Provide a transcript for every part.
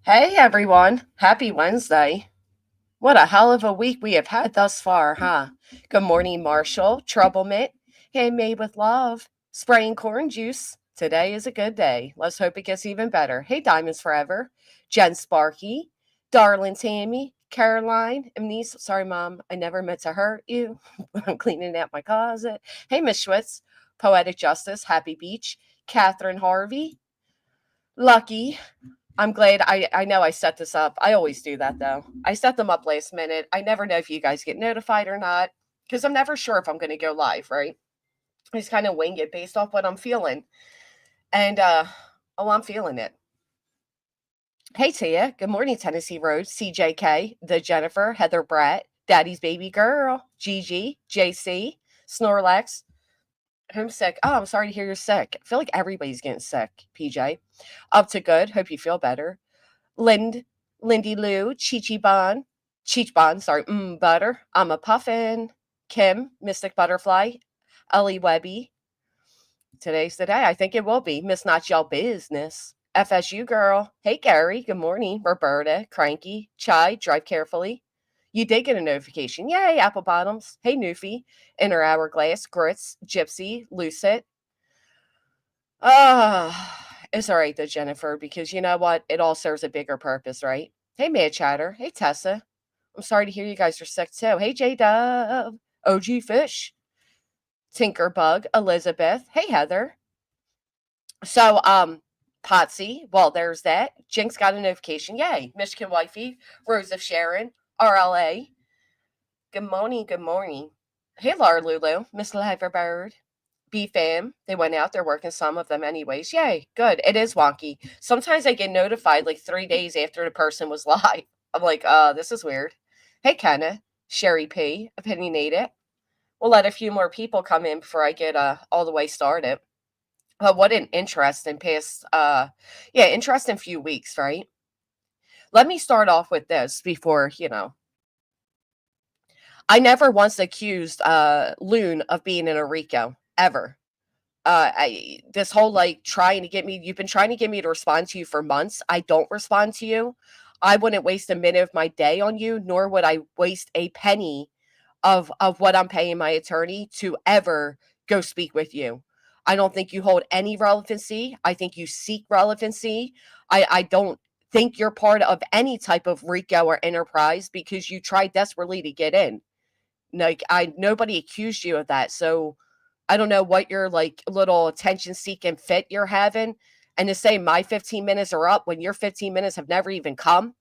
Hey everyone, happy Wednesday. What a hell of a week we have had thus far, huh? Good morning, Marshall, Troublemint, handmade with love, spraying corn juice. Today is a good day. Let's hope it gets even better. Hey, Diamonds Forever, Jen Sparky, Darling Tammy, Caroline, Amnice. Sorry, Mom, I never meant to hurt you. I'm cleaning out my closet. Hey, Miss Schwitz, Poetic Justice, Happy Beach, Catherine Harvey, Lucky, I'm glad I know I set this up. I always do that though. I set them up last minute. I never know if you guys get notified or not because I'm never sure if I'm going to go live, right? I just kind of wing it based off what I'm feeling. And oh, I'm feeling it. Hey Tia, good morning Tennessee Road, CJK, the Jennifer, Heather Bratt, Daddy's baby girl, Gigi, JC, Snorlax, homesick. Oh, I'm sorry to hear you're sick. I feel like everybody's getting sick, PJ. Up to good. Hope you feel better. Lindy Lou, Cheech Bon, sorry, Butter, I'm a Puffin, Kim, Mystic Butterfly, Ellie Webby. Today's the day. I think it will be. Miss Not Y'all Business. FSU girl. Hey Gary, good morning. Roberta, Cranky, Chai, drive carefully. You did get a notification. Yay, Apple Bottoms. Hey Newfie, Inner Hourglass, Grits, Gypsy, Lucid. It's all right though, Jennifer, because you know what? It all serves a bigger purpose, right? Hey, Mad Chatter. Hey, Tessa. I'm sorry to hear you guys are sick too. Hey, J Dove. OG Fish. Tinkerbug. Elizabeth. Hey, Heather. So, Potsy. Well, there's that. Jinx got a notification. Yay. Michigan Wifey. Rose of Sharon. RLA. Good morning. Good morning. Hey, Laura Lulu. Miss Liverbird. BFAM, they went out, they're working some of them anyways. Yay, good. It is wonky. Sometimes I get notified like 3 days after the person was live. I'm like, this is weird. Hey, Kenna, Sherry P, opinionated. We'll let a few more people come in before I get all the way started. But what an interesting interesting few weeks, right? Let me start off with this before, I never once accused Loon of being in a Rico, ever. This whole like trying to get me, you've been trying to get me to respond to you for months. I don't respond to you. I wouldn't waste a minute of my day on you, nor would I waste a penny of what I'm paying my attorney to ever go speak with you. I don't think you hold any relevancy. I think you seek relevancy. I don't think you're part of any type of RICO or enterprise because you tried desperately to get in. Like nobody accused you of that. So I don't know what your like little attention seeking fit you're having. And to say my 15 minutes are up when your 15 minutes have never even come,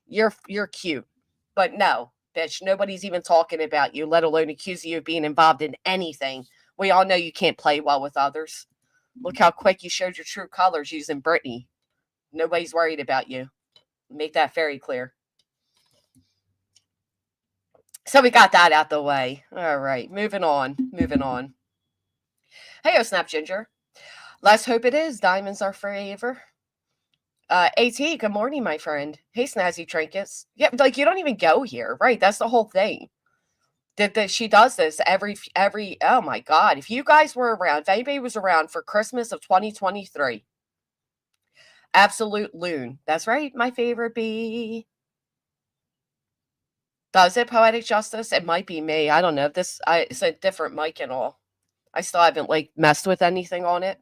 you're cute. But no, bitch, nobody's even talking about you, let alone accuse you of being involved in anything. We all know you can't play well with others. Look how quick you showed your true colors using Brittany. Nobody's worried about you. Make that very clear. So we got that out the way. All right, moving on. Moving on. Hey, oh, Snap Ginger. Let's hope it is. Diamonds are forever. AT, good morning, my friend. Hey, Snazzy Trinkets. Yeah, like you don't even go here, right? That's the whole thing. That she does this every. Oh my God! If you guys were around, if anybody was around for Christmas of 2023, absolute loon. That's right, my favorite bee. Does it poetic justice? It might be me. I don't know. It's a different mic and all. I still haven't like messed with anything on it.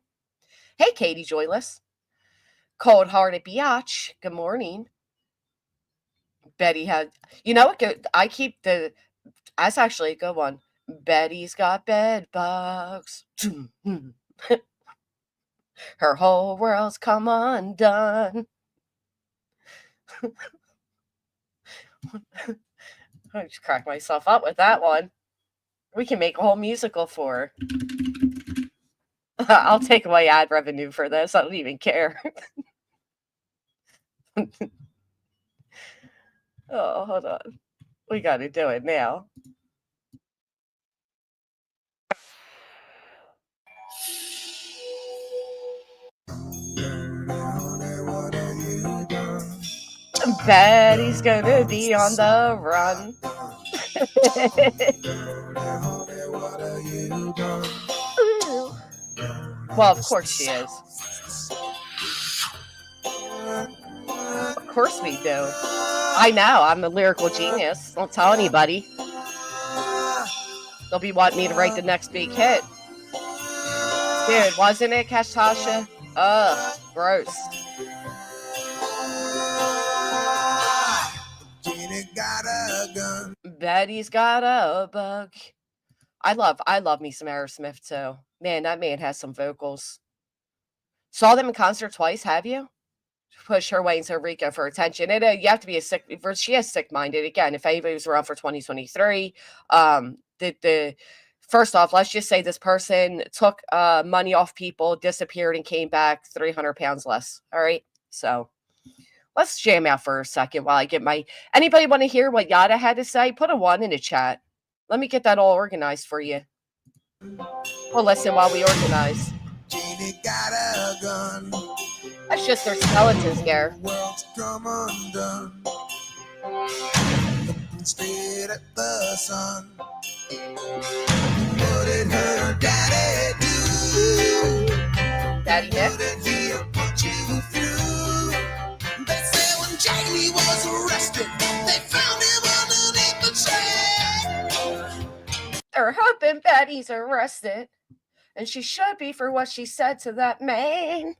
Hey, Katie Joyless. Cold hearted biatch. Good morning. Betty had, you know what? I keep that's actually a good one. Betty's got bed bugs. Her whole world's come undone. I just cracked myself up with that one. We can make a whole musical for her. I'll take away ad revenue for this. I don't even care. Oh, hold on. We got to do it now. Betty's gonna be on the run. Well, of course she is. course we do. I know, I'm a lyrical genius. Don't tell anybody. They'll be wanting me to write the next big hit. Dude, wasn't it, Kastasha? Ugh, gross. Betty's got a bug. I love me some Aerosmith too. Man, that man has some vocals. Saw them in concert twice, have you? Push her way into Rico for attention. And you have to be she is sick-minded. Again, if anybody was around for 2023, the first off, let's just say this person took money off people, disappeared, and came back 300 pounds less. All right. So let's jam out for a second while I get my. Anybody want to hear what Yada had to say? Put a 1 in the chat. Let me get that all organized for you. Well, listen while we organize. Got a gun. That's just their skeletons there. World's come undone. Looking straight at the sun. What did her daddy do? Daddy Nick? What did he put you through? They say when Jamie was arrested, they found him underneath the train. They're hoping Betty's arrested. And she should be for what she said to that man.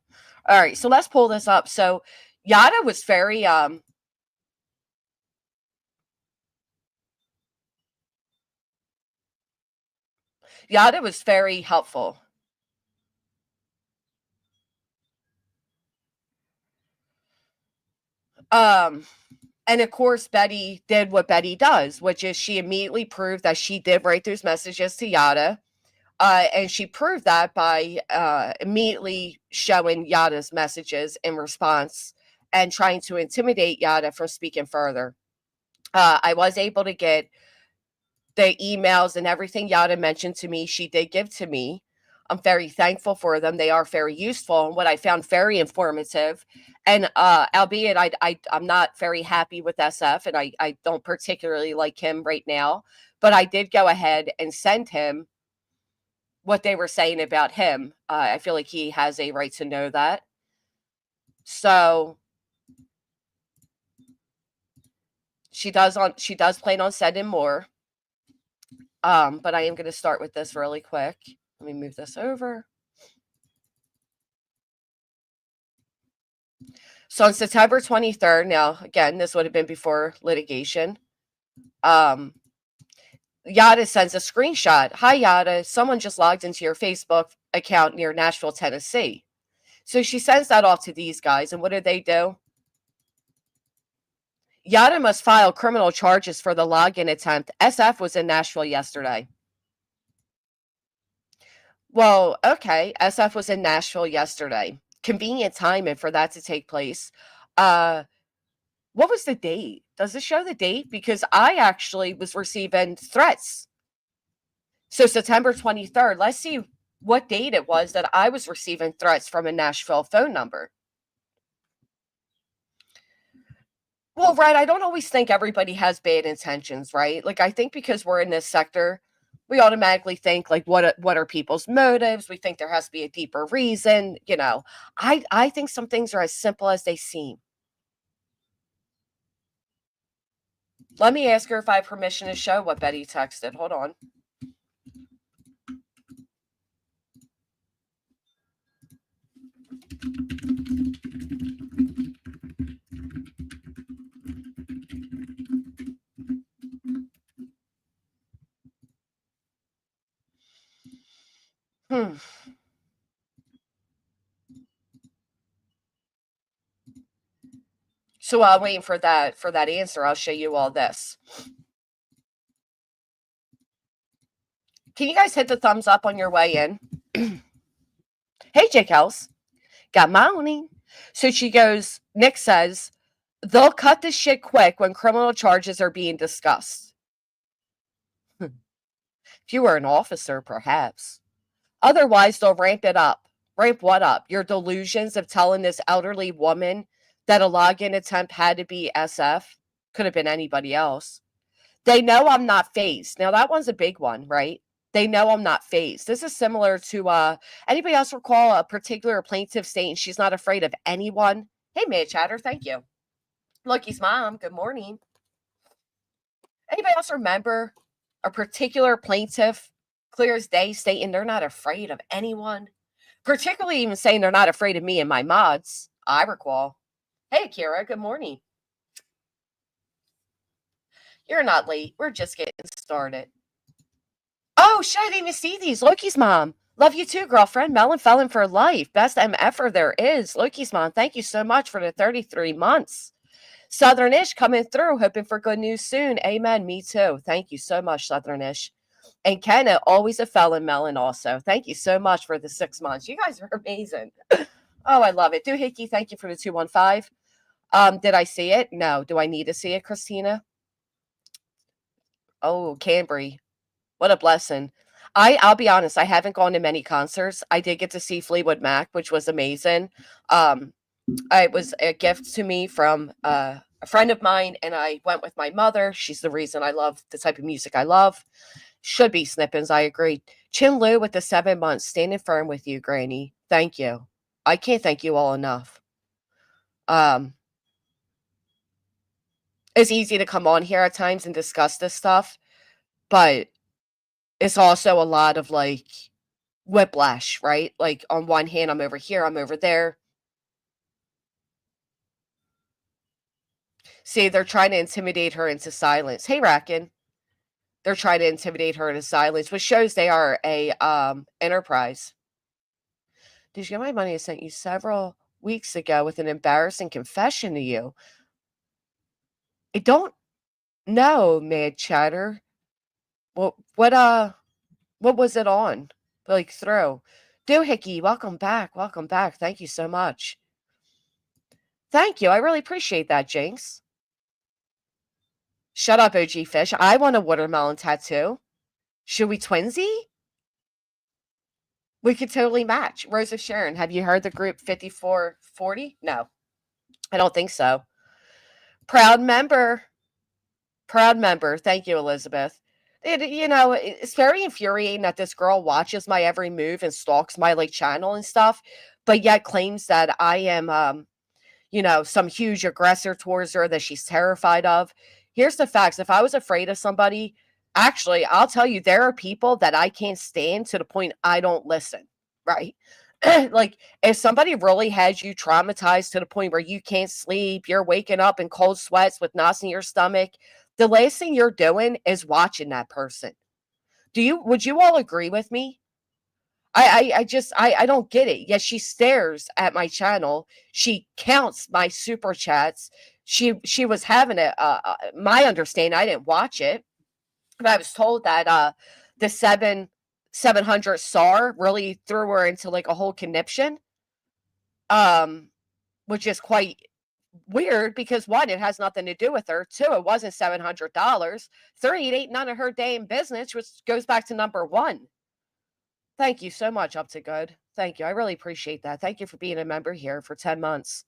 All right, so let's pull this up. So Yada was very Yada was very helpful. And of course, Betty did what Betty does, which is she immediately proved that she did write those messages to Yada. And she proved that by immediately showing Yada's messages in response and trying to intimidate Yada from speaking further. I was able to get the emails and everything Yada mentioned to me. She did give to me. I'm very thankful for them. They are very useful and what I found very informative. And albeit I'm not very happy with SF and I don't particularly like him right now, but I did go ahead and send him what they were saying about him. I feel like he has a right to know that. So she does plan on sending more. But I am going to start with this really quick. Let me move this over. So on September 23rd, now again, this would have been before litigation. Yada sends a screenshot. Hi, Yada. Someone just logged into your Facebook account near Nashville, Tennessee. So she sends that off to these guys. And what do? Yada must file criminal charges for the login attempt. SF was in Nashville yesterday. Well, okay. SF was in Nashville yesterday. Convenient timing for that to take place. What was the date? Does it show the date? Because I actually was receiving threats. So September 23rd. Let's see what date it was that I was receiving threats from a Nashville phone number. Well, right. I don't always think everybody has bad intentions, right? Like, I think because we're in this sector, we automatically think like, what are people's motives? We think there has to be a deeper reason. You know, I think some things are as simple as they seem. Let me ask her if I have permission to show what Betty texted. Hold on. So while waiting for that answer, I'll show you all this. Can you guys hit the thumbs up on your way in? Hey, Jake House. Got money. So she goes, Nick says, they'll cut this shit quick when criminal charges are being discussed. If you were an officer, perhaps. Otherwise, they'll ramp it up. Ramp what up? Your delusions of telling this elderly woman that a login attempt had to be SF. Could have been anybody else. They know I'm not phased. Now, that one's a big one, right? They know I'm not phased. This is similar to anybody else recall a particular plaintiff saying she's not afraid of anyone? Hey, May Chatter, thank you. Lucky's mom, good morning. Anybody else remember a particular plaintiff, clear as day, stating they're not afraid of anyone? Particularly even saying they're not afraid of me and my mods. I recall. Hey, Kira, good morning. You're not late. We're just getting started. Oh, shit, I didn't even see these. Loki's mom. Love you too, girlfriend. Melon Felon for life. Best MFer there is. Loki's mom, thank you so much for the 33 months. Southernish coming through, hoping for good news soon. Amen. Me too. Thank you so much, Southernish. And Kenna, always a felon melon also. Thank you so much for the 6 months. You guys are amazing. Oh, I love it. Doohickey, thank you for the 215. Did I see it? No. Do I need to see it, Christina? Oh, Cambry. What a blessing. I'll be honest, I haven't gone to many concerts. I did get to see Fleetwood Mac, which was amazing. It was a gift to me from a friend of mine, and I went with my mother. She's the reason I love the type of music I love. Should be Snippins, I agree. Chin Lu with the 7 months, standing firm with you, Granny. Thank you. I can't thank you all enough. It's easy to come on here at times and discuss this stuff, but it's also a lot of like whiplash, right? Like on one hand, I'm over here, I'm over there. See, they're trying to intimidate her into silence. Hey, Racken. They're trying to intimidate her into silence, which shows they are a enterprise. Did you get my money I sent you several weeks ago with an embarrassing confession to you? I don't know, Mad Chatter. What was it on? Like throw. Doohickey, welcome back. Welcome back. Thank you so much. Thank you. I really appreciate that, Jinx. Shut up, OG Fish. I want a watermelon tattoo. Should we twinsy? We could totally match. Rose of Sharon, have you heard the group 5440? No, I don't think so. Proud member. Proud member. Thank you, Elizabeth. It's very infuriating that this girl watches my every move and stalks my like channel and stuff, but yet claims that I am some huge aggressor towards her that she's terrified of. Here's the facts. If I was afraid of somebody, actually, I'll tell you, there are people that I can't stand to the point I don't listen, right? Like, if somebody really has you traumatized to the point where you can't sleep, you're waking up in cold sweats with knots in your stomach, the last thing you're doing is watching that person. Would you all agree with me? I don't get it. Yes, she stares at my channel. She counts my super chats. She was having my understanding. I didn't watch it, but I was told that the 700 SAR really threw her into like a whole conniption, which is quite weird because one, it has nothing to do with her. Two, it wasn't $700. Three, it ain't none of her damn business, which goes back to number one. Thank you so much, Up to Good. Thank you. I really appreciate that. Thank you for being a member here for 10 months.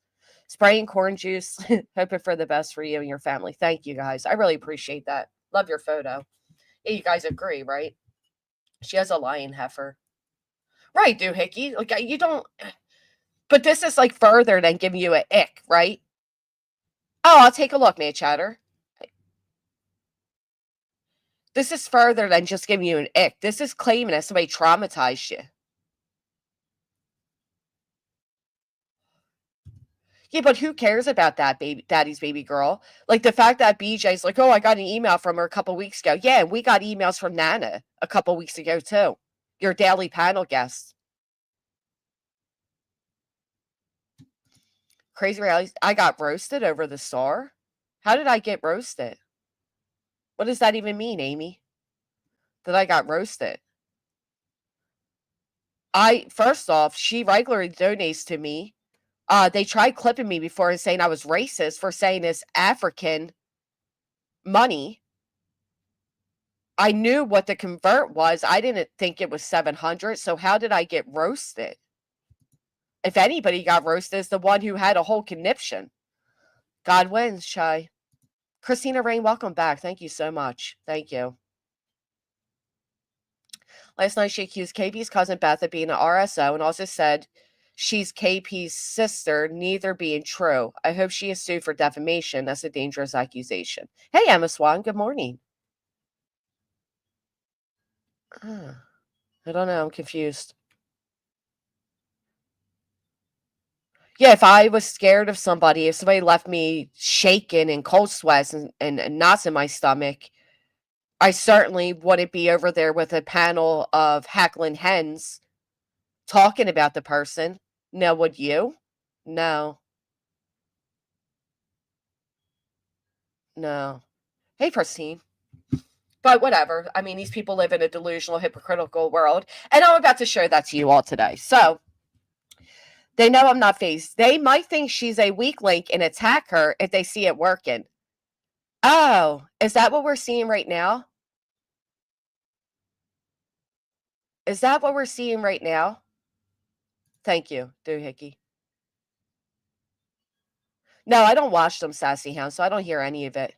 Spraying corn juice. Hoping for the best for you and your family. Thank you, guys. I really appreciate that. Love your photo. Yeah, you guys agree, right? She has a lion heifer. Right, Doohickey. Like, you don't... But this is, like, further than giving you an ick, right? Oh, I'll take a look, Mad Chatter. This is further than just giving you an ick. This is claiming that somebody traumatized you. Yeah, but who cares about that daddy's baby girl? Like the fact that BJ's like, oh, I got an email from her a couple weeks ago. Yeah, we got emails from Nana a couple weeks ago too. Your daily panel guest. Crazy reality. I got roasted over the star. How did I get roasted? What does that even mean, Amy? That I got roasted. First off, she regularly donates to me. They tried clipping me before and saying I was racist for saying it's African money. I knew what the convert was. I didn't think it was 700. So how did I get roasted? If anybody got roasted, it's the one who had a whole conniption. God wins, Shy. Christina Rain, welcome back. Thank you so much. Thank you. Last night, she accused KB's cousin Beth of being an RSO and also said She's KP's sister, neither being true. I hope she is sued for defamation. That's a dangerous accusation. Hey, Emma Swan, good morning. I don't know. I'm confused. Yeah, if I was scared of somebody, if somebody left me shaking and cold sweats and knots in my stomach, I certainly wouldn't be over there with a panel of hackling hens talking about the person. Now, would you? No, no. Hey, Christine. But whatever. I mean, these people live in a delusional, hypocritical world. And I'm about to show that to you all today. So they know I'm not phased. They might think she's a weak link and attack her if they see it working. Oh, is that what we're seeing right now? Is that what we're seeing right now? Thank you, Doohickey. No, I don't watch them Sassy Hounds, so I don't hear any of it.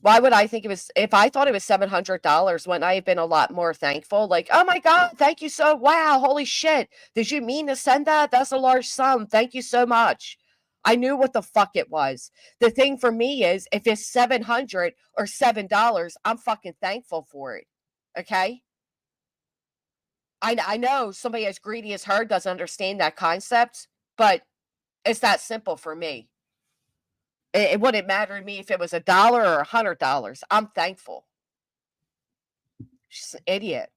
Why would I think it was, if I thought it was $700, wouldn't I have been a lot more thankful? Like, oh my God, thank you so, wow, holy shit. Did you mean to send that? That's a large sum. Thank you so much. I knew what the fuck it was. The thing for me is, if it's 700 or $7, I'm fucking thankful for it. Okay? I know somebody as greedy as her doesn't understand that concept, but it's that simple for me. It wouldn't matter to me if it was $1 or $100. I'm thankful. She's an idiot.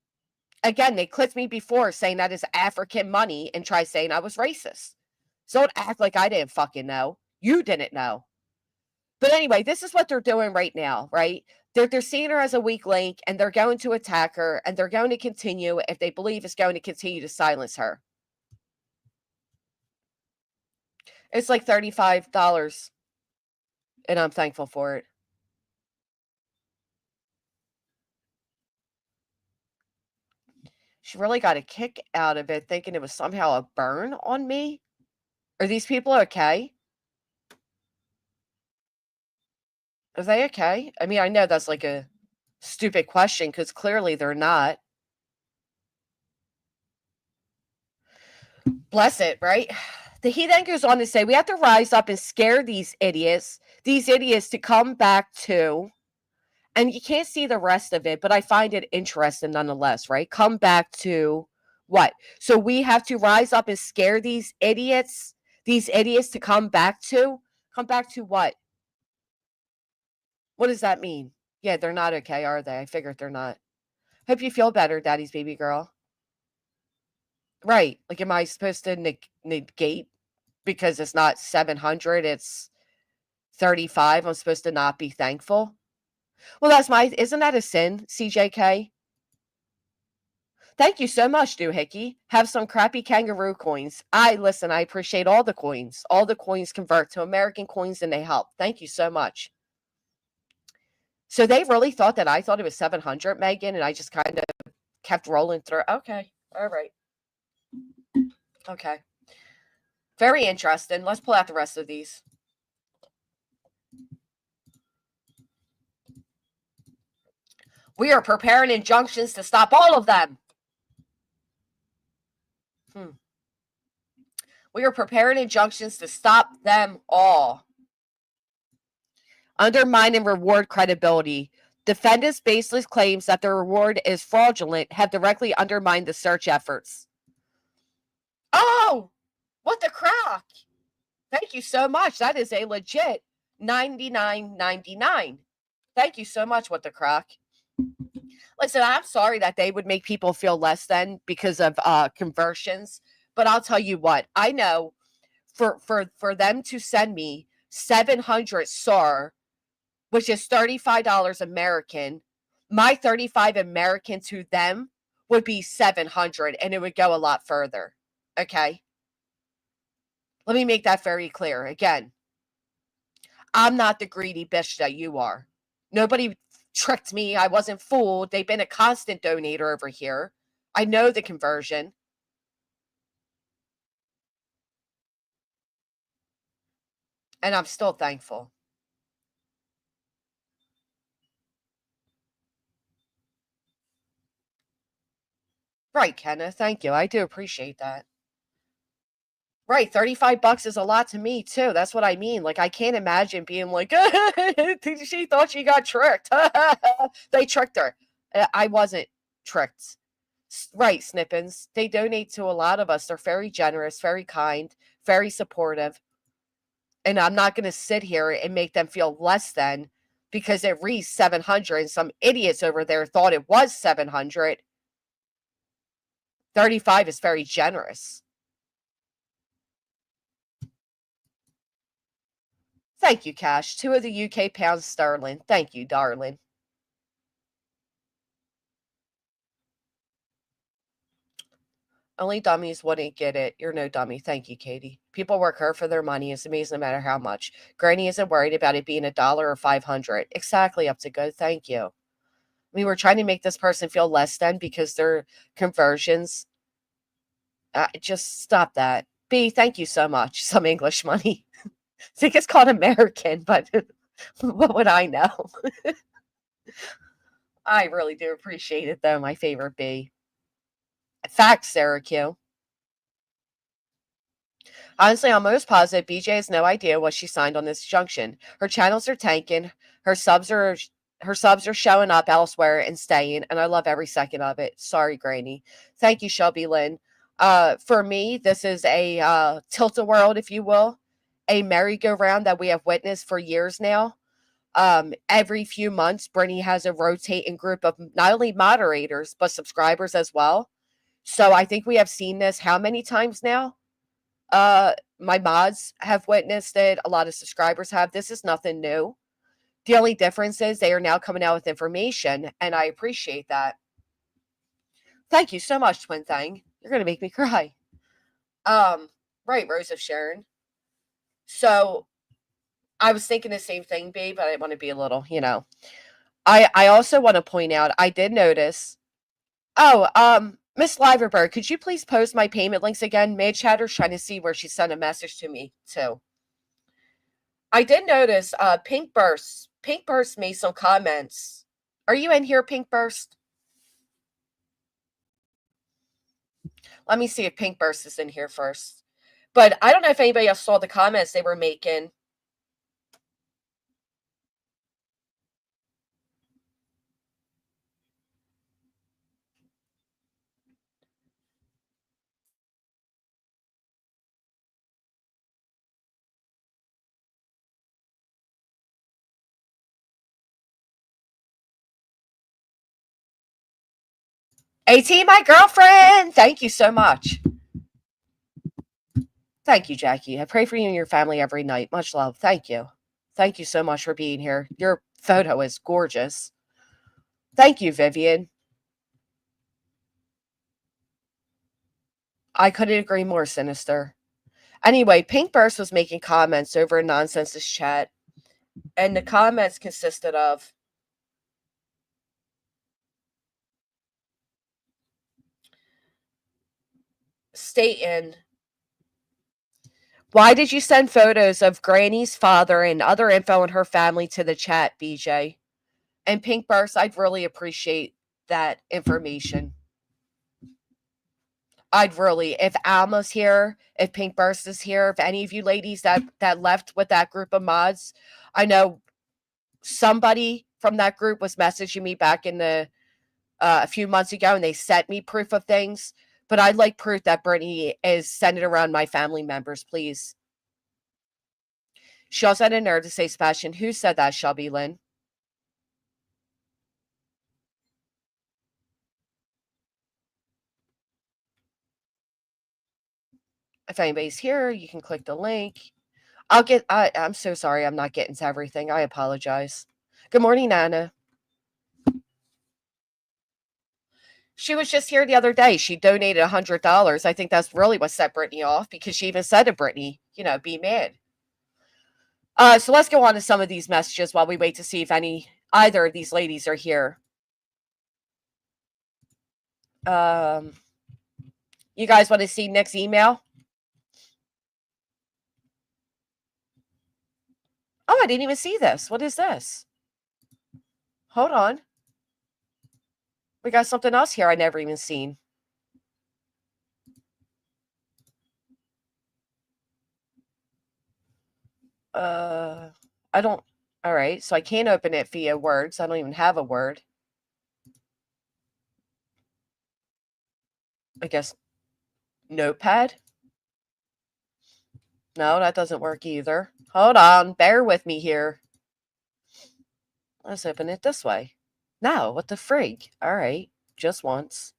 Again, they clipped me before saying that is African money and try saying I was racist. So don't act like I didn't fucking know. You didn't know. But anyway, this is what they're doing right now, right? They're seeing her as a weak link and they're going to attack her and they're going to continue if they believe it's going to continue to silence her. It's like $35 and I'm thankful for it. She really got a kick out of it thinking it was somehow a burn on me. Are these people okay? Are they okay? I mean, I know that's like a stupid question because clearly they're not. Bless it, right? He then goes on to say, we have to rise up and scare these idiots to come back to, and you can't see the rest of it, but I find it interesting nonetheless, right? Come back to what? So we have to rise up and scare these idiots to come back to what? What does that mean? Yeah, they're not okay, are they? I figured they're not. Hope you feel better, Daddy's baby girl. Right. Like, am I supposed to negate because it's not 700, it's 35? I'm supposed to not be thankful? Well, isn't that a sin, CJK? Thank you so much, Doohickey. Have some crappy kangaroo coins. I appreciate all the coins. All the coins convert to American coins and they help. Thank you so much. So they really thought that I thought it was 700, Megan, and I just kind of kept rolling through. Okay. All right. Okay. Very interesting. Let's pull out the rest of these. We are preparing injunctions to stop all of them. We are preparing injunctions to stop them all. Undermine and reward credibility. Defendants' baseless claims that their reward is fraudulent have directly undermined the search efforts. Oh, what the crack? Thank you so much. That is a legit $99.99. Thank you so much, what the crack. Listen, I'm sorry that they would make people feel less than because of conversions, but I'll tell you what, I know for them to send me 700 SAR, which is $35 American, my 35 American to them would be 700 and it would go a lot further. Okay? Let me make that very clear. Again, I'm not the greedy bitch that you are. Nobody tricked me. I wasn't fooled. They've been a constant donator over here. I know the conversion. And I'm still thankful. Right, Kenneth. Thank you. I do appreciate that. Right, $35 is a lot to me too. That's what I mean. Like I can't imagine being like, she thought she got tricked. They tricked her. I wasn't tricked. Right, Snippins. They donate to a lot of us. They're very generous, very kind, very supportive. And I'm not going to sit here and make them feel less than because it reads 700 and some idiots over there thought it was 700. 35 is very generous. Thank you, Cash. 2 of the UK pounds sterling. Thank you, darling. Only dummies wouldn't get it. You're no dummy. Thank you, Katie. People work hard for their money. It's amazing no matter how much. Granny isn't worried about it being $1 or 500. Exactly, up to go. Thank you. I mean, we're trying to make this person feel less than because their conversions. Just stop that. B, thank you so much. Some English money. I think it's called American, but what would I know? I really do appreciate it, though. My favorite B. Facts, Sarah Q. Honestly, I'm almost positive BJ has no idea what she signed on this junction. Her channels are tanking. Her subs are her subs are showing up elsewhere and staying, and I love every second of it. Sorry, Granny. Thank you, Shelby Lynn. For me, this is a tilt-a-whirl, if you will, a merry-go-round that we have witnessed for years now. Every few months, Brittany has a rotating group of not only moderators but subscribers as well. So I think we have seen this how many times now? My mods have witnessed it. A lot of subscribers have. This is nothing new. The only difference is they are now coming out with information, and I appreciate that. Thank you so much, Twin Thing. You're gonna make me cry. Right, Rose of Sharon. So I was thinking the same thing, babe, but I want to be a little, I also want to point out I did notice. Oh, Miss Liverberg, could you please post my payment links again? Mage Chatter's trying to see where she sent a message to me too. I did notice Pink Burst. Pink Burst made some comments. Are you in here, Pink Burst? Let me see if Pink Burst is in here first. But I don't know if anybody else saw the comments they were making. AT, my girlfriend. Thank you so much. Thank you, Jackie. I pray for you and your family every night. Much love. Thank you. Thank you so much for being here. Your photo is gorgeous. Thank you, Vivian. I couldn't agree more, Sinister. Anyway, Pink Burst was making comments over in Nonsense's chat, and the comments consisted of stating, why did you send photos of Granny's father and other info on her family to the chat, BJ? And Pink Burst, I'd really appreciate that information. I'd really, if Alma's here, if Pink Burst is here, if any of you ladies that left with that group of mods, I know somebody from that group was messaging me back in the a few months ago, and they sent me proof of things. But I'd like proof that Brittany is sending around my family members, please. She also had a nerve to say, Sebastian, who said that, Shelby Lynn? If anybody's here, you can click the link. I'm so sorry I'm not getting to everything. I apologize. Good morning, Nana. She was just here the other day. She donated $100. I think that's really what set Brittany off because she even said to Brittany, be mad. So let's go on to some of these messages while we wait to see if either of these ladies are here. You guys want to see Nick's email? Oh, I didn't even see this. What is this? Hold on. We got something else here I never even seen. Uh, I don't. All right, so I can't open it via words. I don't even have a word. I guess notepad. No, that doesn't work either. Hold on, bear with me here. Let's open it this way. No, what the frig? All right, just once.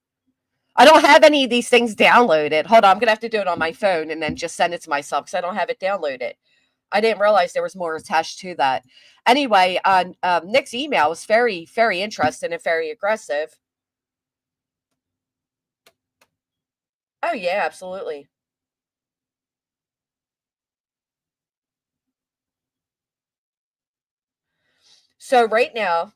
I don't have any of these things downloaded. Hold on, I'm gonna have to do it on my phone and then just send it to myself because I don't have it downloaded. I didn't realize there was more attached to that. Anyway, Nick's email was very, very interesting and very aggressive. Oh yeah, absolutely. So right now,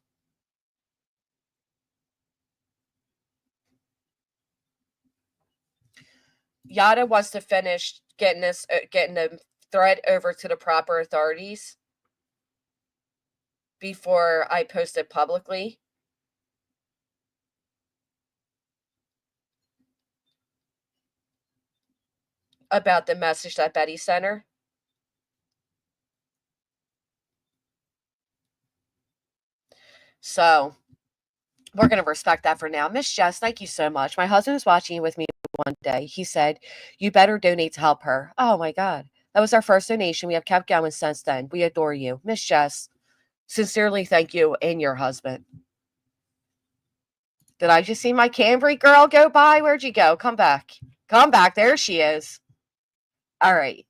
Yada wants to finish getting the thread over to the proper authorities before I post it publicly. About the message that Betty sent her. So we're going to respect that for now. Miss Jess, thank you so much. My husband was watching with me one day. He said, "You better donate to help her." Oh my God. That was our first donation. We have kept going since then. We adore you. Miss Jess, sincerely thank you and your husband. Did I just see my Cambry girl go by? Where'd you go? Come back. Come back. There she is. All right.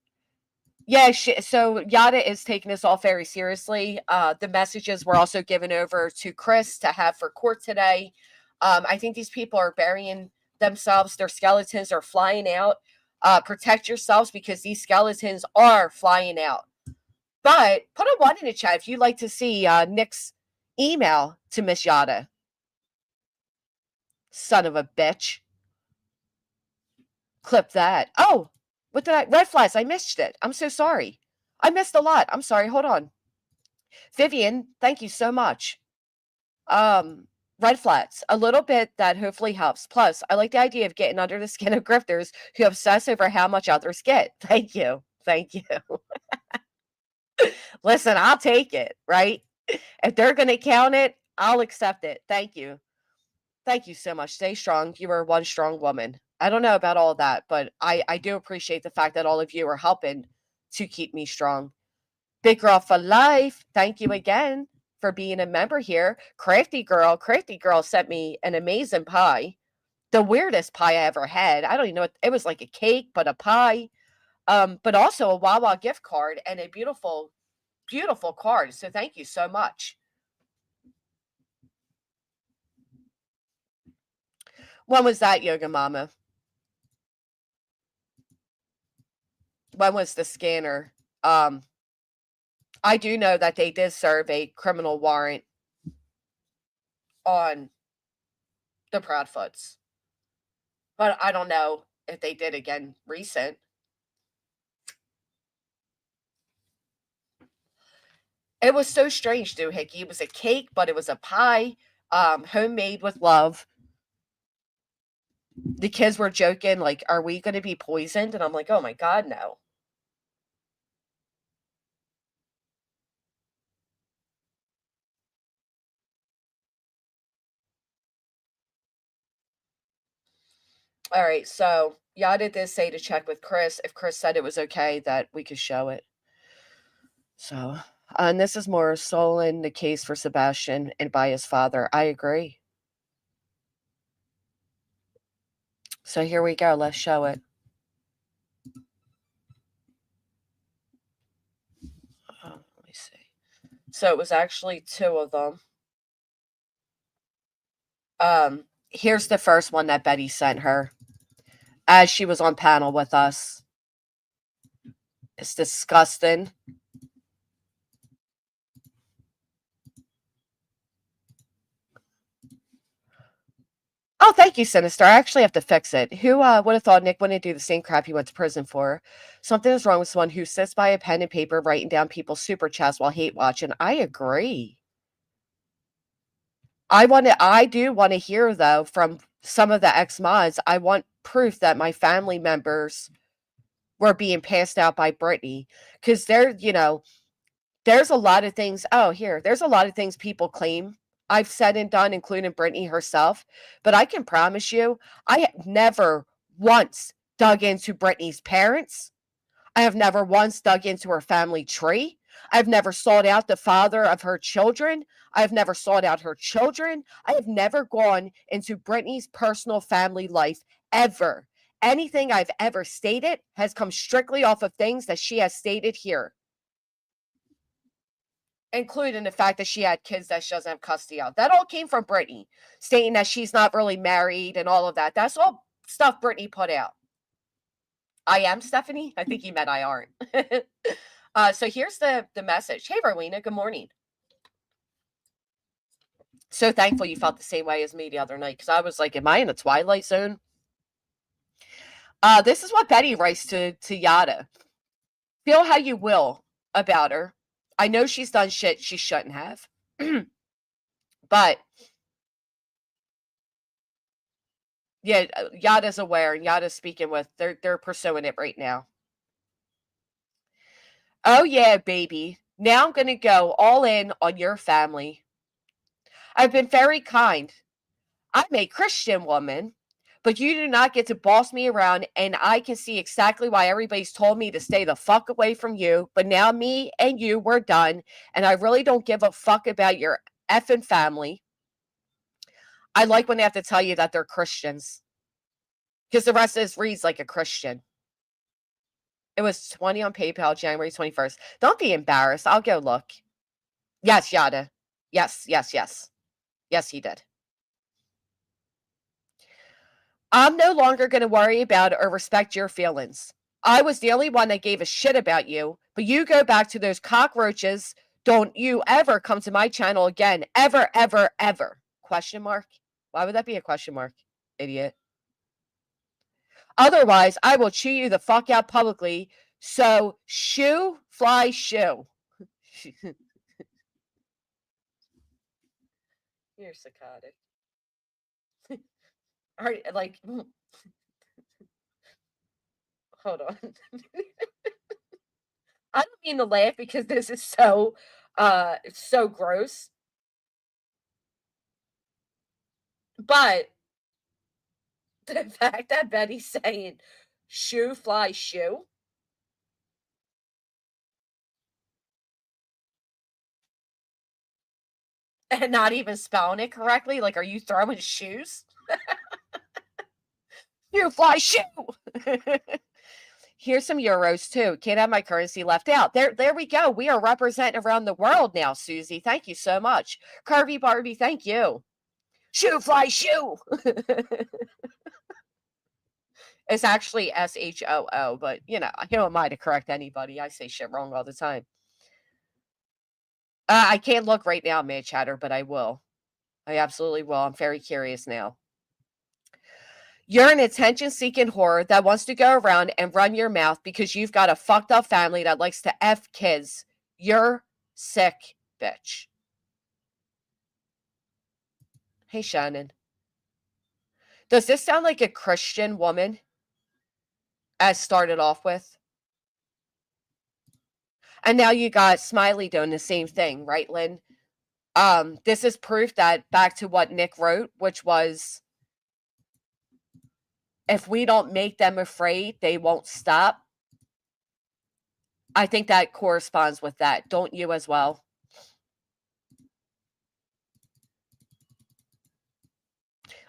Yeah, so Yada is taking this all very seriously. The messages were also given over to Chris to have for court today. I think these people are burying themselves. Their skeletons are flying out. Protect yourselves because these skeletons are flying out. But put a one in the chat if you'd like to see Nick's email to Miss Yada. Son of a bitch. Clip that. Oh, what did I? Red flags. I missed it. I'm so sorry. I missed a lot. I'm sorry. Hold on. Vivian, thank you so much. Red flags, a little bit that hopefully helps. Plus, I like the idea of getting under the skin of grifters who obsess over how much others get. Thank you. Thank you. Listen, I'll take it, right? If they're going to count it, I'll accept it. Thank you. Thank you so much. Stay strong. You are one strong woman. I don't know about all that, but I do appreciate the fact that all of you are helping to keep me strong. Big Girl for Life, thank you again for being a member here. Crafty Girl sent me an amazing pie. The weirdest pie I ever had. I don't even know what it was, like a cake, but a pie. But also a Wawa gift card and a beautiful, beautiful card. So thank you so much. When was that, Yoga Mama? When was the scanner? I do know that they did serve a criminal warrant on the Proudfoots, but I don't know if they did again recent. It was so strange, Doohickey. It was a cake, but it was a pie, homemade with love. The kids were joking, like, "Are we going to be poisoned?" And I'm like, "Oh my God, no." All right, so Yada did say to check with Chris. If Chris said it was okay, that we could show it. So, and this is more stolen the case for Sebastian and by his father. I agree. So here we go. Let's show it. Let me see. So it was actually two of them. Here's the first one that Betty sent her as she was on panel with us. It's disgusting. Oh, thank you, Sinister. I actually have to fix it. Who would have thought Nick wouldn't do the same crap he went to prison for? Something is wrong with someone who sits by a pen and paper writing down people's super chats while hate watching. I agree. I do want to hear though from some of the ex mods. I want proof that my family members were being passed out by Brittany because they're, There's a lot of things. Oh, here. There's a lot of things people claim I've said and done, including Brittany herself. But I can promise you, I have never once dug into Brittany's parents. I have never once dug into her family tree. I've never sought out the father of her children. I have never sought out her children. I have never gone into Brittany's personal family life ever. Anything I've ever stated has come strictly off of things that she has stated here, including the fact that she had kids that she doesn't have custody of. That all came from Brittany, stating that she's not really married and all of that. That's all stuff Brittany put out. I am Stephanie. I think you meant I aren't. So here's the message. Hey, Rowena, good morning. So thankful you felt the same way as me the other night, because I was like, am I in a twilight zone? This is what Betty writes to Yada. Feel how you will about her. I know she's done shit she shouldn't have. But yeah, Yada's aware, and Yada's speaking with, they're pursuing it right now. Oh yeah, baby. Now I'm gonna go all in on your family. I've been very kind. I'm a Christian woman, but you do not get to boss me around, and I can see exactly why everybody's told me to stay the fuck away from you. But now me and you, we're done, and I really don't give a fuck about your effing family. I like when they have to tell you that they're Christians, because the rest of this reads like a Christian. It was 20 on PayPal, January 21st. Don't be embarrassed. I'll go look. Yes, Yada. Yes. Yes, he did. I'm no longer going to worry about or respect your feelings. I was the only one that gave a shit about you, but you go back to those cockroaches. Don't you ever come to my channel again. Ever, ever, ever. Question mark? Why would that be a question mark, idiot? Otherwise, I will chew you the fuck out publicly. So, shoo, fly, shoo. You're psychotic. Like, hold on. I don't mean to laugh because this is so gross. But the fact that Betty's saying shoe fly shoe, and not even spelling it correctly, like, are you throwing shoes? You fly shoe. Here's some euros too. Can't have my currency left out. There we go. We are representing around the world now, Susie. Thank you so much. Carvey Barbie, thank you. Shoe fly shoe. It's actually SHOO, but you know, who am I to correct anybody? I say shit wrong all the time. I can't look right now, Mad Chatter, but I will. I absolutely will. I'm very curious now. You're an attention-seeking whore that wants to go around and run your mouth because you've got a fucked up family that likes to F kids. You're sick, bitch. Hey, Shannon. Does this sound like a Christian woman? As started off with? And now you got Smiley doing the same thing, right, Lynn? This is proof that back to what Nick wrote, which was, if we don't make them afraid, they won't stop. I think that corresponds with that. Don't you as well?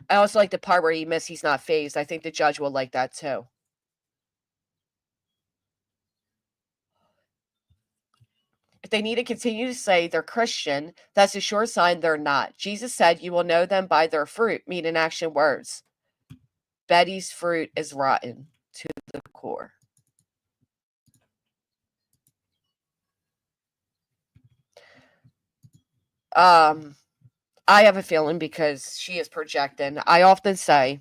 I also like the part where he missed he's not phased. I think the judge will like that too. If they need to continue to say they're Christian, that's a sure sign they're not. Jesus said, you will know them by their fruit, meaning action words. Betty's fruit is rotten to the core. I have a feeling because she is projecting. I often say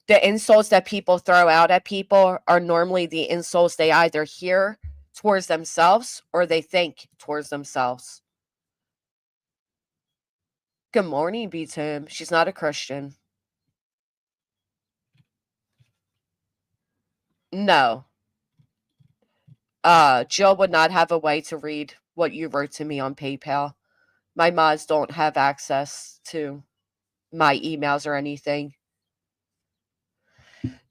the insults that people throw out at people are normally the insults they either hear towards themselves or they think towards themselves. Good morning, B Tim. She's not a Christian. No. Jill would not have a way to read what you wrote to me on PayPal. My mods don't have access to my emails or anything.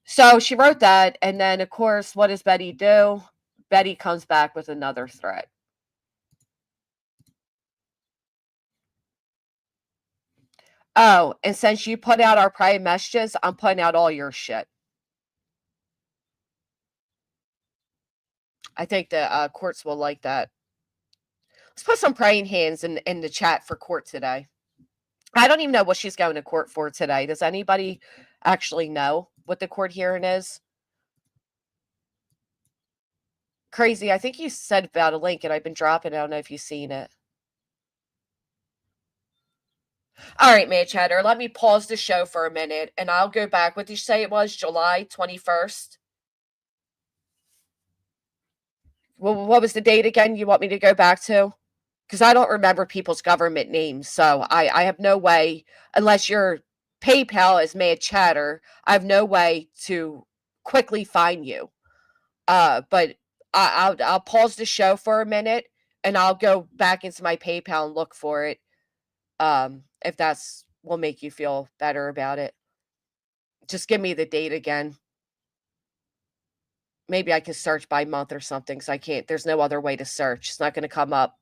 So she wrote that, and then, of course, what does Betty do? Betty comes back with another threat. Oh, and since you put out our private messages, I'm putting out all your shit. I think the courts will like that. Let's put some praying hands in the chat for court today. I don't even know what she's going to court for today. Does anybody actually know what the court hearing is? Crazy. I think you said about a link, and I've been dropping. I don't know if you've seen it. All right, Mad Chatter, let me pause the show for a minute, and I'll go back. What did you say it was? July 21st? Well, what was the date again you want me to go back to? Because I don't remember people's government names, so I have no way, unless your PayPal is Mad Chatter, I have no way to quickly find you. But I'll pause the show for a minute, and I'll go back into my PayPal and look for it. If that's will make you feel better about it. Just give me the date again. Maybe I can search by month or something, because I can't. There's no other way to search. It's not going to come up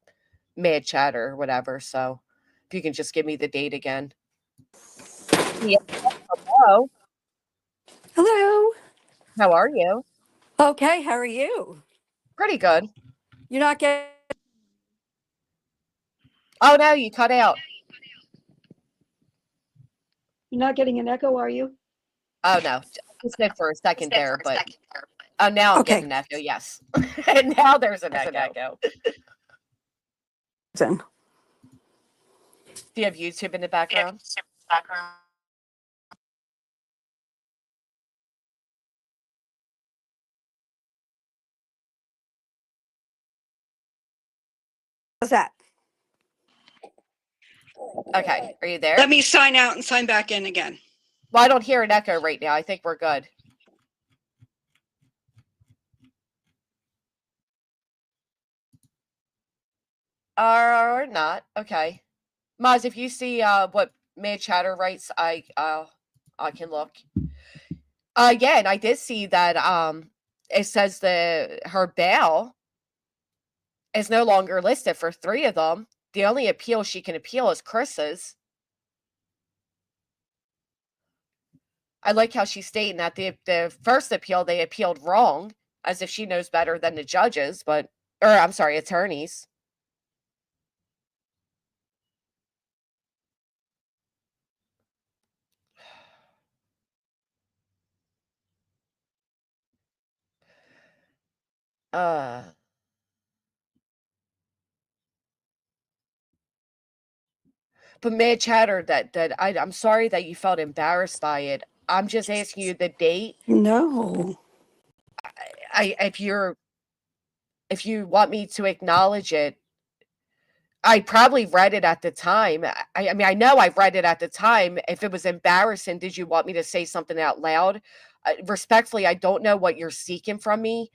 Mad Chatter or whatever. So if you can just give me the date again. Yeah. Hello. Hello. How are you? Okay, how are you? Pretty good. You're not getting. Oh no, you cut out. You're not getting an echo, are you? Oh no, just did for a second there, but now I'm Okay. getting an echo. Yes, and now there's an echo. Then. Do you have YouTube in the background? How's that? Okay, are you there? Let me sign out and sign back in again. Well, I don't hear an echo right now. I think we're good. Or not. Okay. Maz, if you see what Mad Chatter writes, I can look. Yeah, and I did see that it says her bail is no longer listed for 3 of them. The only appeal she can appeal is Chris's. I like how she's stating that the first appeal they appealed wrong, as if she knows better than the judges, or I'm sorry, attorneys. But Mad Chatter, I'm sorry that you felt embarrassed by it. I'm just asking you the date. No. If you want me to acknowledge it, I probably read it at the time. I mean, I know I read it at the time. If it was embarrassing, did you want me to say something out loud? Respectfully, I don't know what you're seeking from me.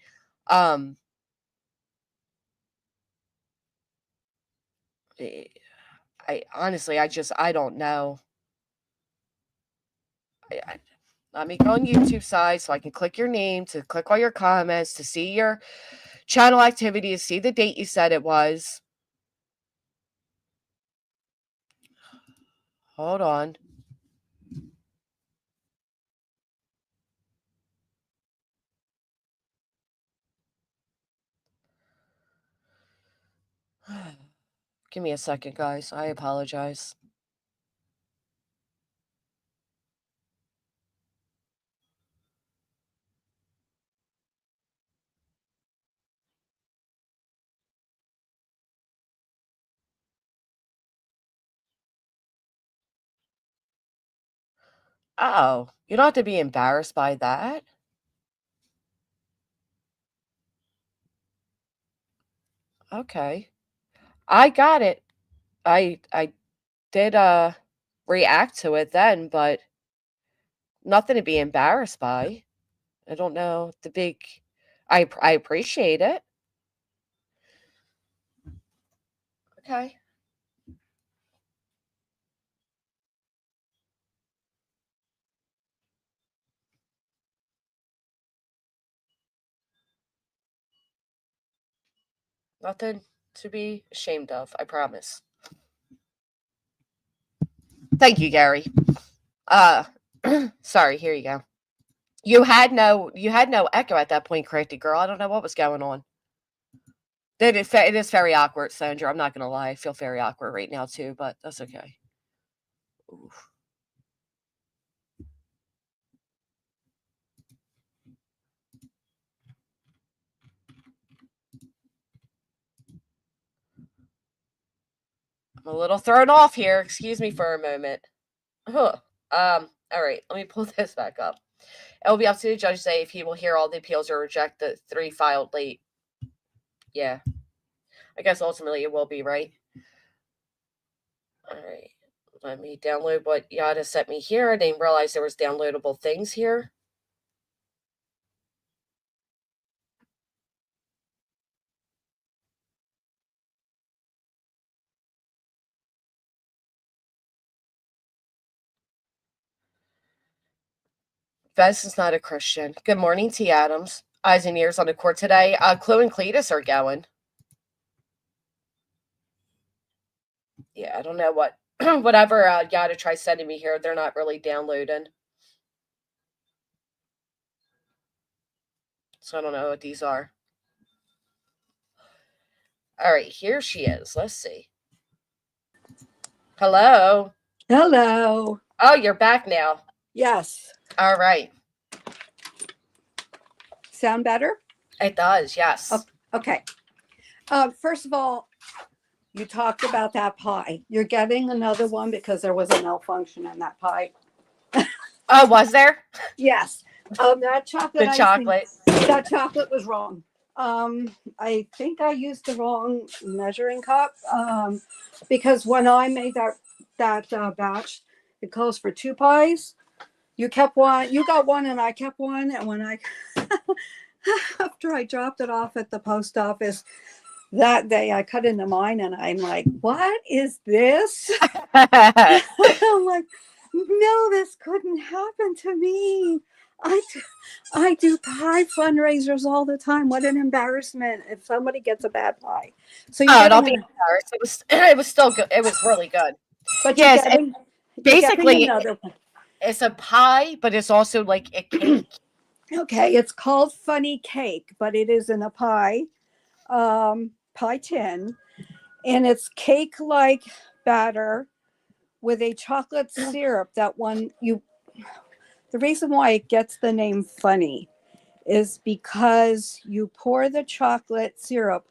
I honestly, I don't know. Let me go on YouTube side so I can click your name, to click all your comments, to see your channel activity, to see the date you said it was. Hold on. Give me a second, guys. I apologize. Oh, you don't have to be embarrassed by that. Okay. I got it. I did react to it then, but nothing to be embarrassed by. I don't know the big I appreciate it. Okay. Nothing to be ashamed of, I promise. Thank you, Gary. Uh sorry, here you go. You had no echo at that point, corrected girl. I don't know what was going on. It is very awkward, Sandra. I'm not gonna lie. I feel very awkward right now too, but that's okay. Oof. I'm a little thrown off here. Excuse me for a moment. Huh. All right, let me pull this back up. It will be up to the judge today if he will hear all the appeals or reject the 3 filed late. Yeah. I guess ultimately it will be, right? All right. Let me download what Yada sent me here. I didn't realize there was downloadable things here. Vez is not a Christian. Good morning, T. Adams. Eyes and ears on the court today. Chloe and Cletus are going. Yeah, I don't know what whatever Yada tries sending me here. They're not really downloading. So I don't know what these are. All right, here she is. Let's see. Hello. Hello. Oh, you're back now. Yes. All right. Sound better? It does, yes. Okay. First of all, you talked about that pie. You're getting another one because there was a malfunction in that pie. Oh, was there? Yes. That chocolate The icing, chocolate. that chocolate was wrong. I think I used the wrong measuring cup. Because when I made that batch, it calls for 2 pies. You kept one, you got one, and I kept one. And when I, after I dropped it off at the post office that day, I cut into mine, and I'm like, "What is this?" I'm like, "No, this couldn't happen to me. I do pie fundraisers all the time. What an embarrassment if somebody gets a bad pie." So you're Oh, don't be getting, embarrassed. It was still good. It was really good. but Yes, you're basically getting another one. it's a pie, but it's also like a cake. Okay, it's called Funny Cake, but it is in a pie tin, and it's cake-like batter with a chocolate syrup. The reason why it gets the name Funny is because you pour the chocolate syrup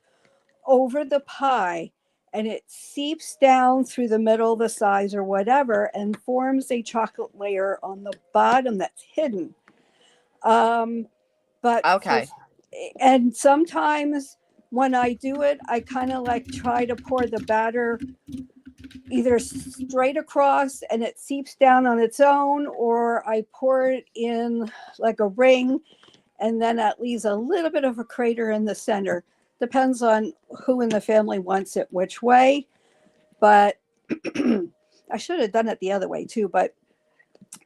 over the pie, and it seeps down through the middle, the sides, or whatever, and forms a chocolate layer on the bottom that's hidden. Okay. And sometimes when I do it, I kind of like try to pour the batter either straight across and it seeps down on its own, or I pour it in like a ring, and then that leaves a little bit of a crater in the center. Depends on who in the family wants it which way. But I should have done it the other way too. But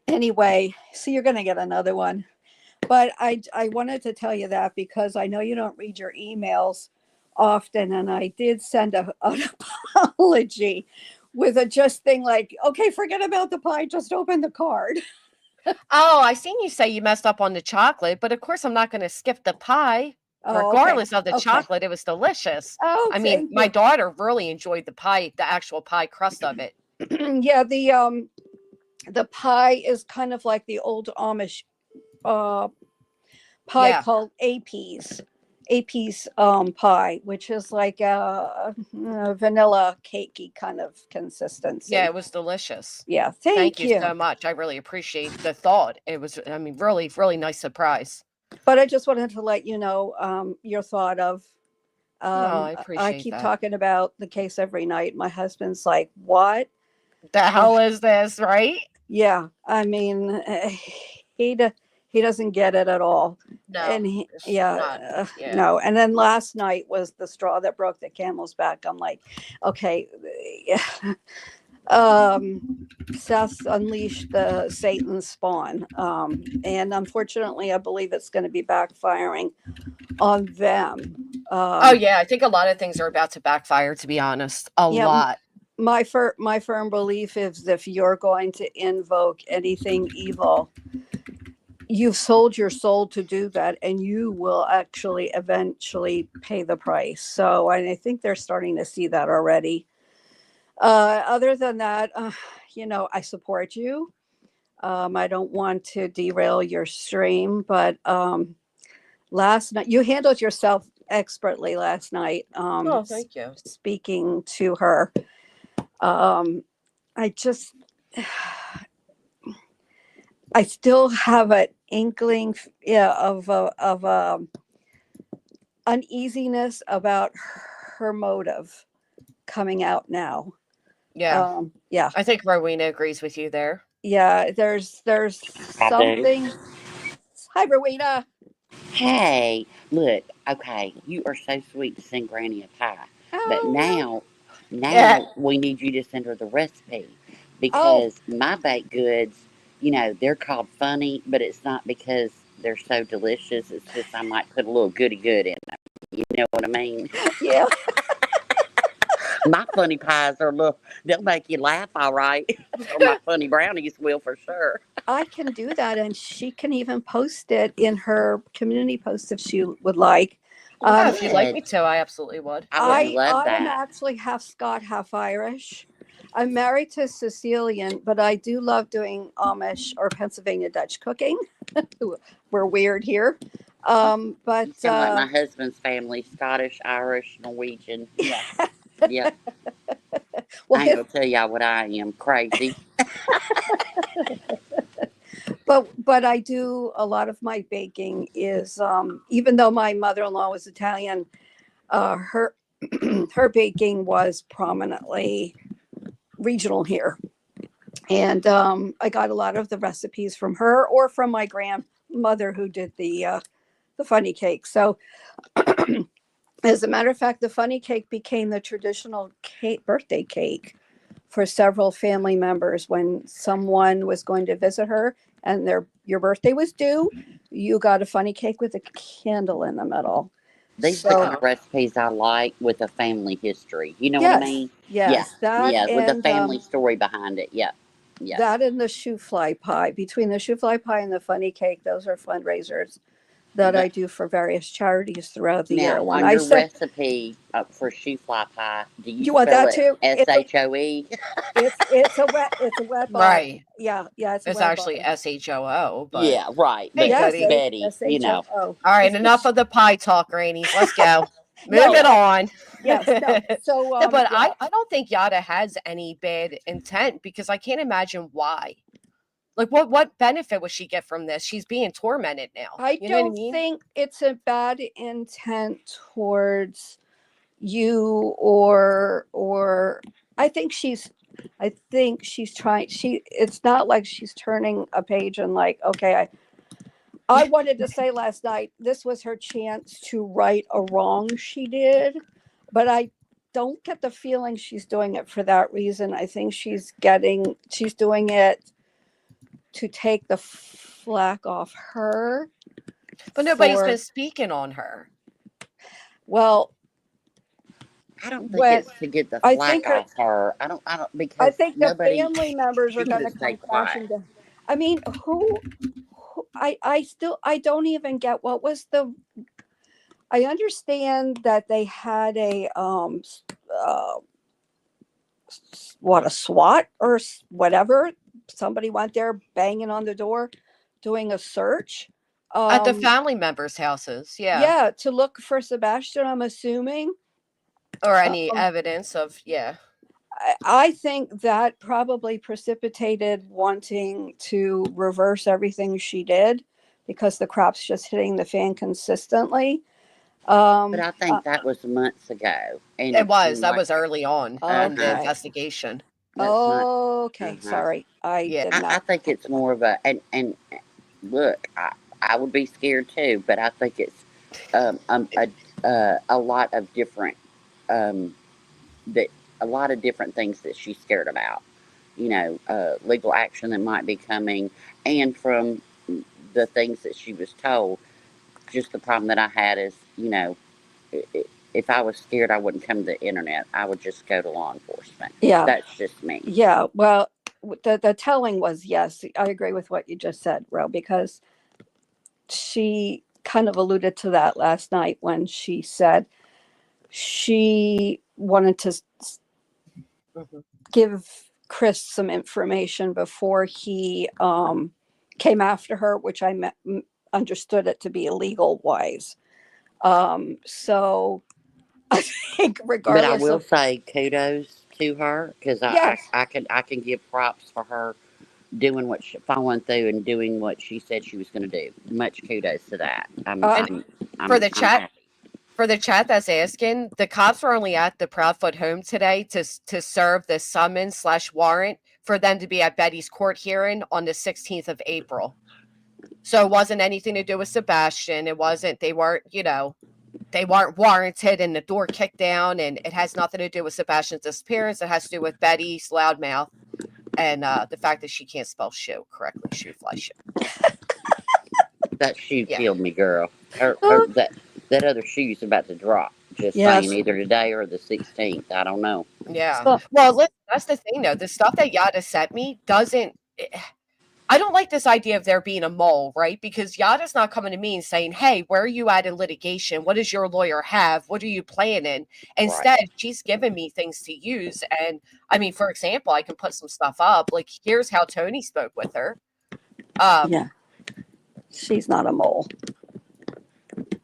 anyway, so you're going to get another one. But I wanted to tell you that because I know you don't read your emails often, and I did send an apology with a just thing like, okay, forget about the pie, just open the card. Oh, I seen you say you messed up on the chocolate, but of course I'm not going to skip the pie. Oh, okay. Regardless of the Okay. chocolate, it was delicious. Oh, I mean, thank my you. daughter really enjoyed the pie, the actual pie crust of it. Yeah, the pie is kind of like the old Amish pie Yeah. called AP's pie, which is like a vanilla cakey kind of consistency. Yeah, it was delicious. Yeah, Thank thank you you. so much. I really appreciate the thought. It was, I mean, really, really nice surprise. But I just wanted to let you know your thought of. No, I I appreciate keep that. talking about the case every night. My husband's like, "What The hell is this, right? Yeah, I mean, he He doesn't get it at all. No, And it's not. Yeah. no. And then last night was the straw that broke the camel's back. I'm like, okay, Seth unleashed the Satan spawn, and unfortunately, I believe it's going to be backfiring on them. Oh yeah, I think a lot of things are about to backfire. To be honest, a Yeah, lot. my firm belief is if you're going to invoke anything evil, you've sold your soul to do that, and you will actually eventually pay the price. So I think they're starting to see that already. Other than that, I support you. I don't want to derail your stream, but last night you handled yourself expertly last night. Oh, thank you. Speaking to her, I just, I still have an inkling, yeah, of uneasiness about her motive coming out now. Yeah, Yeah, I think Rowena agrees with you there. yeah. There's I do. something. Hi, Rowena. Hey, look, okay, you are so sweet to send Granny a pie. But Oh, Yeah. now we need you to send her the recipe oh, because my baked goods, they're called funny, but it's not because they're so delicious. It's just I might put a little goody good in them. You know what I mean? yeah. My funny pies are they'll make you laugh all right. Or my funny brownies will for sure. I can do that, and she can even post it in her community post if she would like. Yeah, Um, if you'd like Good. me to, I absolutely would. I would love I am that. actually half Scot, half Irish. I'm married to Sicilian, but I do love doing Amish or Pennsylvania Dutch cooking. We're weird here. But Kind of like my husband's family, Scottish, Irish, Norwegian. Yeah. Yep. well, I ain't gonna tell y'all what I am. Crazy. but I do a lot of my baking is even though my mother-in-law was Italian, her her baking was prominently regional here. And I got a lot of the recipes from her or from my grandmother who did the funny cake. So, as a matter of fact, the funny cake became the traditional birthday cake for several family members. When someone was going to visit her and your birthday was due, you got a funny cake with a candle in the middle. These are the kind So, of recipes I like with a family history. You know what I yes, mean? Yeah. yes, that Yeah. With a and family story behind it. Yep. Yep. that and the shoe fly pie. Between the shoe fly pie and the funny cake, those are fundraisers that I But do for various charities throughout the year. now, When on I your said, recipe for shoe fly pie, do you you want spell that it too? SHOE? It's a wet bar. Right. Yeah, it's a It's wet bar. actually SHOO, but Yeah, right. hey, But Yes, goody. Betty, SHOO. All right, It's enough just of the pie talk, Grannies. Let's go. Move no, it yeah. on. yes, no. So No, but yeah, I don't think Yada has any bad intent because I can't imagine why. Like, what benefit would she get from this? She's being tormented now. I You know what I don't mean? think it's a bad intent towards you or I think she's trying it's not like she's turning a page and like, okay, I wanted to say last night this was her chance to right a wrong she did, but I don't get the feeling she's doing it for that reason. I think she's doing it to take the flack off her But nobody's been for, speaking on her. well, I don't think when it's to get the I flack think her off her. I don't, I because think the nobody, family members she are can going to just stay come quiet. crashing down. I mean, I don't even get what was the. I understand that they had a uh, what, a SWAT or whatever. Somebody went there banging on the door, doing a search. At the Um, family members' houses, yeah. yeah, to look for Sebastian. I'm assuming. Or any Um, evidence of, yeah. I think that probably precipitated wanting to reverse everything she did because the crap's just hitting the fan consistently. But I Uh, think that was months ago, It was. and That like, was early on in the uh-huh, okay. investigation. that's not, Okay. uh-huh. Sorry. I Yeah. did I not. think it's more of a, and look, I would be scared too, but I think it's a lot of different um, that a lot of different things that she's scared about. Legal action that might be coming, and from the things that she was told. Just the problem that I had is, if I was scared, I wouldn't come to the internet. I would just go to law enforcement. Yeah. That's just me. Yeah. Well, the telling was, yes, I agree with what you just said, Ro, because she kind of alluded to that last night when she said she wanted to Mhm. give Chris some information before he came after her, which I understood it to be illegal wise. So I think But I regardless will of, say kudos to her because yes, I can give props for her doing following through and doing what she said she was going to do. Much kudos to that. uh, For the I'm chat, happy. for the chat that's asking, the cops were only at the Proudfoot home today to serve the summons/warrant for them to be at Betty's court hearing on the 16th of April. So it wasn't anything to do with Sebastian. It wasn't. They weren't. They weren't warranted, and the door kicked down, and it has nothing to do with Sebastian's disappearance. It has to do with Betty's loudmouth and the fact that she can't spell shoe correctly. Shoe, fly, shoe. That shoe Yeah. killed me, girl. That other shoe's about to drop. Just yes. saying, either today or the 16th. I don't know. Yeah. So, Well, listen, that's the thing, though. The stuff that Yada sent me doesn't. I don't like this idea of there being a mole, right? Because Yada's not coming to me and saying, hey, where are you at in litigation? What does your lawyer have? What are you planning? Instead, she's giving me things to use. And I mean, for example, I can put some stuff up. Like, here's how Tony spoke with her. yeah, she's not a mole.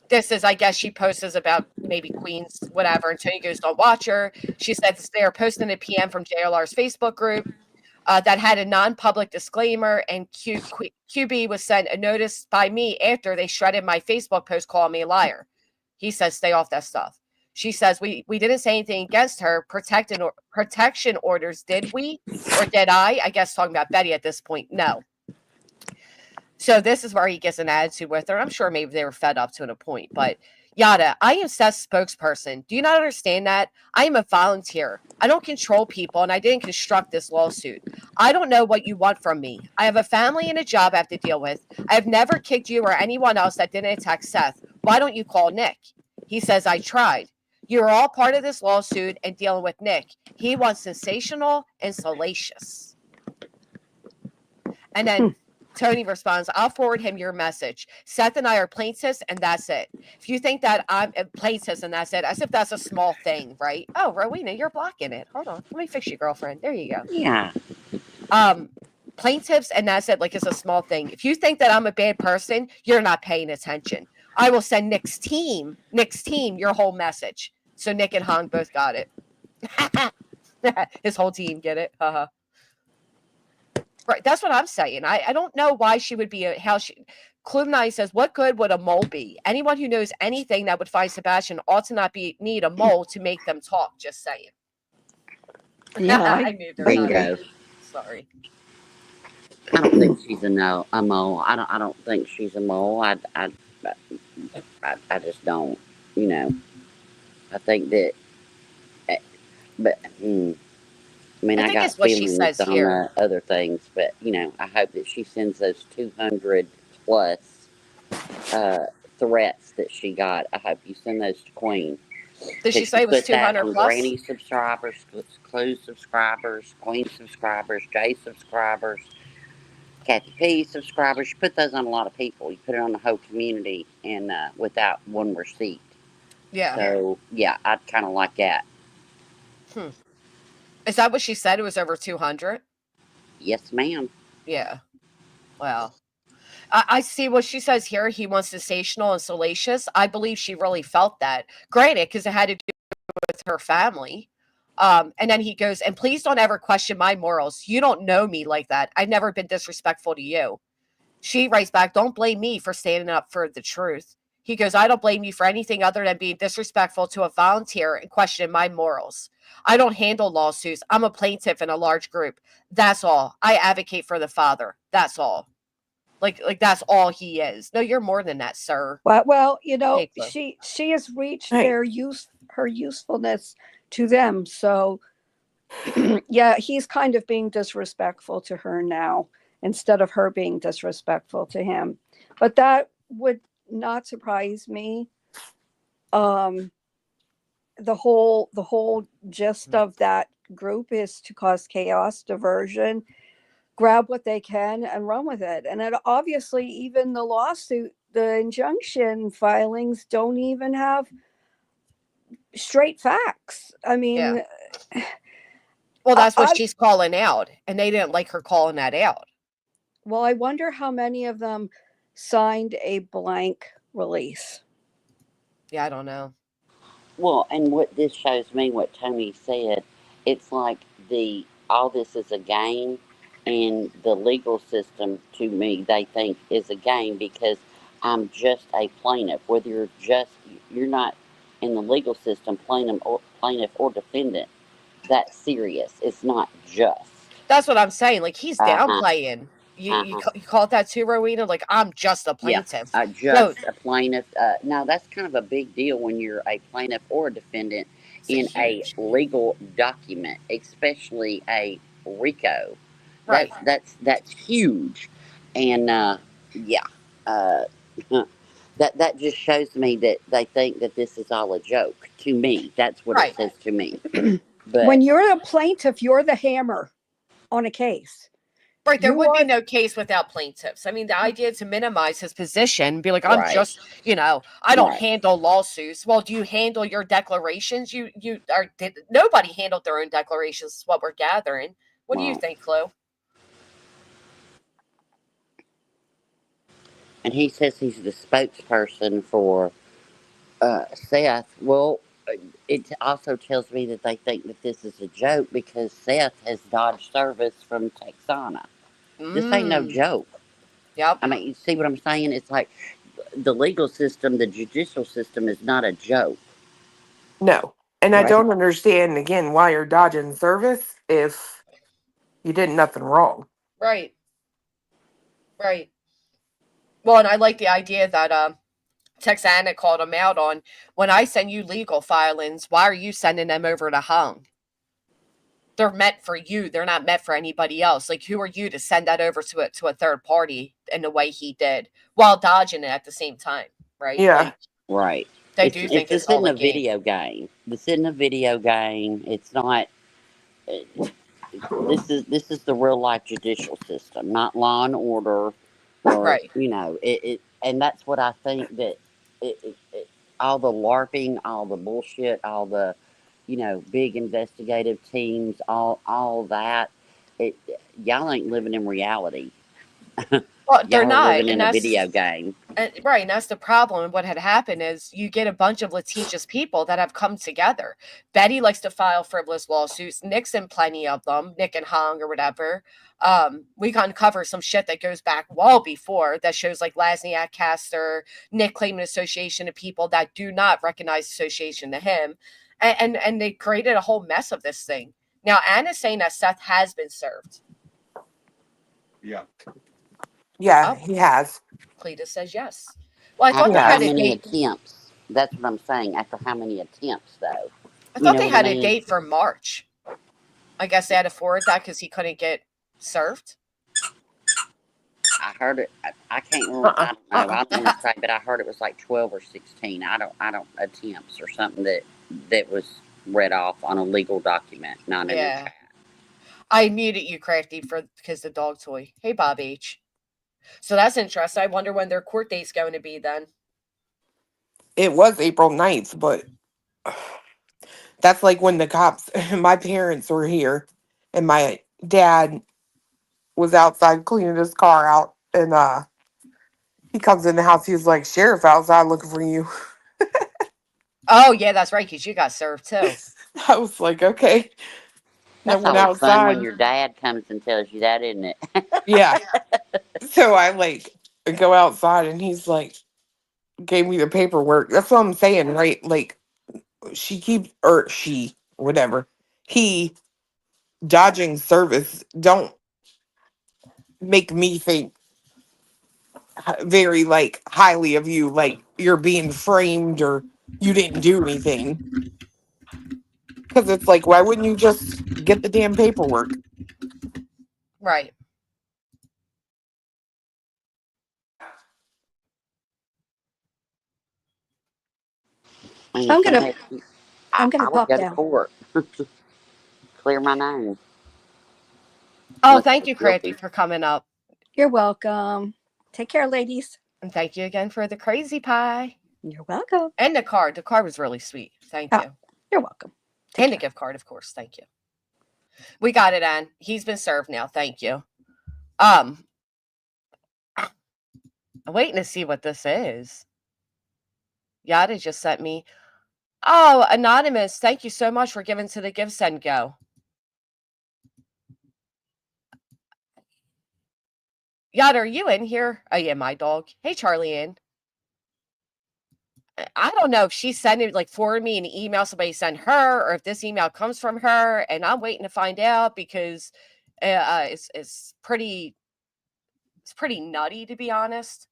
This is, I guess, she posts about maybe Queens, whatever. And Tony goes, don't watch her. She said they are posting a PM from JLR's Facebook group. That had a non-public disclaimer, and QB was sent a notice by me after they shredded my Facebook post calling me a liar. He says, stay off that stuff. She says, we didn't say anything against her. Protection orders, did we? Or did I? I guess talking about Betty at this point. No. So this is where he gets an attitude with her. I'm sure maybe they were fed up to a point, but Yada, I am Seth's spokesperson. Do you not understand that? I am a volunteer. I don't control people, and I didn't construct this lawsuit. I don't know what you want from me. I have a family and a job I have to deal with. I have never kicked you or anyone else that didn't attack Seth. Why don't you call Nick? He says, I tried. You're all part of this lawsuit and dealing with Nick. He wants sensational and salacious. And then Tony responds, I'll forward him your message. Seth and I are plaintiffs, and that's it. If you think that I'm a plaintiff and that's it, as if that's a small thing, right? Oh, Rowena, you're blocking it. Hold on. Let me fix you, girlfriend. There you go. Yeah. Plaintiffs, and that's it. Like, it's a small thing. If you think that I'm a bad person, you're not paying attention. I will send Nick's team, your whole message. So Nick and Hong both got it. His whole team get it. Right, that's what I'm saying. I don't know why she would be Klubnai says, what good would a mole be? Anyone who knows anything that would find Sebastian ought to not need a mole to make them talk. Just saying. Yeah, I moved her. Bingo. Sorry. I don't think she's a mole. I don't think she's a mole. I just don't. I think that. But I mean, I think got it's what she feelings says on here. Other things, but I hope that she sends those 200 plus threats that she got. I hope you send those to Queen. Did she say it was 200 on plus? Granny subscribers, Clue subscribers, Queen subscribers, Jay subscribers, Kathy P subscribers. You put those on a lot of people. You put it on the whole community, and without one receipt. Yeah. So yeah, I'd kind of like that. Is that what she said? It was over 200? Yes, ma'am. Yeah. Well, I see what she says here. He wants sensational and salacious. I believe she really felt that. Granted, because it had to do with her family. And then he goes, and please don't ever question my morals. You don't know me like that. I've never been disrespectful to you. She writes back, don't blame me for standing up for the truth. He goes, I don't blame you for anything other than being disrespectful to a volunteer and questioning my morals. I don't handle lawsuits. I'm a plaintiff in a large group. That's all. I advocate for the father. That's all. Like that's all he is. No, you're more than that, sir. Well, Hey, Chloe. she has reached Hey. her usefulness to them. So yeah, he's kind of being disrespectful to her now instead of her being disrespectful to him. But that would not surprise me. Um, the whole gist of that group is to cause chaos, diversion, grab what they can and run with it. And it, obviously, even the lawsuit, the injunction filings don't even have straight facts. I mean, Well, that's what I, she's calling out, and they didn't like her calling that out. well, I wonder how many of them signed a blank release. Yeah, I don't know. Well, and what this shows me, what Tony said, it's like all this is a game, and the legal system to me they think is a game because I'm just a plaintiff. Whether you're not in the legal system, plaintiff or defendant. That's serious. It's not just. That's what I'm saying. Like he's Uh huh. downplaying. You Uh you, huh. ca- you call it that too, Rowena? Like I'm just a Yeah, plaintiff. No, just a plaintiff. Now, that's kind of a big deal when you're a plaintiff or a defendant it's in a huge. legal document, especially a RICO. Right. That's huge, and yeah, uh, that just shows me that they think that this is all a joke. To me, that's what it Right. says to me. But When you're the plaintiff, you're the hammer on a case. Right, there You would be are no case without plaintiffs. I mean, the idea to minimize his position, be like, I'm right, just, I don't right. handle lawsuits. Well, do you handle your declarations? Nobody handled their own declarations. Is what we're gathering. What do you Well, think, Chloe? and he says he's the spokesperson for Seth. Well, it also tells me that they think that this is a joke because Seth has dodged service from Texana. This ain't no Mm. joke. Yep. I mean, you see what I'm saying? It's like the legal system, the judicial system is not a joke. No. And I Right. don't understand, again, why you're dodging service if you did nothing wrong. Right. Right. Well, and I like the idea that Texana called him out on when I send you legal filings, why are you sending them over to Hung? They're meant for you. They're not meant for anybody else. Like, who are you to send that over to a third party in the way he did while dodging it at the same time, right? Yeah. Like, Right. they do think it's This isn't all a a game. video game. This isn't a video game. It's not. This is the real life judicial system, not Law and Order, or Right. it. And that's what I think that all the LARPing, all the bullshit, all the big investigative teams, all that. It Y'all ain't living in reality. Well, they're Y'all are not, living and in a video game. right, and that's the problem. And what had happened is you get a bunch of litigious people that have come together. Betty likes to file frivolous lawsuits. Nick's in plenty of them. Nick and Hong or whatever. We can uncover some shit that goes back well before that shows like Lasniak Caster, Nick claiming association to people that do not recognize association to him, and they created a whole mess of this thing. Now Anna's saying that Seth has been served. Yeah, Oh, he has. Cletus says yes. Well, I thought After they how had a many date. attempts? That's what I'm saying. After how many attempts, though? I You thought know they what I had a mean? date for March. I guess they had to forward that because he couldn't get served. I heard it. I can't remember. I don't know. I don't want to say, but I heard it was like 12 or 16. I don't attempts or something that was read off on a legal document, not in a Yeah. chat. I muted you, Crafty, because the dog toy. Hey, Bob H. So that's interesting. I wonder when their court date's going to be then. It was April 9th, but that's like when the cops, my parents were here, and my dad was outside cleaning his car out, and he comes in the house, he's like, Sheriff outside looking for you. Oh, yeah, that's right, because you got served too. I was like, okay. And I That's went always fun when outside. your dad comes and tells you that, isn't it? Yeah. So I like go outside, and he's like, gave me the paperwork. That's what I'm saying, right? Like, whatever. He dodging service don't make me think very like highly of you, like you're being framed or you didn't do anything. Because it's like, why wouldn't you just get the damn paperwork? Right. I mean, I'm gonna somebody, I'm gonna I would pop go to down. court, clear my name, Oh, unless I thank was you, Cranty, guilty. for coming up. You're welcome. Take care, ladies. And thank you again for the crazy pie. You're welcome. And the card. The card was really sweet. Thank Oh, you. you're welcome. Take And the care. gift card, of course. Thank you. We got it, Ann. He's been served now. Thank you. I'm waiting to see what this is. Yada just sent me. Oh, Anonymous, thank you so much for giving to the Give Send Go. Yada, are you in here? Oh, yeah, my dog. Hey, Charlie Ann. I don't know if she's sending, like, forward me an email somebody sent her, or if this email comes from her, and I'm waiting to find out because it's pretty nutty, to be honest.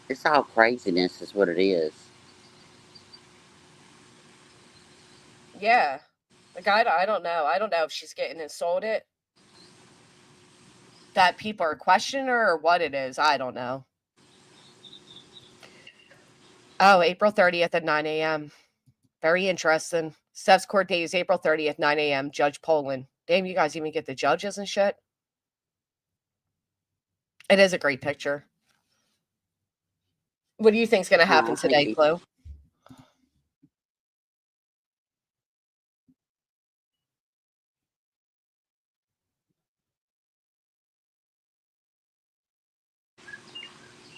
It's all craziness, is what it is. Yeah. Like, I don't know. I don't know if she's getting insulted, that people are questioning her, or what it is. I don't know. Oh, April 30th at 9 a.m. Very interesting. Steph's court date is April 30th, 9 a.m. Judge Poland. Damn, you guys even get the judges and shit. It is a great picture. What do you think's going to happen today, Hey, Chloe?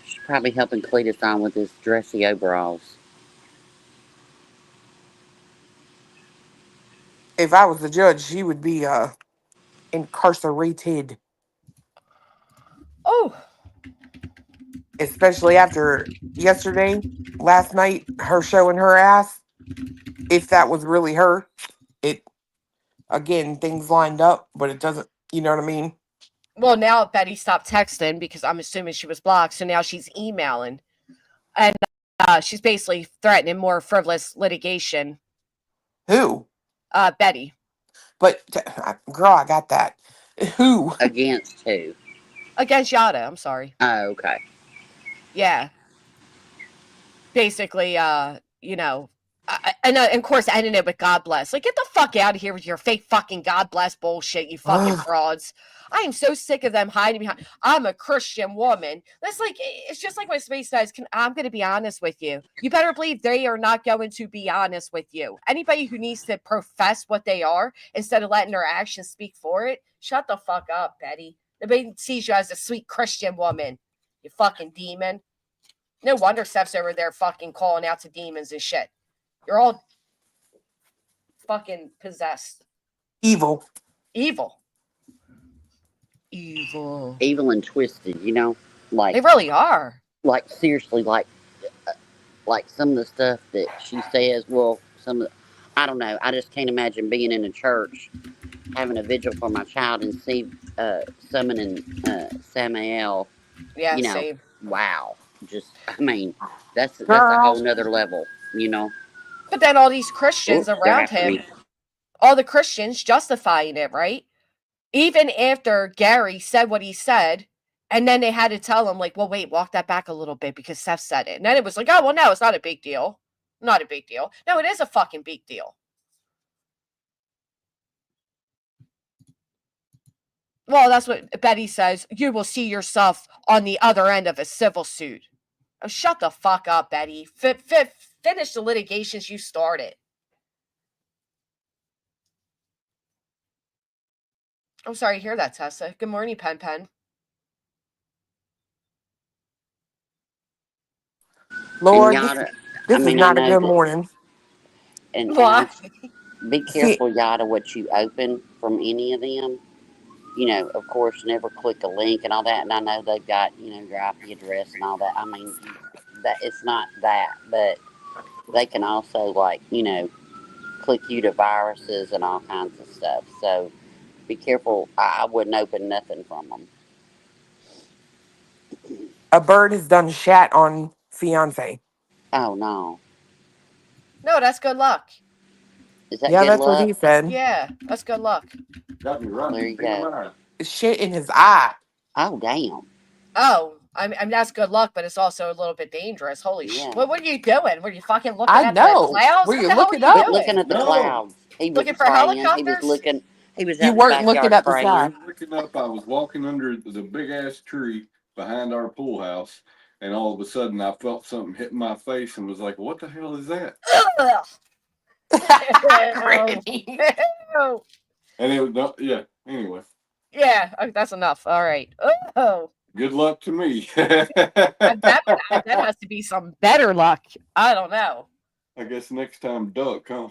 she's probably helping Cletus on with his dressy overalls. If I was the judge, she would be incarcerated. Oh, Especially after yesterday, last night, her showing her ass. If that was really her, it again, things lined up, but it doesn't, you know what I mean? well, now Betty stopped texting because I'm assuming she was blocked. So now she's emailing. And she's basically threatening more frivolous litigation. Who? Betty. But girl, I got that. Who? Against who? Against Yada, I'm sorry. Oh, okay. Yeah. Basically, you know, and of course ending it with God bless. Like, get the fuck out of here with your fake fucking God bless bullshit, you fucking Ugh. frauds. I am so sick of them hiding behind, I'm a Christian woman. That's like, it's just like what Space says. I'm going to be honest with you. You better believe they are not going to be honest with you. Anybody who needs to profess what they are instead of letting their actions speak for it, shut the fuck up, Betty. Nobody sees you as a sweet Christian woman, you fucking demon. No wonder Steph's over there fucking calling out to demons and shit. You're all fucking possessed. Evil. Evil. Evil. Evil and twisted, you know? They Like, really are. seriously, like some of the stuff that she says, well, some of the, I don't know. I just can't imagine being in a church, having a vigil for my child and summoning Samael, Yeah, you know, same. wow. Just, I mean, that's a Girl. whole nother level, you know? But then all these Christians Oops, they're around after him, me. all the Christians justifying it, right? Even after Gary said what he said, and then they had to tell him, like, well, wait, walk that back a little bit because Steph said it. And then it was like, oh, well, no, it's not a big deal. Not a big deal. No, it is a fucking big deal. Well, that's what Betty says. You will see yourself on the other end of a civil suit. Oh, shut the fuck up, Betty. Finish the litigations you started. I'm sorry to hear that, Tessa. Good morning, Pen Pen. And Lord, Yada, I this is mean, I not a know good that, morning. and Why? I be See, careful, Yada, what you open from any of them. You know, of course, never click a link and all that. And I know they've got, you know, your IP address and all that. I mean, that it's not that, but they can also, like, you know, click you to viruses and all kinds of stuff. So Be careful. I wouldn't open nothing from them. A bird has done shat on fiance. Oh no, No, that's good luck. is that Yeah, good that's what luck? he said. Yeah, that's good luck. Got me right. There you go. Shit in his eye. Oh damn. Oh, I mean that's good luck, but it's also a little bit dangerous. Holy Yeah. shit! What are you doing? Were you fucking looking I at the know. clouds? Were What you the hell are looking you up? Quit doing? looking at the No, clouds. He was Looking for praying. He was helicopters? looking. He was You out in the weren't looking backyard at the I sky. praying. was looking up. I was walking under the big ass tree behind our pool house, and all of a sudden I felt something hit my face and was like, "What the hell is that?" Ugh. Granny. Ew. And it was no, yeah. Anyway, Yeah, that's enough. All right. Oh, good luck to me. that has to be some better luck. I don't know. I guess next time duck, huh?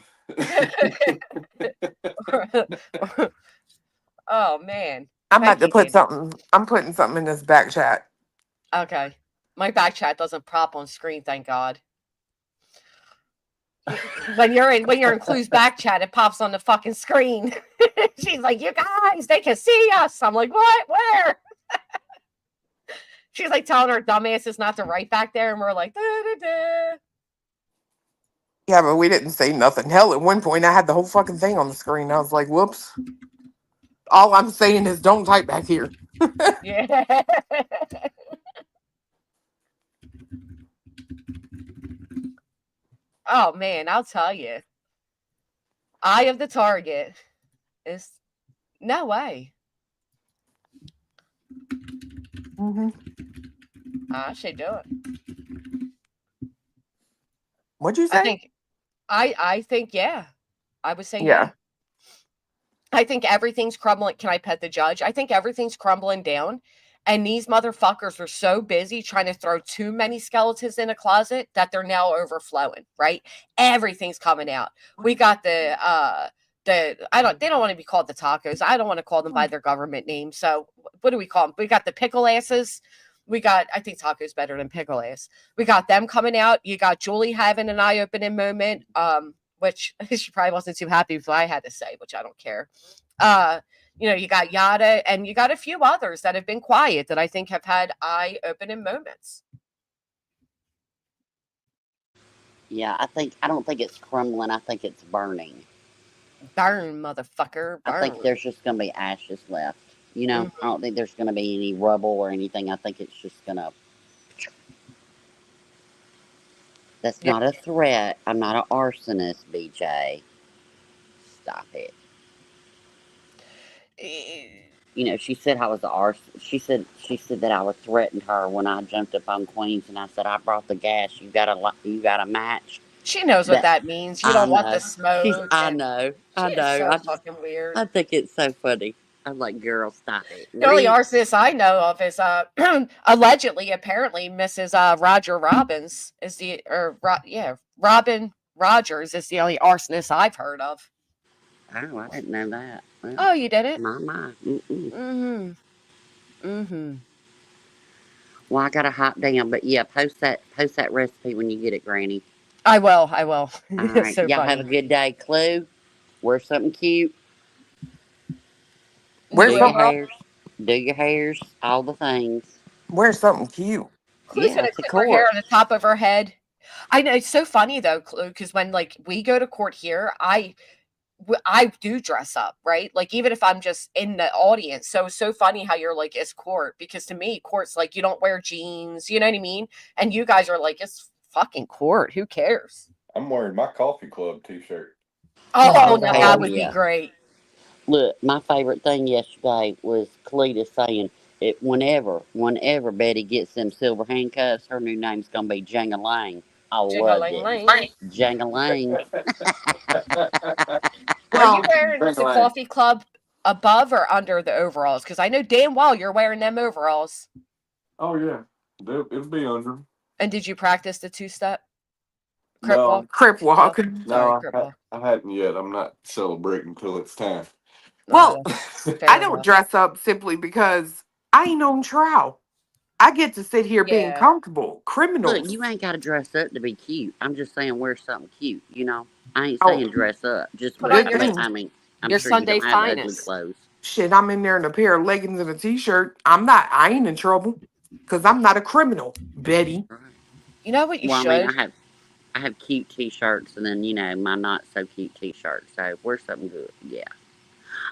Oh man. I'm about Thank to you, put Danny. something. I'm putting something in this back chat. Okay. My back chat doesn't pop on screen, thank God. When you're in Clue's back chat, it pops on the fucking screen. She's like, "You guys, they can see us." I'm like, "What? Where?" She's like telling her dumbasses not to write back there, and we're like, da, da, da. Yeah, but we didn't say nothing. Hell, at one point I had the whole fucking thing on the screen. I was like, whoops. All I'm saying is don't type back here. Yeah. Oh man, I'll tell you. Eye of the target is no way. Mm-hmm. I should do it. What'd you say? I think yeah. I would say Yeah. yeah. I think everything's crumbling. Can I pet the judge? I think everything's crumbling down. And these motherfuckers are so busy trying to throw too many skeletons in a closet that they're now overflowing, right? Everything's coming out. We got the they don't want to be called the tacos. I don't want to call them by their government name. So what do we call them? We got the pickle asses. I think tacos better than pickle ass. We got them coming out. You got Julie having an eye-opening moment. Which she probably wasn't too happy with what I had to say, which I don't care. You got Yada and you got a few others that have been quiet that I think have had eye-opening moments. Yeah, I don't think it's crumbling. I think it's burning. Burn, motherfucker, burn. I think there's just gonna be ashes left. You know, I don't think there's gonna be any rubble or anything. I think it's just gonna. That's not a threat. I'm not an arsonist, BJ. Stop it. You know, she said I was the arson. She said that I was threatened her when I jumped up on Queens, and I said I brought the gas. You got a match. She knows what that means. You don't want the smoke. I know. She is so fucking weird. I think it's so funny. I'm like, girl, stop it. The only arsonist I know of is allegedly, apparently, Mrs. Roger Robbins is Robin Rogers is the only arsonist I've heard of. Oh, I didn't know that. Well, oh, you did it? My. Mm-hmm. Well, I got a hot damn, but yeah, post that recipe when you get it, Granny. I will. All right, So y'all funny. have a good day. Clue, wear something cute. Wear Do something. your hairs. Do your hairs. All the things. Wear something cute. Clue's gonna clip her hair on the top of her head. I know it's so funny though, Clue, because when like we go to court here, I do dress up, right? Like even if I'm just in the audience. So it's so funny how you're like, it's court, because to me, court's like you don't wear jeans, you know what I mean? And you guys are like, it's fucking court. Who cares? I'm wearing my coffee club t-shirt. Oh, now that would be great. Look, my favorite thing yesterday was Cletus saying it whenever Betty gets them silver handcuffs, her new name's gonna be Jangalang. I loved it. Jangalang. Are you wearing the coffee club above or under the overalls? Because I know damn well you're wearing them overalls. Oh yeah, it'll be under. And did you practice the two-step? Crip walk. No, I hadn't yet. I'm not celebrating until it's time. Well, I don't dress up simply because I ain't on trial. I get to sit here being comfortable. Criminals. Look, you ain't got to dress up to be cute. I'm just saying wear something cute, you know? I ain't saying dress up. Just put on I'm your sure Sunday you don't have ugly finest. clothes. Shit, I'm in there in a pair of leggings and a t-shirt. I ain't in trouble. Because I'm not a criminal, Betty. Right. You know what you Well, I mean, should? I have cute T-shirts, and then my not so cute T-shirts. So wear something good. Yeah.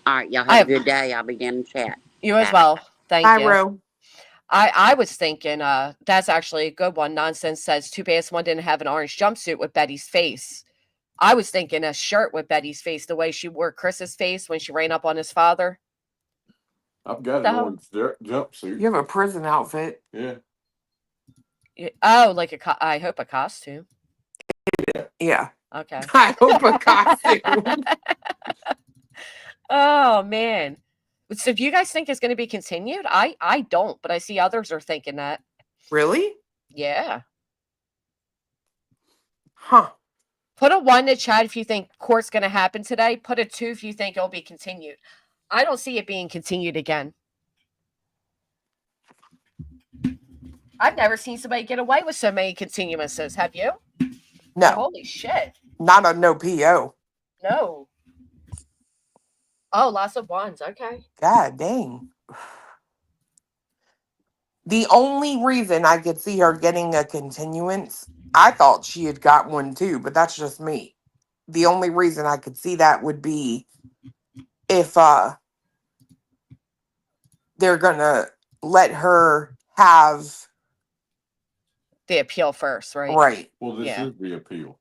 All right, y'all I have a have good day. I'll be down in chat. you as Bye. well. Thank Hi, you. Ro. I was thinking, that's actually a good one. Nonsense says too bad someone didn't have an orange jumpsuit with Betty's face. I was thinking a shirt with Betty's face, the way she wore Chris's face when she ran up on his father. I've got The an hell? orange jumpsuit. You have a prison outfit. Yeah. Oh, like I hope a costume. Yeah. Okay. I hope a costume. Oh man. So do you guys think it's going to be continued? I don't, but I see others are thinking that. Really? Yeah. Huh. Put a 1 in the chat if you think court's going to happen today. Put a 2 if you think it'll be continued. I don't see it being continued again. I've never seen somebody get away with so many continuances. Have you? No. Holy shit. Not on no PO. No. Oh, lots of 1s. Okay. God dang. The only reason I could see her getting a continuance, I thought she had got one too, but that's just me. The only reason I could see that would be if they're gonna let her have The appeal first, right? right. Well, this Yeah. is the appeal.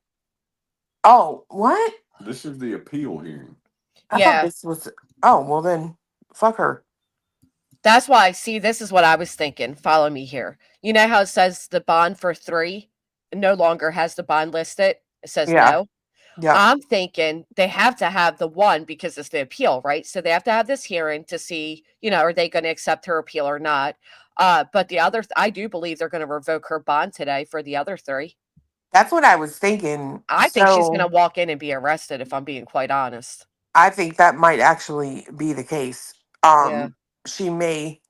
Oh, what? This is the appeal hearing. I Yeah. thought this was well then fuck her. That's why, see, this is what I was thinking. Follow me here. You know how it says the bond for 3 no longer has the bond listed? It says Yeah. no. Yeah. I'm thinking they have to have the 1 because it's the appeal, right? So they have to have this hearing to see, are they going to accept her appeal or not? But the other, I do believe they're going to revoke her bond today for the other 3. That's what I was thinking. I think she's going to walk in and be arrested, if I'm being quite honest. I think that might actually be the case. Yeah. She may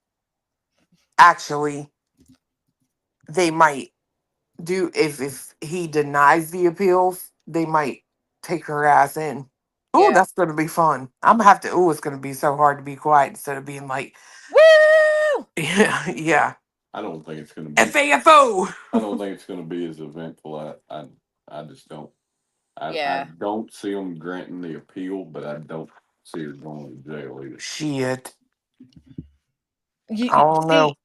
actually, they might do, if he denies the appeals, they might take her ass in. Oh, Yeah. that's gonna be fun. I'm gonna have to. It's gonna be so hard to be quiet instead of being like, Woo! yeah. I don't think it's going to be. FAFO. I don't think it's going to be as eventful. I just don't. I don't see them granting the appeal, but I don't see her going to jail either. Shit. You I don't know. see,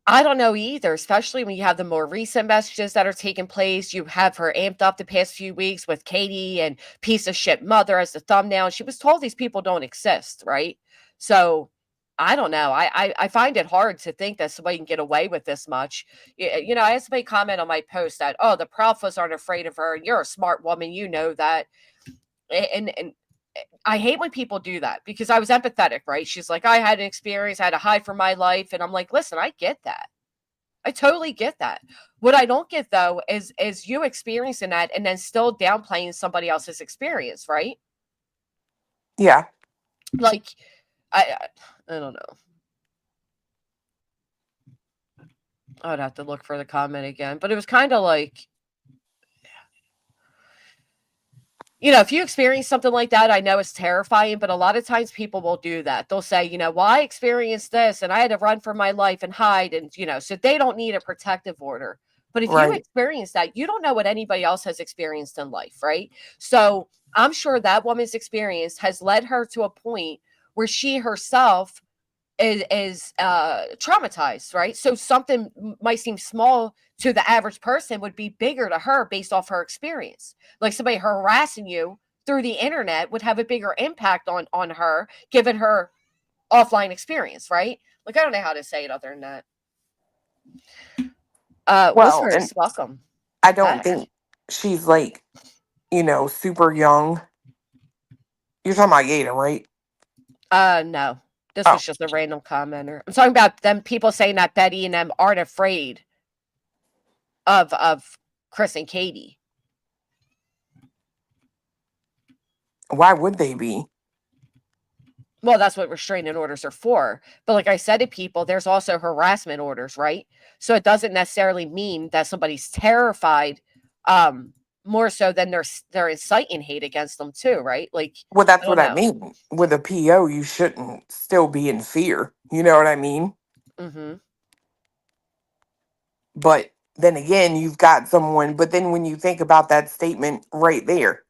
I don't know either, especially when you have the more recent messages that are taking place. You have her amped up the past few weeks with Katie and piece of shit mother as the thumbnail. She was told these people don't exist, right? So I don't know. I find it hard to think that somebody can get away with this much. I had somebody comment on my post that, oh, the Proudfoots aren't afraid of her, and you're a smart woman, you know that. And I hate when people do that because I was empathetic, right? She's like, I had an experience, I had to hide from my life. And I'm like, listen, I get that. I totally get that. What I don't get though is you experiencing that and then still downplaying somebody else's experience, right? Yeah. Like, I don't know. I'd have to look for the comment again, but it was kind of like, if you experience something like that, I know it's terrifying, but a lot of times people will do that. They'll say, well, I experienced this and I had to run for my life and hide. And, so they don't need a protective order. But if you experience that, you don't know what anybody else has experienced in life, right? So I'm sure that woman's experience has led her to a point where she herself is traumatized, right? So something might seem small to the average person would be bigger to her based off her experience. Like somebody harassing you through the internet would have a bigger impact on her given her offline experience, right? Like I don't know how to say it other than that. Whispers, welcome. I don't think she's like, super young. You're talking about Yada, right? No. This was just a random commenter. I'm talking about them people saying that Betty and them aren't afraid of Chris and Katie. Why would they be? Well, that's what restraining orders are for. But like I said to people, there's also harassment orders, right? So it doesn't necessarily mean that somebody's terrified more so than they're inciting hate against them too, right? Like, Well, I that's don't what I know. mean. With a PO, you shouldn't still be in fear. You know what I mean? Mm-hmm. But then again, you've got someone, but then when you think about that statement right there,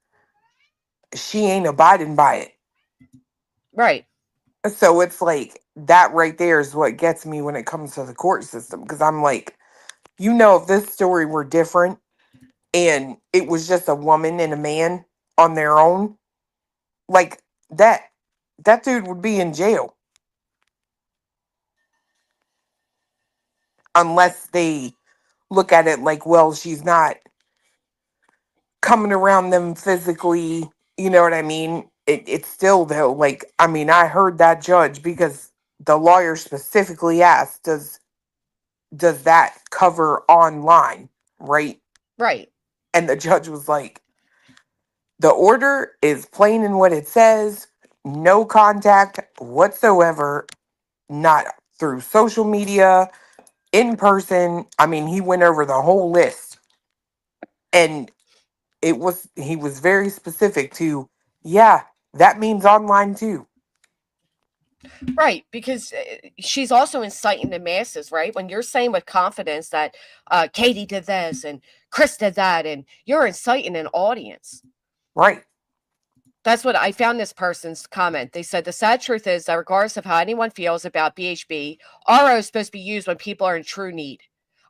she ain't abiding by it. Right. So it's like that right there is what gets me when it comes to the court system. Because I'm like, if this story were different and it was just a woman and a man on their own, like that dude would be in jail unless they look at it like, well, she's not coming around them physically. You know what I mean? It's still though, like, I mean, I heard that judge because the lawyer specifically asked, does that cover online, right? Right. And the judge was like, the order is plain in what it says, no contact whatsoever, not through social media, in person. I mean, he went over the whole list. And he was very specific to, yeah, that means online too. Right, because she's also inciting the masses, right? When you're saying with confidence that Katie did this and Chris did that, and you're inciting an audience. Right. That's what I found this person's comment. They said the sad truth is that regardless of how anyone feels about BHB, RO is supposed to be used when people are in true need.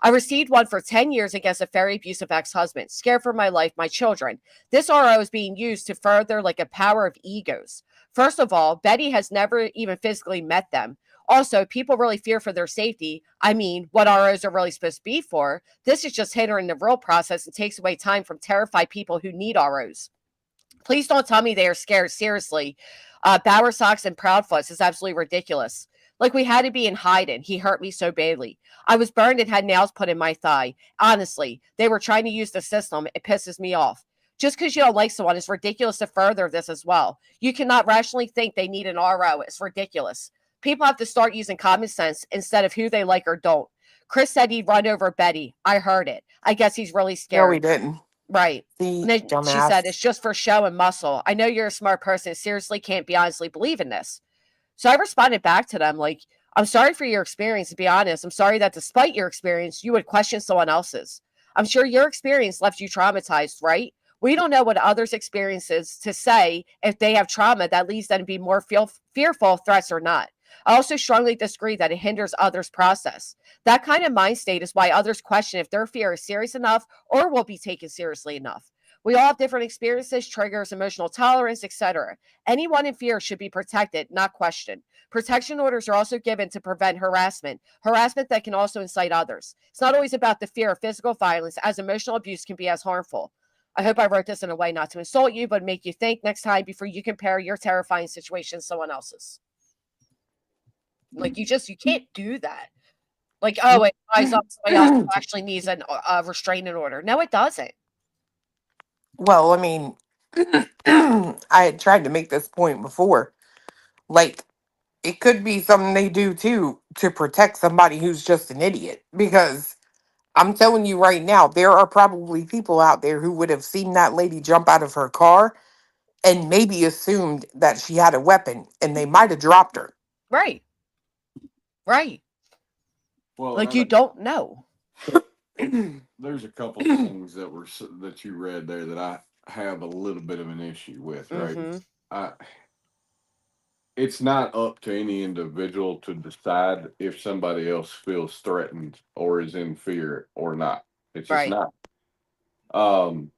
I received one for 10 years against a very abusive ex-husband, scared for my life, my children. This RO is being used to further like a power of egos. First of all, Betty has never even physically met them. Also, people really fear for their safety. I mean, what ROs are really supposed to be for. This is just hindering the real process and takes away time from terrified people who need ROs. Please don't tell me they are scared. Seriously. Bower Socks and Proudfoots is absolutely ridiculous. Like we had to be in hiding. He hurt me so badly. I was burned and had nails put in my thigh. Honestly, they were trying to use the system. It pisses me off. Just because you don't like someone is ridiculous to further this as well. You cannot rationally think they need an RO. It's ridiculous. People have to start using common sense instead of who they like or don't. Chris said he'd run over Betty. I heard it. I guess he's really No, he scared. didn't. Right. See, And then she said, it's dumbass. just for show and muscle. I know you're a smart person. Seriously, can't be honestly believe in this. So I responded back to them like, I'm sorry for your experience, to be honest. I'm sorry that despite your experience, you would question someone else's. I'm sure your experience left you traumatized, right? We don't know what others' experiences to say if they have trauma that leads them to be more fearful of threats or not. I also strongly disagree that it hinders others' process. That kind of mind state is why others question if their fear is serious enough or will be taken seriously enough. We all have different experiences, triggers, emotional tolerance, etc. Anyone in fear should be protected, not questioned. Protection orders are also given to prevent harassment that can also incite others. It's not always about the fear of physical violence, as emotional abuse can be as harmful. I hope I wrote this in a way not to insult you, but make you think next time before you compare your terrifying situation to someone else's. Like you can't do that. Like, oh, it applies on somebody else who actually needs a restraining order. No, it doesn't. Well, I mean, I had tried to make this point before. Like, it could be something they do too to protect somebody who's just an idiot. Because I'm telling you right now, there are probably people out there who would have seen that lady jump out of her car and maybe assumed that she had a weapon and they might have dropped her. Right. Right. Well, Like you don't know. there's a couple of things that you read there that I have a little bit of an issue with, right? Mm-hmm. I It's not up to any individual to decide if somebody else feels threatened or is in fear or not. It's just Right. not. Um,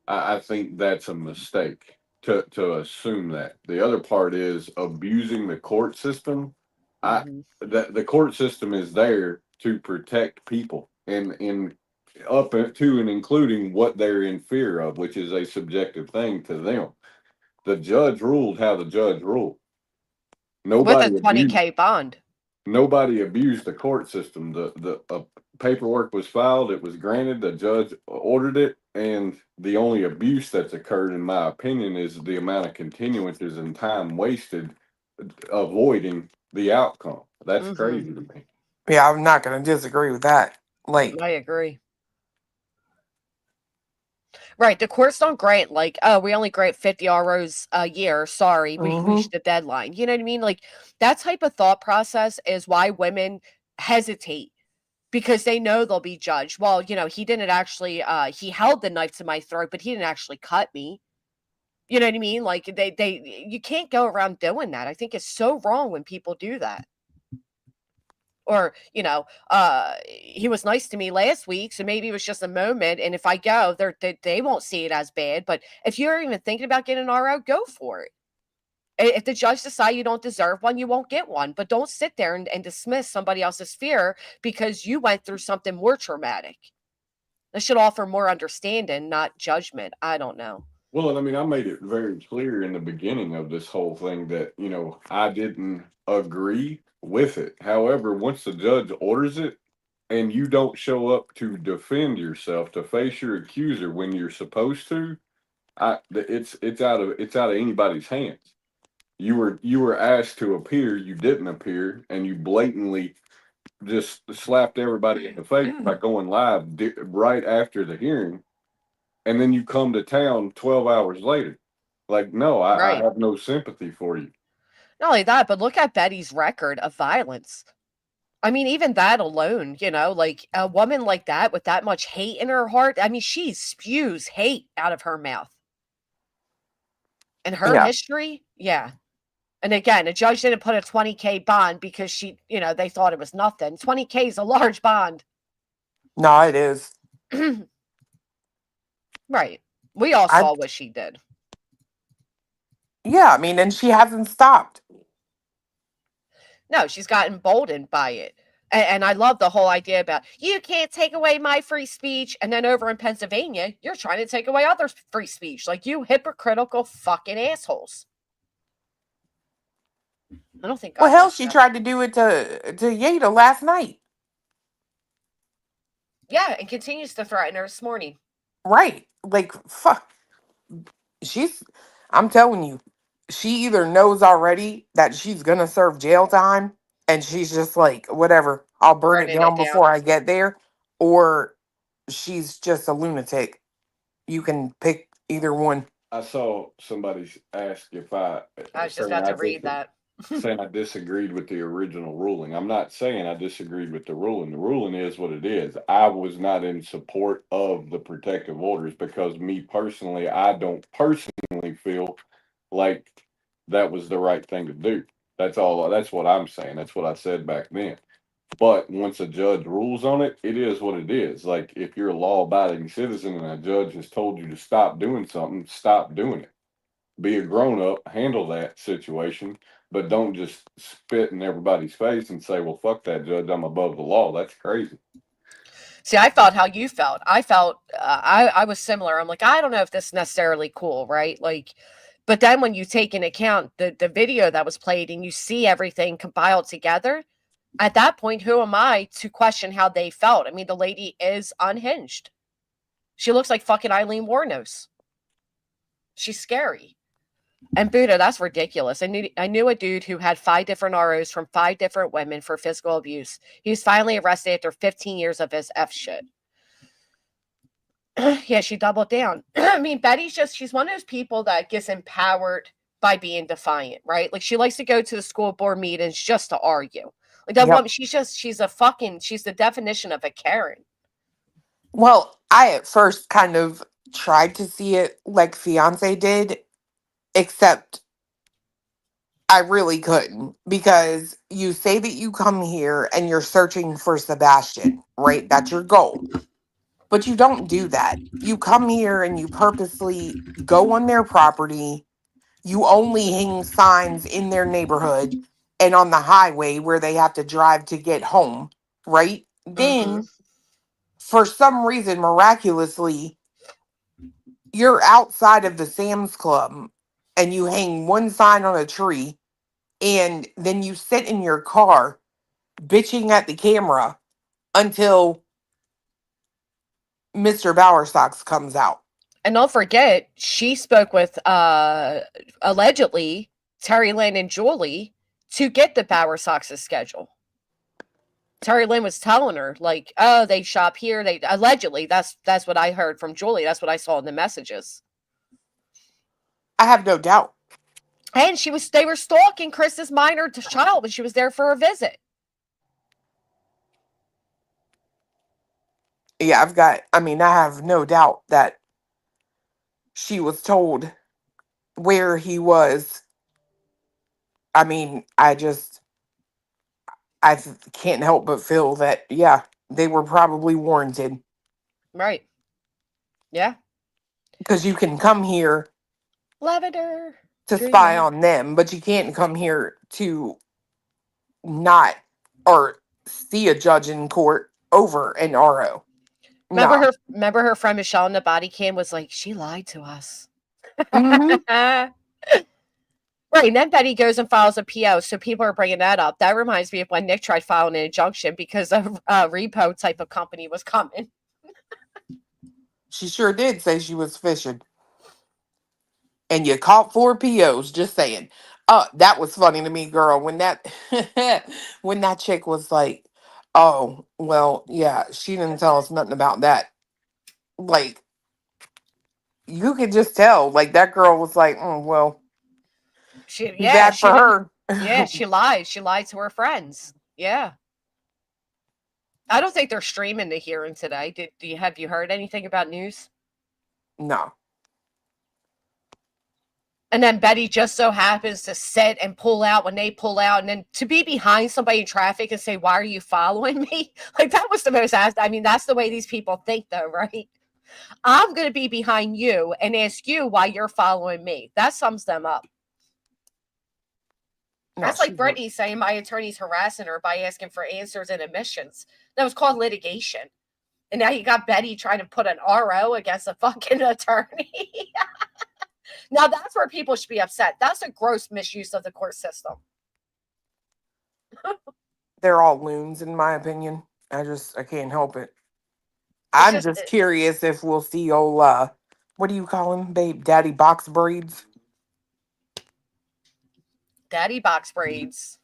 I think that's a mistake to assume that. The other part is abusing the court system. I Mm-hmm. that the court system is there to protect people and up to and including what they're in fear of, which is a subjective thing to them. The judge ruled how the judge ruled. With a Nobody abused. 20K bond. Nobody abused the court system. The paperwork was filed. It was granted. The judge ordered it, and the only abuse that's occurred, in my opinion, is the amount of continuances and time wasted avoiding the outcome. That's Mm-hmm. crazy to me. Yeah, I'm not going to disagree with that. Like, I agree. Right. The courts don't grant like, oh, we only grant 50 ROs a year. Sorry, we Hmm. reached the deadline. You know what I mean? Like that type of thought process is why women hesitate because they know they'll be judged. Well, he didn't actually he held the knife to my throat, but he didn't actually cut me. You know what I mean? Like you can't go around doing that. I think it's so wrong when people do that. Or, he was nice to me last week, so maybe it was just a moment. And if I go, they won't see it as bad. But if you're even thinking about getting an RO, go for it. If the judge decides you don't deserve one, you won't get one. But don't sit there and dismiss somebody else's fear because you went through something more traumatic. This should offer more understanding, not judgment. I don't know. Well, and I mean, I made it very clear in the beginning of this whole thing that, I didn't agree with it. However, once the judge orders it and you don't show up to defend yourself, to face your accuser when you're supposed to, it's out of anybody's hands. You were asked to appear, you didn't appear, and you blatantly just slapped everybody in the face by going live right after the hearing, and then you come to town 12 hours later. Like, no, I Right. have no sympathy for you. Not only that, but look at Betty's record of violence. I mean, even that alone, like a woman like that with that much hate in her heart, I mean, she spews hate out of her mouth. And her Yeah. history, yeah. And again, a judge didn't put a 20K bond because they thought it was nothing. 20K is a large bond. No, it is. Right. We all I saw what she did. Yeah, I mean, and she hasn't stopped. No, she's gotten emboldened by it. And I love the whole idea about you can't take away my free speech. And then over in Pennsylvania, you're trying to take away others' free speech. Like you hypocritical fucking assholes. I don't think Well, God hell, likes she that. tried to do it to Yada last night. Yeah, and continues to threaten her this morning. Right. Like, fuck. I'm telling you, she either knows already that she's gonna serve jail time and she's just like, whatever, I'll burn it Burning it down down. before I get there, or she's just a lunatic. You can pick either one. I saw somebody ask if I was just saying about I to read that. saying I disagreed with the original ruling. I'm not saying I disagreed with the ruling. The ruling is what it is. I was not in support of the protective orders because me personally, I don't personally feel like that was the right thing to do. That's all. That's what I'm saying. That's what I said back then. But once a judge rules on it, it is what it is. Like if you're a law-abiding citizen and a judge has told you to stop doing something, stop doing it. Be a grown up, handle that situation, but don't just spit in everybody's face and say, "Well, fuck that judge, I'm above the law." That's crazy. See, I felt how you felt. I felt I was similar. I'm like, I don't know if this is necessarily cool, right? Like, but then when you take into account the video that was played and you see everything compiled together, at that point, who am I to question how they felt? I mean, the lady is unhinged. She looks like fucking Eileen Warnos. She's scary. And Buddha, that's ridiculous. I knew a dude who had 5 different ROs from 5 different women for physical abuse. He was finally arrested after 15 years of his F shit. Yeah, she doubled down. I mean, she's one of those people that gets empowered by being defiant, right? Like she likes to go to the school board meetings just to argue. Like that Yep. woman, she's the definition of a Karen. Well, I at first kind of tried to see it like Fiance did, except I really couldn't because you say that you come here and you're searching for Sebastian, right? That's your goal. But you don't do that. You come here and you purposely go on their property. You only hang signs in their neighborhood and on the highway where they have to drive to get home, right? Mm-hmm. Then, for some reason, miraculously, you're outside of the Sam's Club and you hang one sign on a tree and then you sit in your car bitching at the camera until Mr. Bowerstocks comes out. And don't forget, she spoke with allegedly Terry Lynn and Julie to get the Bower Sox's schedule. Terry Lynn was telling her, like, oh, they shop here. They allegedly, that's what I heard from Julie. That's what I saw in the messages. I have no doubt. And they were stalking Chris's minor child when she was there for a visit. Yeah, I have no doubt that she was told where he was. I mean, can't help but feel that, yeah, they were probably warranted. Right. Yeah. Because you can come here Lavender. to spy on them, but you can't come here to not or see a judge in court over an RO. No. Remember her friend Michelle in the body cam was like, she lied to us. Mm-hmm. Right, and then Betty goes and files a PO, so people are bringing that up. That reminds me of when Nick tried filing an injunction because a repo type of company was coming. She sure did say she was fishing. And you caught 4 POs, just saying. That was funny to me, girl, when that when that chick was like, oh, well, yeah, she didn't tell us nothing about that. Like, you could just tell, like, that girl was like, well, bad for her. Yeah, she lied. She lied to her friends. Yeah. I don't think they're streaming the hearing today. Have you heard anything about news? No. And then Betty just so happens to sit and pull out when they pull out, and then to be behind somebody in traffic and say, why are you following me? Like, that was the most, I mean, that's the way these people think though, right? I'm going to be behind you and ask you why you're following me. That sums them up. That's like Brittany saying my attorney's harassing her by asking for answers and admissions. That was called litigation. And now you got Betty trying to put an RO against a fucking attorney. Now that's where people should be upset. That's a gross misuse of the court system. They're all loons, in my opinion. I can't help it. I'm just curious if we'll see old, what do you call him, babe? Daddy Box Braids? Daddy Box Braids.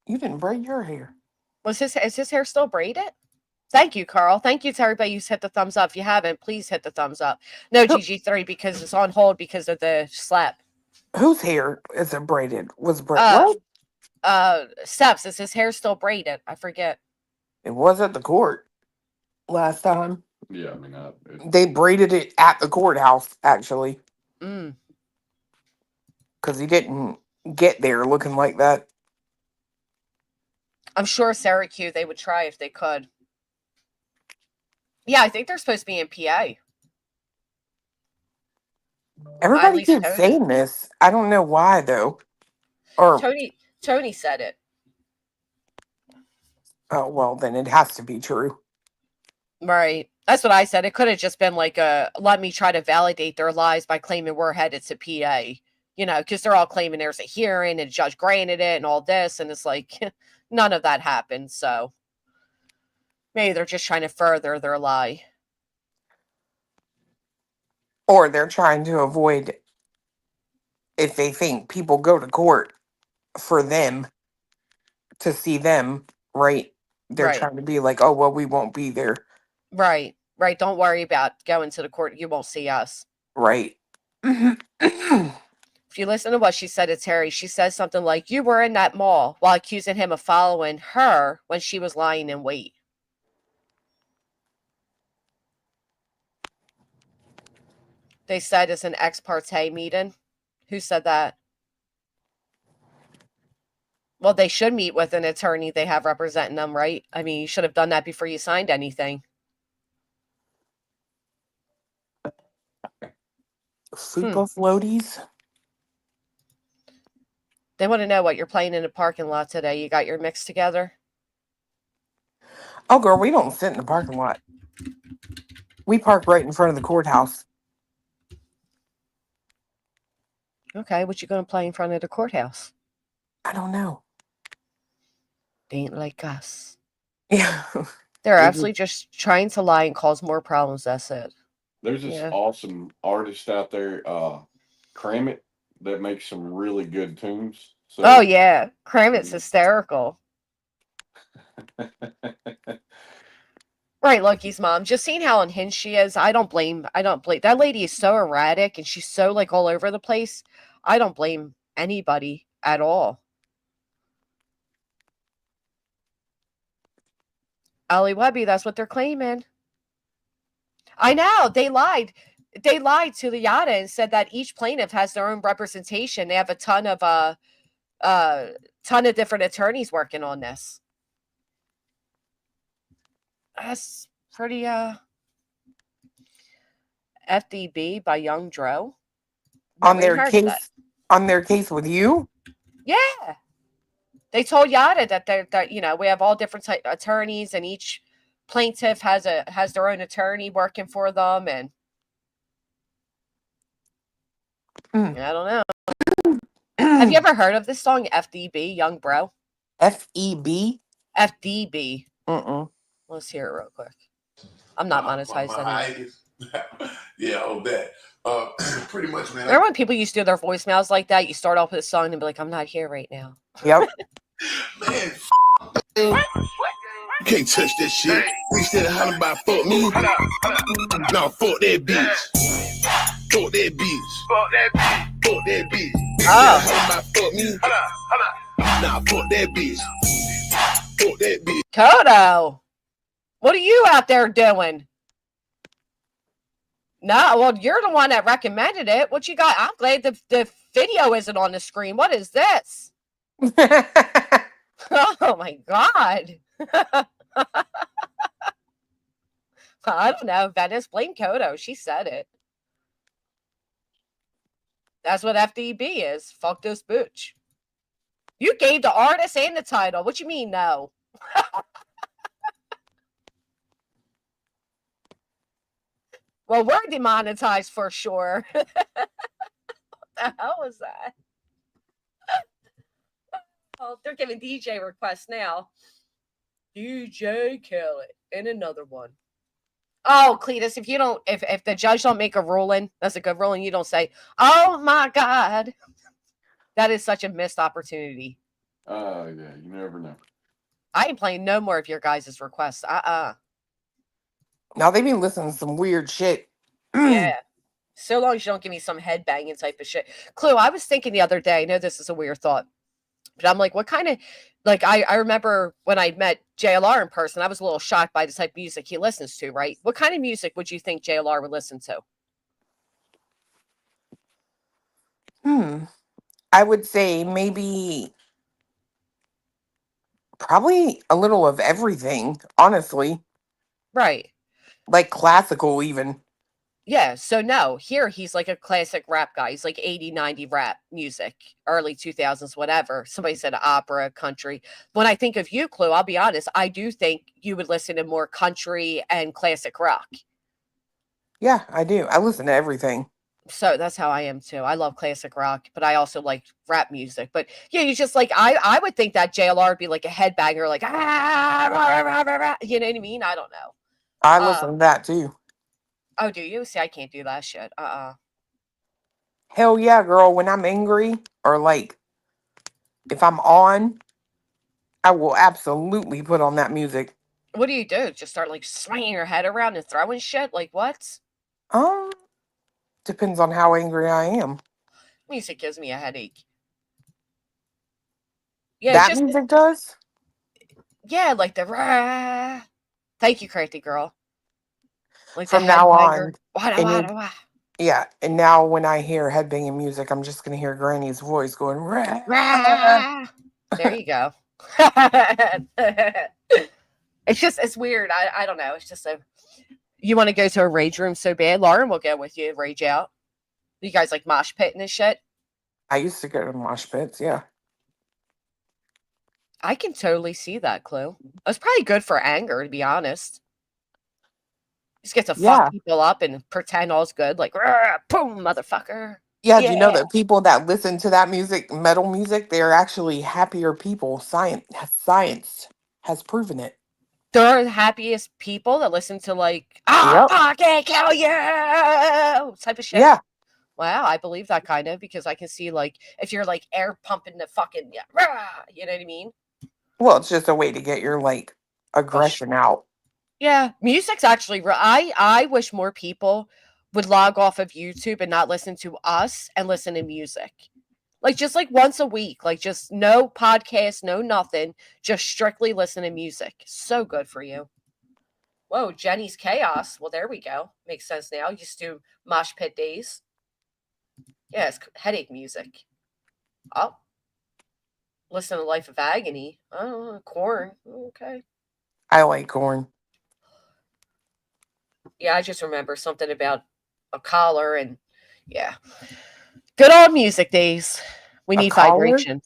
You didn't braid your hair. Is his hair still braided? Thank you, Carl. Thank you to everybody who's hit the thumbs up. If you haven't, please hit the thumbs up. No, GG3, because it's on hold because of the slap. Whose hair is it braided? Was braided? What? Steps, is his hair still braided? I forget. It was at the court last time. Yeah, I mean, they braided it at the courthouse, actually. Because he didn't get there looking like that. I'm sure Syracuse, they would try if they could. Yeah, I think they're supposed to be in PA. Everybody keeps saying this. I don't know why, though. Or Tony said it. Oh, well, then it has to be true. Right. That's what I said. It could have just been like let me try to validate their lies by claiming we're headed to PA. You know, because they're all claiming there's a hearing and the judge granted it and all this. And it's like, none of that happened. So maybe they're just trying to further their lie. Or they're trying to avoid, if they think people go to court for them to see them, right? They're trying to be like, oh, well, we won't be there. Right. Don't worry about going to the court. You won't see us. Right. If you listen to what she said to Terry, she says something like, you were in that mall, while accusing him of following her when she was lying in wait. They said it's an ex parte meeting. Who said that? Well, they should meet with an attorney they have representing them, right? I mean, you should have done that before you signed anything. Fupa floaties. They want to know what you're playing in the parking lot today. You got your mix together? Oh, girl, we don't sit in the parking lot. We park right in front of the courthouse. Okay, what you going to play in front of the courthouse? I don't know. They ain't like us. Yeah. They're absolutely just trying to lie and cause more problems. That's it. There's this awesome artist out there, Kramit, that makes some really good tunes. So, oh, yeah. Kramit's hysterical. Right, Loki's mom. Just seeing how unhinged she is, I don't blame. That lady is so erratic and she's so like all over the place. I don't blame anybody at all. Ollie Webby, that's what they're claiming. I know they lied. They lied to the Yada and said that each plaintiff has their own representation. They have a ton of different attorneys working on this. That's pretty FDB by Young Dro. On Never their heard of that. case, on their case with you? Yeah. They told Yada that we have all different attorneys and each plaintiff has their own attorney working for them and I don't know. Have you ever heard of this song FDB, Young Bro? FEB? FDB. Let's hear it real quick. I'm not monetized anymore. Yeah, oh that. Pretty much, man. Remember when people used to do their voicemails like that? You start off with a song and be like, I'm not here right now. Yep. Man, you can't touch that shit. We still hollering about fuck me. Nah, fuck that bitch. Fuck that bitch. Fuck that bitch. Fuck that bitch. Oh. Hollering about fuck me. Nah, fuck that bitch. Fuck that bitch. Kodo, what are you out there doing? No, well, you're the one that recommended it. What you got? I'm glad the video isn't on the screen. What is this? Oh my God. I don't know. Venice, blame Kodo. She said it. That's what FDB is. Fuck this bitch. You gave the artist and the title. What you mean no? Well, we're demonetized for sure. What the hell was that? Oh, they're giving DJ requests now. DJ kill it. And another one. Oh, Cletus, if the judge don't make a ruling, that's a good ruling, you don't say, oh my God. That is such a missed opportunity. Yeah, you never know. I ain't playing no more of your guys' requests. Now they be listening to some weird shit. Yeah. So long as you don't give me some headbanging type of shit. Clue, I was thinking the other day, I know this is a weird thought, but I'm like, what kind of, like, I remember when I met JLR in person, I was a little shocked by the type of music he listens to, right? What kind of music would you think JLR would listen to? I would say probably a little of everything, honestly. Right. Like classical even. Yeah, so no, here he's like a classic rap guy. He's like 80, 90 rap music, early 2000s, whatever. Somebody said opera, country. When I think of you, Clue, I'll be honest, I do think you would listen to more country and classic rock. Yeah, I do. I listen to everything. So that's how I am too. I love classic rock, but I also like rap music. But yeah, you just like, I would think that JLR would be like a headbanger, like, you know what I mean? I don't know. I listen to that too. Oh, do you? See, I can't do that shit. Hell yeah, girl. When I'm angry or like if I'm on, I will absolutely put on that music. What do you do? Just start like swinging your head around and throwing shit? Like what? Depends on how angry I am. Music gives me a headache. Yeah, that music does? Yeah, like the rah. Thank you, Crazy Girl. Like from now on. Yeah, and now when I hear headbanging music, I'm just gonna hear Granny's voice going rah. Rah. There you go. It's weird. I don't know. It's just so. You want to go to a rage room so bad? Lauren will go with you. Rage out. You guys like mosh pitting and shit? I used to go to mosh pits, yeah. I can totally see that, Clue. It's probably good for anger, to be honest. Just get to fuck people up and pretend all's good, like, boom, motherfucker. Yeah, do you know that people that listen to that music, metal music, they're actually happier people? Science has proven it. They're the happiest people that listen to like, I can't kill you type of shit. Yeah. Wow, I believe that kind of because I can see like if you're like air pumping the fucking you know what I mean? Well, it's just a way to get your like aggression out. Yeah, music's actually I wish more people would log off of YouTube and not listen to us and listen to music. Like just like once a week, like just no podcast, no nothing, just strictly listen to music. So good for you. Whoa, Jenny's chaos. Well, there we go. Makes sense now. Used to mosh pit days. Yeah, it's headache music. Oh, listen to Life of Agony. Oh, Corn. Okay. I like corn. Yeah, I just remember something about a collar and yeah. Good old music days. We A need collar? vibration.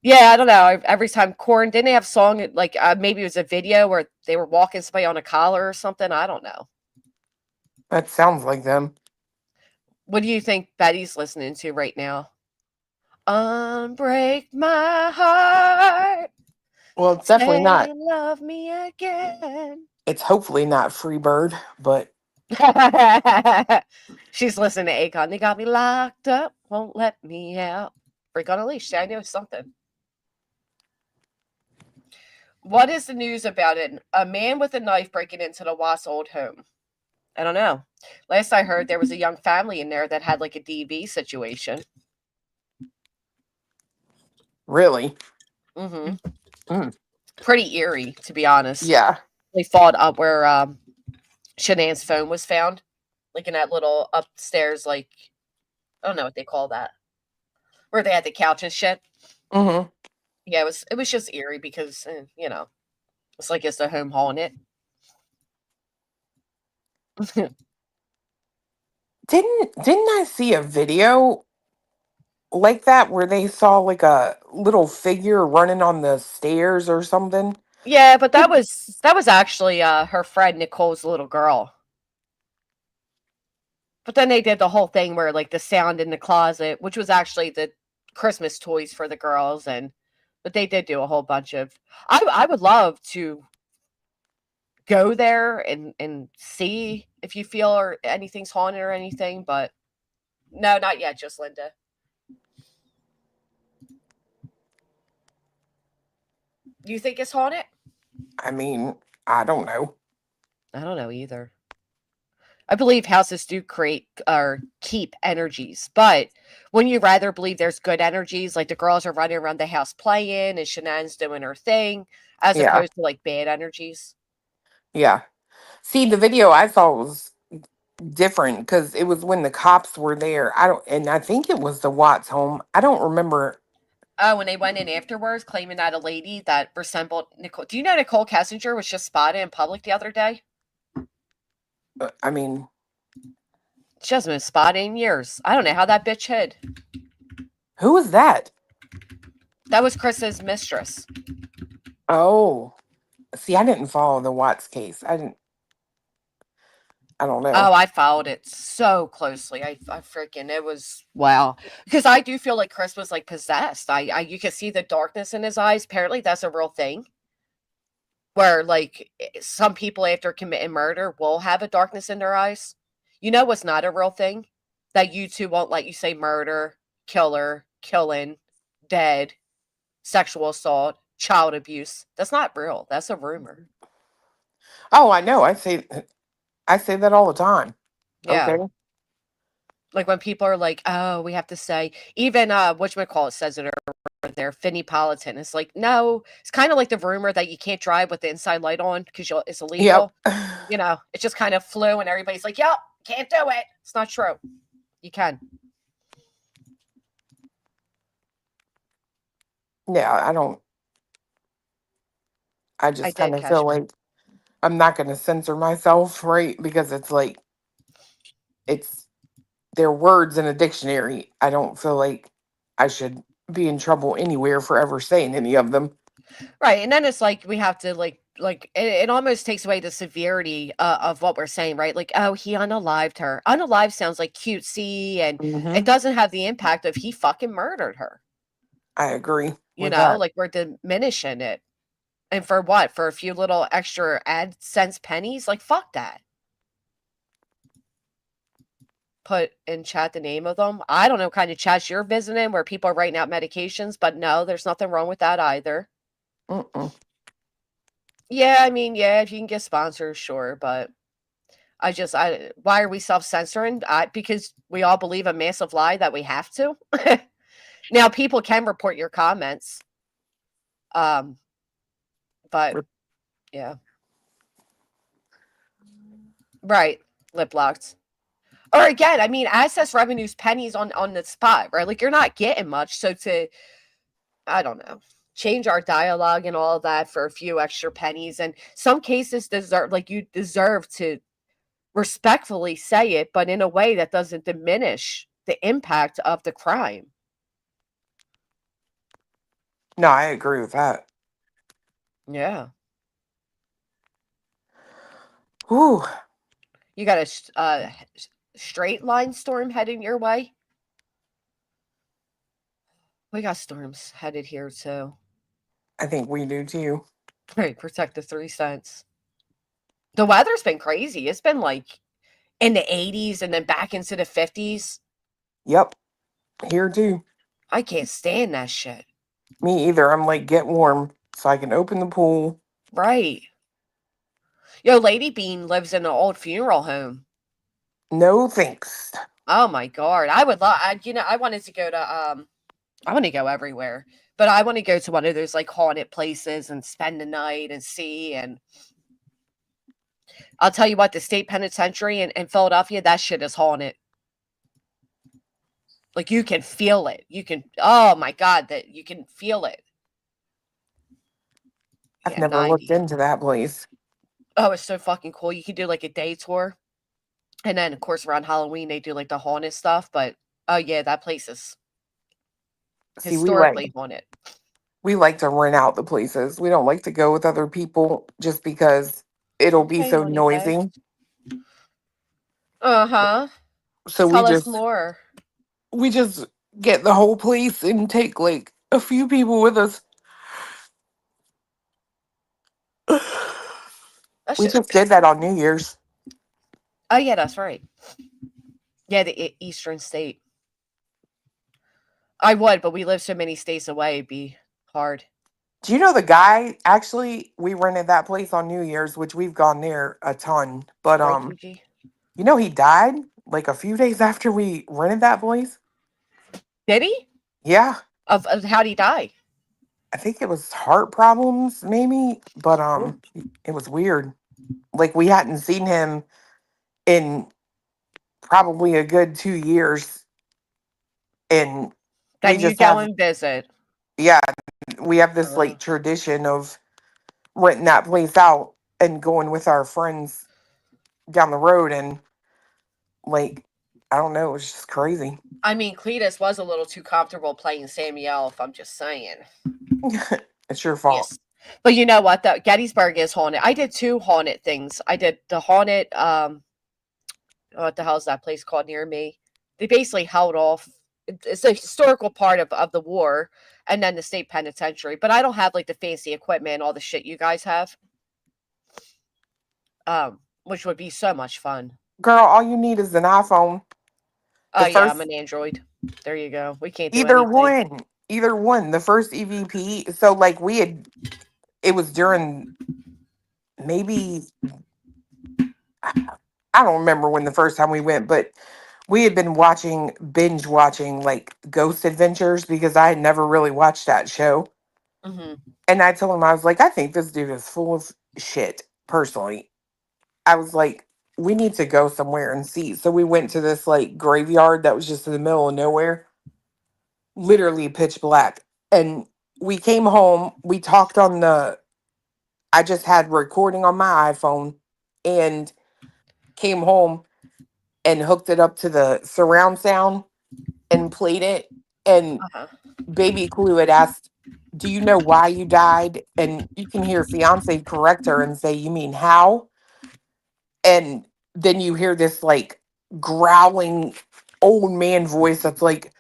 Yeah, I don't know. Every time Corn didn't they have a song like maybe it was a video where they were walking somebody on a collar or something. I don't know. That sounds like them. What do you think Betty's listening to right now? Unbreak my heart. Well, it's definitely Say not. love me again. It's hopefully not Freebird, but She's listening to Akon. They got me locked up, won't let me out. Freak on a leash. I know something. What is the news about it? A man with a knife breaking into the Watts old home. I don't know. Last I heard, there was a young family in there that had like a DV situation. really? Mm-hmm. Mm. Pretty eerie, to be honest. Yeah. They fought up where Shanann's phone was found, like in that little upstairs, like I don't know what they call that, where they had the couch and shit. Mm-hmm. Yeah, it was just eerie because it's like it's a home haunted. Didn't I see a video like that where they saw like a little figure running on the stairs or something? Yeah, but that was actually her friend Nicole's little girl. But then they did the whole thing where like the sound in the closet, which was actually the Christmas toys for the girls, but they did do a whole bunch of. I would love to go there and see if you feel or anything's haunted or anything, but no, not yet. Just Linda. Do you think it's haunted? I mean, I don't know. I don't know either. I believe houses do create or keep energies, but wouldn't you rather believe there's good energies, like the girls are running around the house playing and Shanann's doing her thing, as Yeah. opposed to like bad energies? Yeah. See, the video I saw was different because it was when the cops were there. And I think it was the Watts home. I don't remember. Oh, when they went in afterwards, claiming that a lady that resembled Nicole. Do you know Nicole Kessinger was just spotted in public the other day? I mean, She hasn't been spotted in years. I don't know how that bitch hid. who was that? That was Chris's mistress. Oh, see, I didn't follow the Watts case. I don't know. Oh, I followed it so closely. I freaking it was wow. Because I do feel like Chris was like possessed. I you can see the darkness in his eyes. Apparently, that's a real thing. Where like some people after committing murder will have a darkness in their eyes. You know what's not a real thing? That YouTube won't let you say murder, killer, killing, dead, sexual assault, child abuse. That's not real. That's a rumor. Oh, I know. I say that all the time. Yeah. Okay. Like when people are like, oh, we have to say, even whatchamacallit says it over there, Finny Politan. It's like, no, it's kind of like the rumor that you can't drive with the inside light on because it's illegal. Yep. It just kind of flew and everybody's like, yep, can't do it. It's not true. You can. Yeah, I just did kind of catch feel one. like I'm not going to censor myself, right? Because it's like, they're words in a dictionary. I don't feel like I should be in trouble anywhere for ever saying any of them. Right. And then it's like we have to like it almost takes away the severity of what we're saying, right? Like, oh, he unalived her. Unalive sounds like cutesy and it doesn't have the impact of he fucking murdered her. I agree. Like we're diminishing it. And for what? For a few little extra AdSense pennies? Like, fuck that. Put in chat the name of them. I don't know what kind of chats you're visiting where people are writing out medications, but no, there's nothing wrong with that either. Mm-mm. Yeah, I mean, yeah, if you can get sponsors, sure, but why are we self-censoring? Because we all believe a massive lie that we have to. Now, people can report your comments, um, but yeah, right, lip locked. Or again, I mean, access revenues pennies on the spot, right? Like you're not getting much, so to I don't know, change our dialogue and all of that for a few extra pennies, and some cases deserve like you deserve to respectfully say it, but in a way that doesn't diminish the impact of the crime. No, I agree with that. Yeah. Whew. You got a straight line storm heading your way? We got storms headed here too. I think we do too. Right, protect the 3 cents. The weather's been crazy. It's been like in the 80s and then back into the 50s. Yep. Here too. I can't stand that shit. Me either. I'm like, get warm so I can open the pool. Right. Yo, Lady Bean lives in an old funeral home. No thanks. Oh my god. I would love I wanted to go to I want to go everywhere. But I want to go to one of those like haunted places and spend the night and see. And I'll tell you what, the state penitentiary in Philadelphia, that shit is haunted. Like you can feel it. You can, oh my God, that you can feel it. I've Yeah, never looked 90. into that place. Oh, it's so fucking cool. You can do like a day tour. And then, of course, around Halloween, they do like the haunted stuff. But oh, yeah, that place is See, historically haunted. we like to rent out the places. We don't like to go with other people just because it'll be Okay, so honey bag. noisy. Uh huh. So Tell us more. we just get the whole place and take like a few people with us. That We shit. just did that on New Year's. Oh, yeah, that's right. Yeah, the Eastern state. I would, but we live so many states away, it'd be hard. Do you know the guy? Actually, we rented that place on New Year's, which we've gone there a ton. But Right, Gigi? you know he died like a few days after we rented that place. Did he? Yeah, Of how'd he die? I think it was heart problems, maybe. But Ooh. it was weird. Like we hadn't seen him in probably a good 2 years, and we Then you just go have and visit. yeah, we have this like tradition of renting that place out and going with our friends down the road, and like I don't know, it was just crazy. I mean, Cletus was a little too comfortable playing Samuel, if I'm just saying. It's your fault. Yes. But you know what, though? Gettysburg is haunted. I did 2 haunted things. I did the haunted, what the hell is that place called near me? They basically held off. It's a historical part of the war, and then the state penitentiary. But I don't have like the fancy equipment and all the shit you guys have. Which would be so much fun. Girl, all you need is an iPhone. Oh The yeah, first I'm an Android. There you go. We can't do either anything. one. The first EVP. So like it was during maybe I don't remember when the first time we went, but we had been binge watching like Ghost Adventures because I had never really watched that show. Mm-hmm. And I told him, I was like, I think this dude is full of shit, personally. I was like, we need to go somewhere and see. So we went to this like graveyard that was just in the middle of nowhere, literally pitch black. And we came home, we talked I just had recording on my iPhone and came home and hooked it up to the surround sound and played it. And Uh-huh. Baby Clue had asked, do you know why you died? And you can hear fiance correct her and say, you mean how? And then you hear this like growling old man voice that's like,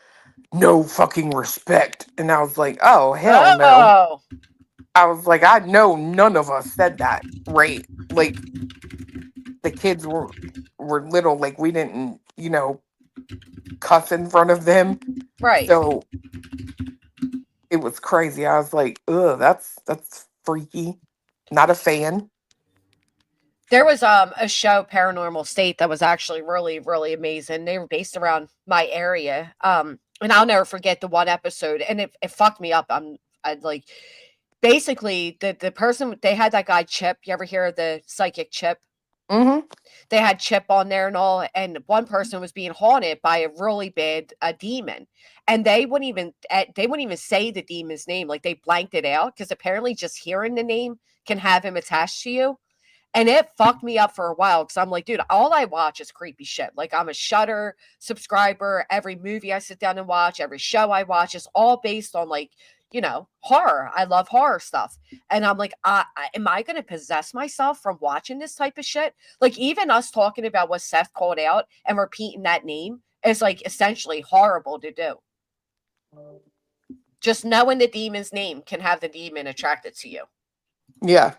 no fucking respect. And I was like, oh, hell no. Oh, I was like, I know none of us said that, right? Like, the kids were little, like, we didn't, cuss in front of them. right. So it was crazy. I was like, ugh, that's freaky. Not a fan. There was a show, Paranormal State, that was actually really, really amazing. They were based around my area. And I'll never forget the one episode, and it fucked me up. I like basically the person they had that guy Chip. You ever hear of the psychic Chip? Mm-hmm. They had Chip on there and all, and one person was being haunted by a really bad demon, and they wouldn't even say the demon's name. Like, they blanked it out because apparently just hearing the name can have him attached to you. And it fucked me up for a while because I'm like, dude, all I watch is creepy shit. Like, I'm a Shudder subscriber. Every movie I sit down and watch, every show I watch is all based on, like, horror. I love horror stuff. And I'm like, am I going to possess myself from watching this type of shit? Like, even us talking about what Seth called out and repeating that name is, like, essentially horrible to do. Just knowing the demon's name can have the demon attracted to you. Yeah.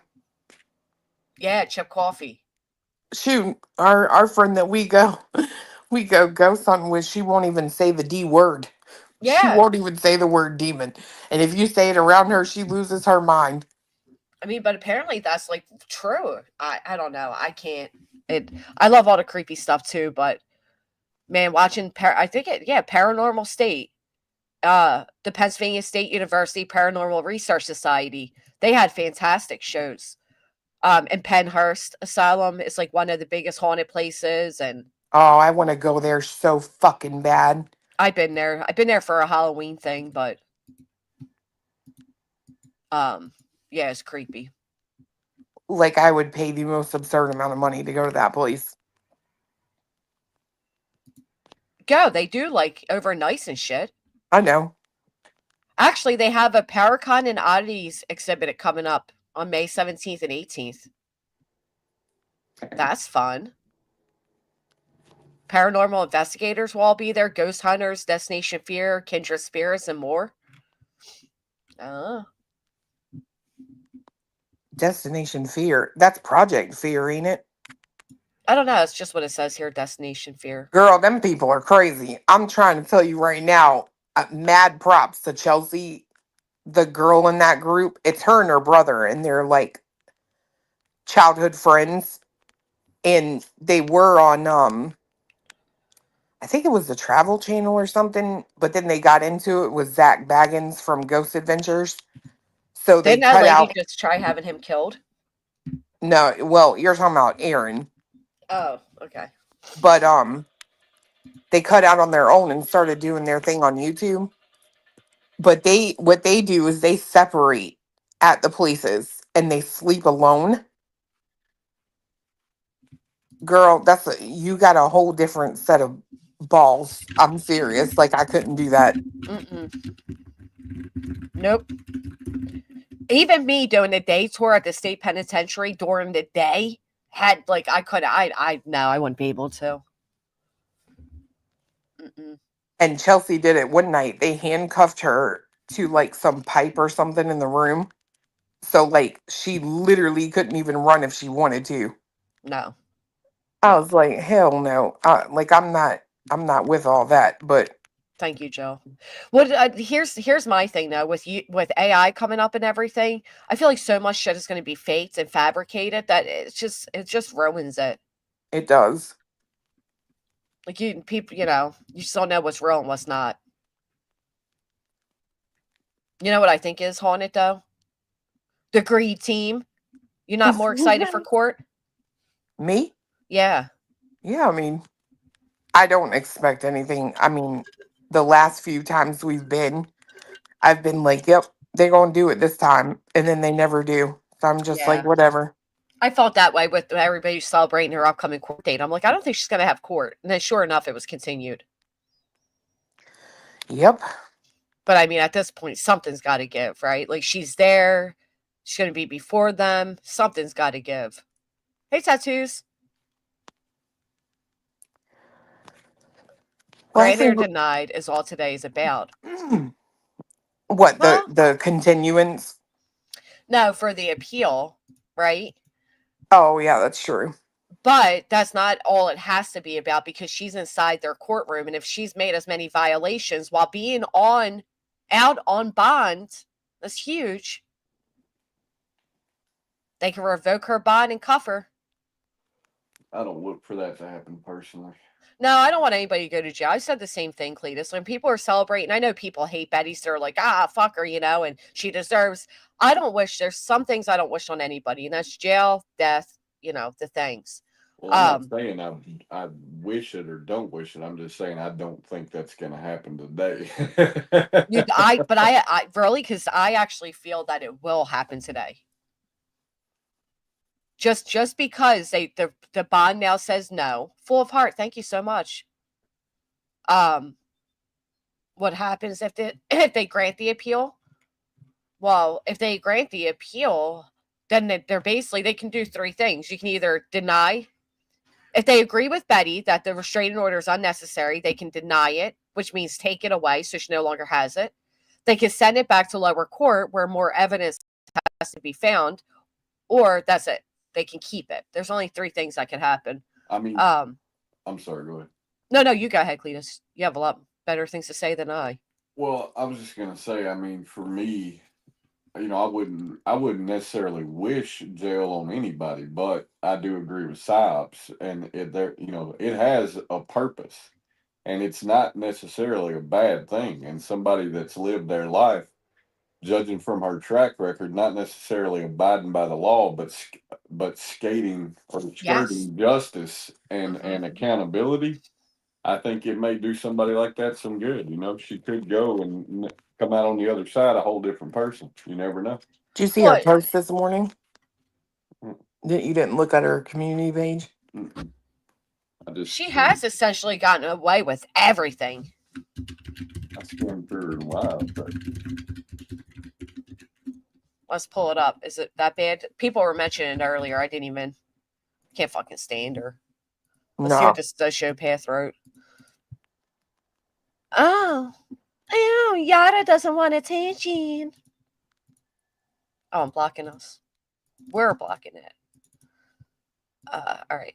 Yeah, Chip Coffee. Shoot, our friend that we go ghost hunting with, she won't even say the D word. She Yeah. won't even say the word demon. And if you say it around her, she loses her mind. I mean, but apparently that's, like, true. I don't know. I can't. I love all the creepy stuff too, but man, watching Paranormal State, the Pennsylvania State University Paranormal Research Society, they had fantastic shows. And Pennhurst Asylum is, like, one of the biggest haunted places, and Oh, I want to go there so fucking bad. I've been there. I've been there for a Halloween thing, but yeah, it's creepy. Like, I would pay the most absurd amount of money to go to that place. Go, they do, like, overnights and shit. I know. Actually, they have a Paracon and Oddities exhibit coming up on May 17th and 18th. That's fun. Paranormal investigators will all be there. Ghost hunters, Destination Fear, Kindred Spirits, and more. Destination Fear. That's Project Fear, ain't it? I don't know. It's just what it says here, Destination Fear. Girl, them people are crazy. I'm trying to tell you right now, mad props to Chelsea, the girl in that group. It's her and her brother, and they're like childhood friends. And they were on I think it was the Travel Channel or something, but then they got into it with Zach Baggins from Ghost Adventures. So they Didn't that cut lady out. just try having him killed? No, well, you're talking about Aaron. Oh, okay. But they cut out on their own and started doing their thing on YouTube. But what they do is they separate at the places and they sleep alone. Girl, you got a whole different set of balls. I'm serious. Like, I couldn't do that. Mm-mm. Nope. Even me doing the day tour at the state penitentiary during the day had, like, no, I wouldn't be able to. Mm-mm. And Chelsea did it one night. They handcuffed her to like some pipe or something in the room. So like she literally couldn't even run if she wanted to. No. I was like, hell no. Like I'm not with all that, but Thank you, Joe. Well, here's my thing though. With AI coming up and everything, I feel like so much shit is going to be faked and fabricated that it just ruins it. it does. Like, people, you just don't know what's real and what's not. You know what I think is haunted though? The Greed Team. You're not more excited for court? Me? Yeah. Yeah, I mean, I don't expect anything. I mean, the last few times we've been, I've been like, yep, they're going to do it this time. And then they never do. So I'm just like, Yeah. whatever. I felt that way with everybody celebrating her upcoming court date. I'm like, I don't think she's going to have court. And then sure enough, it was continued. Yep. But I mean, at this point, something's got to give, right? Like, she's there. She's going to be before them. Something's got to give. Hey, Tattoos. Well, I Granted or think denied is all today is about. what Well, the continuance. no, for the appeal, right? Oh yeah, that's true. But that's not all it has to be about because she's inside their courtroom. And if she's made as many violations while being out on bond, that's huge. They can revoke her bond and cuff her. I don't look for that to happen personally. No, I don't want anybody to go to jail. I said the same thing, Cletus. When people are celebrating, I know people hate Betty, so they're like, fuck her, and she deserves. I don't wish, there's some things I don't wish on anybody, and that's jail, death, the things. Well, I'm not saying I wish it or don't wish it. I'm just saying I don't think that's going to happen today. I really, because I actually feel that it will happen today. Just because the bond now says no. Full of heart. Thank you so much. What happens if they grant the appeal? Well, if they grant the appeal, then they're basically, they can do three things. You can either deny, if they agree with Betty that the restraining order is unnecessary, they can deny it, which means take it away so she no longer has it. They can send it back to lower court where more evidence has to be found, or that's it. They can keep it. There's only three things that can happen. I mean, I'm sorry, go ahead. No, you go ahead, Cletus. You have a lot better things to say than I. Well, I was just gonna say, I mean, for me, I wouldn't necessarily wish jail on anybody, but I do agree with Psyops, and it has a purpose, and it's not necessarily a bad thing. And somebody that's lived their life, judging from her track record, not necessarily abiding by the law, but skating or skirting justice and accountability. I think it may do somebody like that some good. She could go and come out on the other side a whole different person. You never know. Did you see her post this morning? That you didn't look at her community page? She has essentially gotten away with everything. I skimmed through her in a while, but let's pull it up. Is it that bad? People were mentioning it earlier. I can't fucking stand her. Let's see what this sociopath wrote. Oh, Yada doesn't want attention. Oh, I'm blocking us. We're blocking it. All right.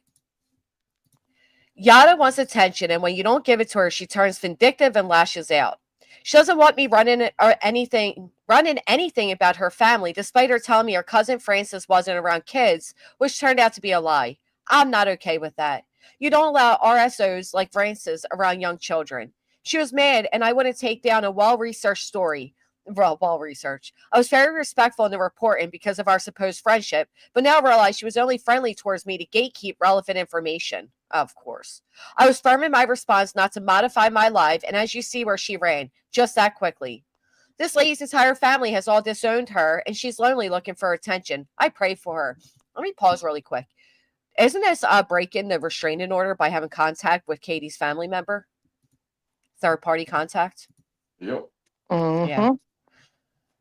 Yada wants attention, and when you don't give it to her, she turns vindictive and lashes out. She doesn't want me running anything about her family, despite her telling me her cousin Francis wasn't around kids, which turned out to be a lie. I'm not okay with that. You don't allow RSOs like Francis around young children. She was mad, and I wouldn't take down a well-researched story. Well-researched. I was very respectful in the reporting because of our supposed friendship, but now I realize she was only friendly towards me to gatekeep relevant information. Of course. I was firm in my response not to modify my life, and as you see where she ran, just that quickly. This lady's entire family has all disowned her, and she's lonely looking for attention. I pray for her. Let me pause really quick. Isn't this breaking the restraining order by having contact with Katie's family member? Third-party contact? Yep. Mm-hmm. Yeah.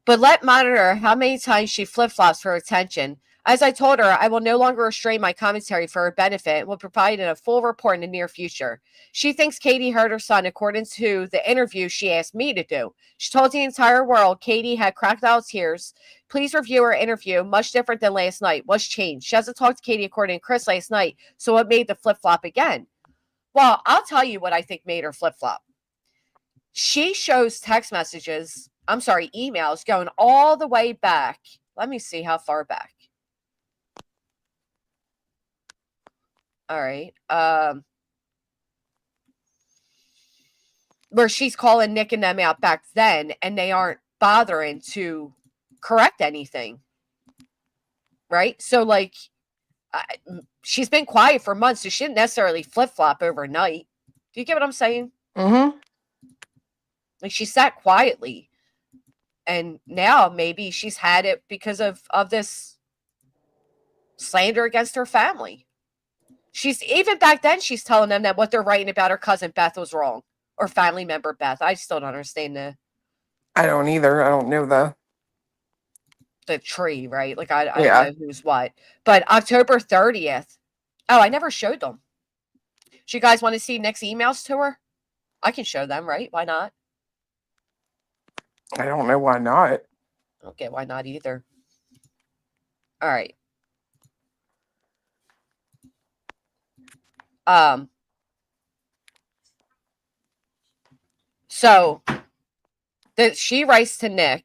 But let monitor how many times she flip-flops for attention. As I told her, I will no longer restrain my commentary for her benefit and will provide a full report in the near future. She thinks Katie hurt her son according to the interview she asked me to do. She told the entire world Katie had crocodile tears. Please review her interview. Much different than last night. What's changed? She hasn't talked to Katie according to Chris last night, so what made the flip-flop again? Well, I'll tell you what I think made her flip-flop. She shows emails going all the way back. Let me see how far back. All right. Where she's calling Nick and them out back then, and they aren't bothering to correct anything. Right? So, she's been quiet for months, so she didn't necessarily flip-flop overnight. Do you get what I'm saying? Mm-hmm. She sat quietly. And now maybe she's had it because of this slander against her family. She's even back then, she's telling them that what they're writing about her cousin Beth was wrong, or family member Beth. I still don't understand I don't either. I don't know the tree, right? I don't know who's what. But October 30th. Oh, I never showed them. Do you guys want to see Nick's emails to her? I can show them, right? Why not? I don't know why not. Okay, why not either? All right. So she writes to Nick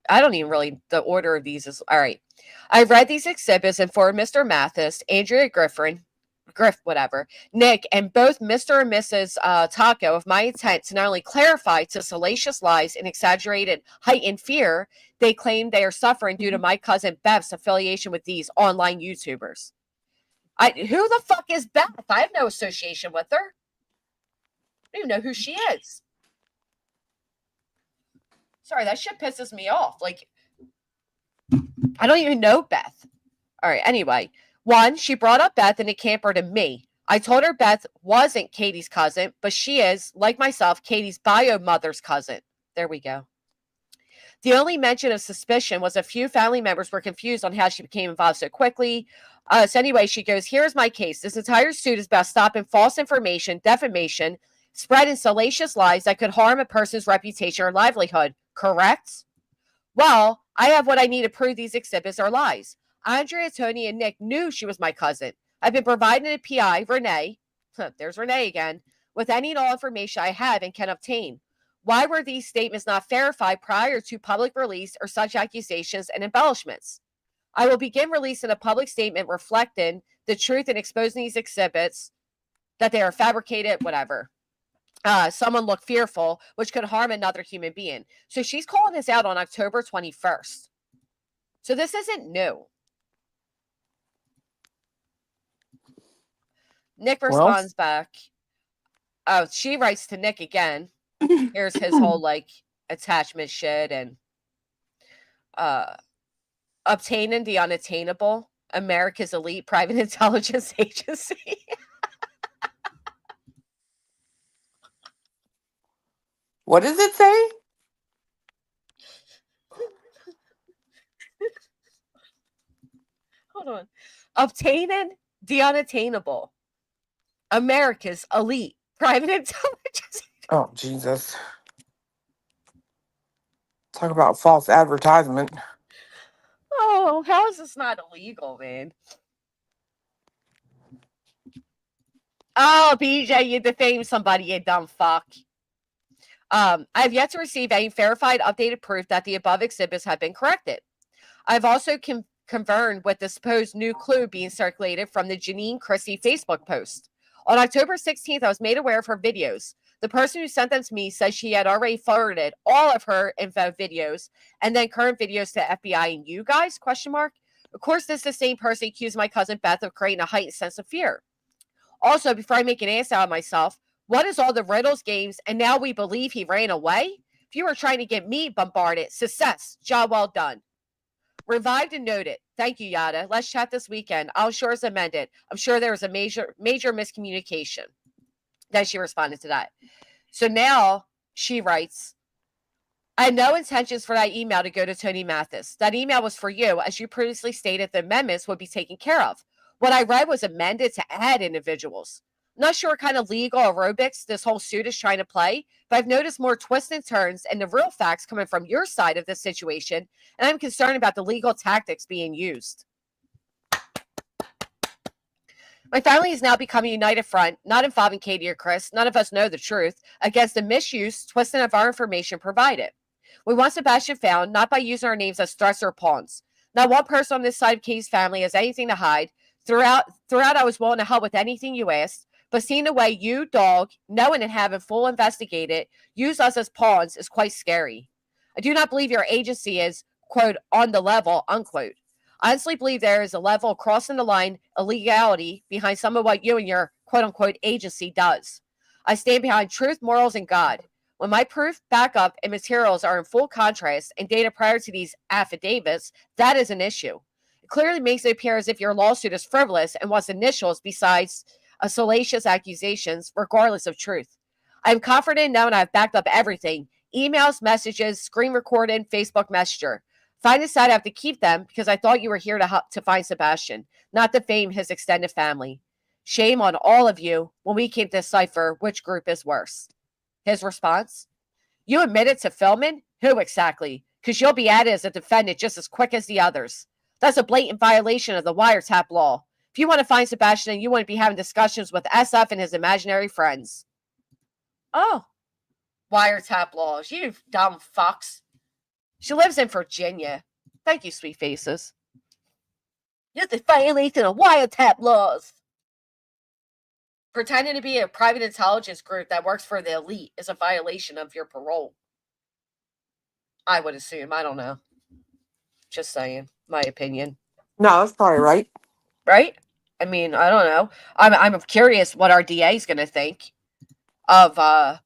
I don't even really, the order of these is, all right. I've read these exhibits and for Mr. Mathis, Andrea whatever, Nick, and both Mr. and Mrs. Taco of my intent to not only clarify to salacious lies and exaggerated heightened fear they claim they are suffering due to my cousin Beth's affiliation with these online YouTubers. Who the fuck is Beth? I have no association with her. I don't even know who she is. Sorry, that shit pisses me off. Like, I don't even know Beth. All right, anyway. One, she brought up Beth and it camper to me. I told her Beth wasn't Katie's cousin, but she is, like myself, Katie's bio mother's cousin. There we go. The only mention of suspicion was a few family members were confused on how she became involved so quickly. So anyway, she goes, here's my case. This entire suit is about stopping false information, defamation, spreading salacious lies that could harm a person's reputation or livelihood. Correct? Well, I have what I need to prove these exhibits are lies. Andrea, Tony, and Nick knew she was my cousin. I've been providing a PI, Renee, there's Renee again, with any and all information I have and can obtain. Why were these statements not verified prior to public release or such accusations and embellishments? I will begin releasing a public statement reflecting the truth and exposing these exhibits that they are fabricated, whatever. Someone looked fearful, which could harm another human being. So she's calling this out on October 21st. So this isn't new. Nick responds back. Oh, she writes to Nick again. Here's his whole like attachment shit and obtaining the unattainable, America's elite private intelligence agency. What does it say? Hold on. Obtaining the unattainable, America's elite private intelligence. Oh, Jesus. Talk about false advertisement. Oh, how is this not illegal, man? Oh, BJ, you defamed somebody, you dumb fuck. I have yet to receive any verified, updated proof that the above exhibits have been corrected. I've also confirmed with the supposed new clue being circulated from the Janine Christie Facebook post. On October 16th, I was made aware of her videos. The person who sent them to me says she had already forwarded all of her info videos and then current videos to FBI and you guys, ? Of course, this is the same person accused my cousin Beth of creating a heightened sense of fear. Also, before I make an ass out of myself, what is all the riddles games and now we believe he ran away? If you were trying to get me bombarded, success, job well done. Revived and noted. Thank you, Yada. Let's chat this weekend. I'll sure as amended. I'm sure there was a major miscommunication. Then she responded to that. So now she writes, I had no intentions for that email to go to Tony Mathis. That email was for you, as you previously stated the amendments would be taken care of. What I read was amended to add individuals. Not sure what kind of legal aerobics this whole suit is trying to play, but I've noticed more twists and turns and the real facts coming from your side of this situation, and I'm concerned about the legal tactics being used. My family is now becoming a united front, not involving Katie or Chris, none of us know the truth, against the misuse, twisting of our information provided. We want Sebastian found, not by using our names as threats or pawns. Not one person on this side of Katie's family has anything to hide. Throughout, I was willing to help with anything you asked, but seeing the way you, dog, knowing and having full investigated, use us as pawns is quite scary. I do not believe your agency is, quote, on the level, unquote. I honestly believe there is a level of crossing the line illegality behind some of what you and your, quote, unquote, agency does. I stand behind truth, morals, and God. When my proof, backup, and materials are in full contrast and data prior to these affidavits, that is an issue. It clearly makes it appear as if your lawsuit is frivolous and wants initials besides salacious accusations, regardless of truth. I am confident now and I have backed up everything. Emails, messages, screen recorded, Facebook Messenger. If I decide I have to keep them because I thought you were here to find Sebastian, not to fame his extended family. Shame on all of you when we can't decipher which group is worse. His response? You admitted to filming? Who exactly? Because you'll be added as a defendant just as quick as the others. That's a blatant violation of the wiretap law. If you want to find Sebastian, you wouldn't be having discussions with SF and his imaginary friends. Oh. Wiretap laws, you dumb fucks. She lives in Virginia. Thank you, sweet faces. This is violation of wiretap laws. Pretending to be a private intelligence group that works for the elite is a violation of your parole. I would assume. I don't know. Just saying. My opinion. No, that's probably right. Right? I mean, I don't know. I'm curious what our DA is going to think of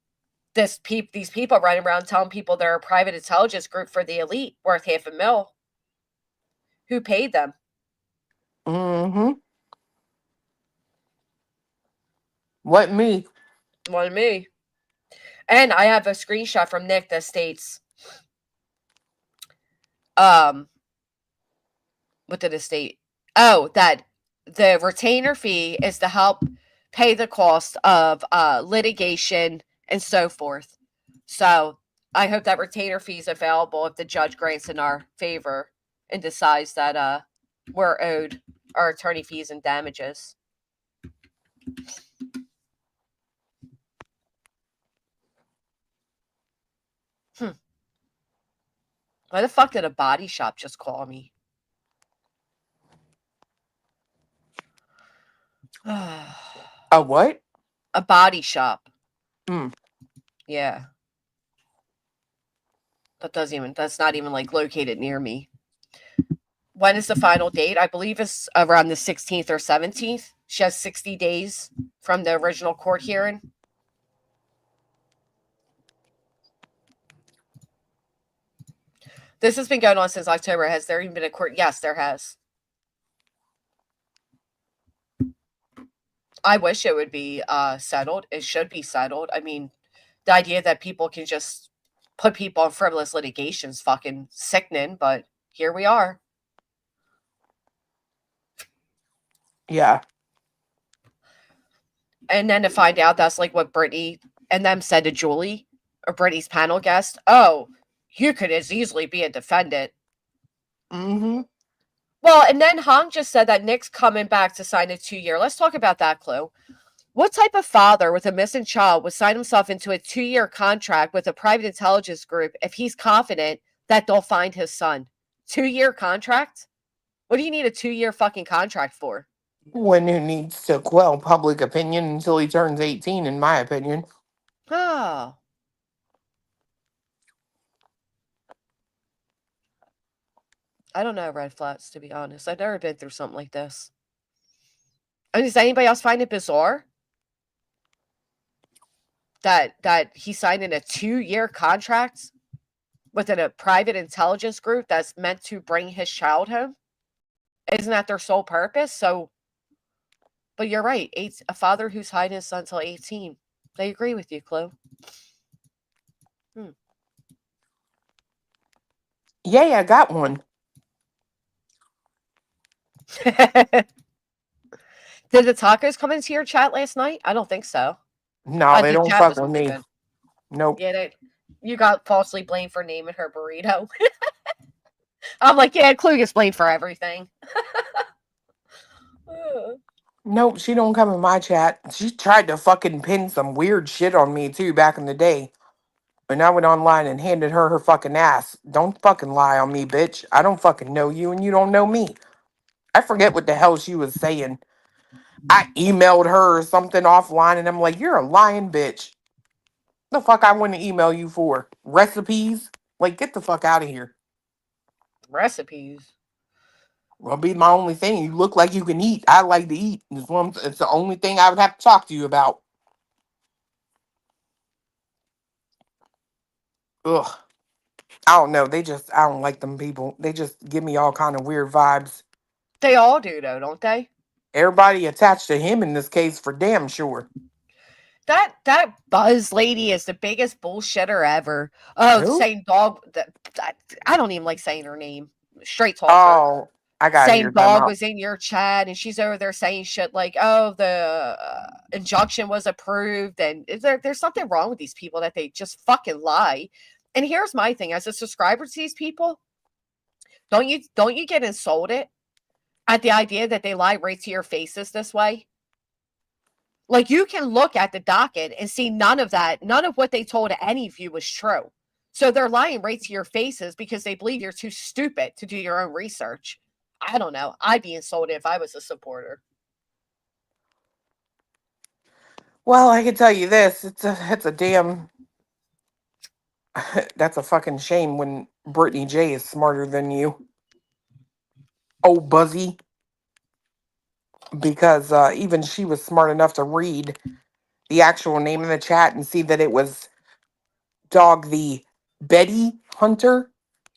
these people running around telling people they're a private intelligence group for the elite worth $500,000. Who paid them? Mm-hmm. What me? One me. And I have a screenshot from Nick that states, what did it state? Oh, that the retainer fee is to help pay the cost of litigation and so forth. So I hope that retainer fee is available if the judge grants in our favor and decides that we're owed our attorney fees and damages. Why the fuck did a body shop just call me? A what? A body shop. Hmm. Yeah. That's not even like located near me. When is the final date? I believe it's around the 16th or 17th. She has 60 days from the original court hearing. This has been going on since October. Has there even been a court? Yes, there has. I wish it would be settled. It should be settled. I mean, the idea that people can just put people on frivolous litigation is fucking sickening, but here we are. Yeah. And then to find out that's like what Brittany and them said to Julie, or Brittany's panel guest. Oh, you could as easily be a defendant. Mm-hmm. Well, and then Hong just said that Nick's coming back to sign a 2-year. Let's talk about that, Clue. What type of father with a missing child would sign himself into a 2-year contract with a private intelligence group if he's confident that they'll find his son? 2-year contract? What do you need a 2-year fucking contract for? When he needs to quell public opinion until he turns 18, in my opinion. Oh. I don't know Red Flats, to be honest. I've never been through something like this. I mean, does anybody else find it bizarre that he signed in a 2-year contract within a private intelligence group that's meant to bring his child home? Isn't that their sole purpose? So, but you're right. A father who's hiding his son until 18. I agree with you, Chloe. Yay, I got one. Did the tacos come into your chat last night? I don't think so. No, they The don't chat fuck was with me. moving. Nope. Yeah, you got falsely blamed for naming her burrito. I'm like, yeah, Clue gets blamed for everything. Nope, she don't come in my chat. She tried to fucking pin some weird shit on me too back in the day. And I went online and handed her her fucking ass. Don't fucking lie on me, bitch. I don't fucking know you and you don't know me. I forget what the hell she was saying. I emailed her or something offline and I'm like, you're a lying bitch. The fuck I want to email you for? Recipes? Like, get the fuck out of here. Recipes? Well, be my only thing. You look like you can eat. I like to eat. It's the only thing I would have to talk to you about. Ugh. I don't know. I don't like them people. They just give me all kind of weird vibes. They all do, though, don't they? Everybody attached to him in this case for damn sure. That Buzz lady is the biggest bullshitter ever. Oh, Who? saying dog. I don't even like saying her name. Straight talker. Oh, I got Saying your dog was in your chat, and she's over there saying shit like, "Oh, the injunction was approved," and there's something wrong with these people that they just fucking lie. And here's my thing: as a subscriber to these people, don't you get insulted at the idea that they lie right to your faces this way? Like, you can look at the docket and see none of what they told any of you was true. So they're lying right to your faces because they believe you're too stupid to do your own research. I don't know. I'd be insulted if I was a supporter. Well, I can tell you this: it's a damn that's a fucking shame when Brittany J is smarter than you. Oh, Buzzy, because even she was smart enough to read the actual name in the chat and see that it was Dog the Betty Hunter.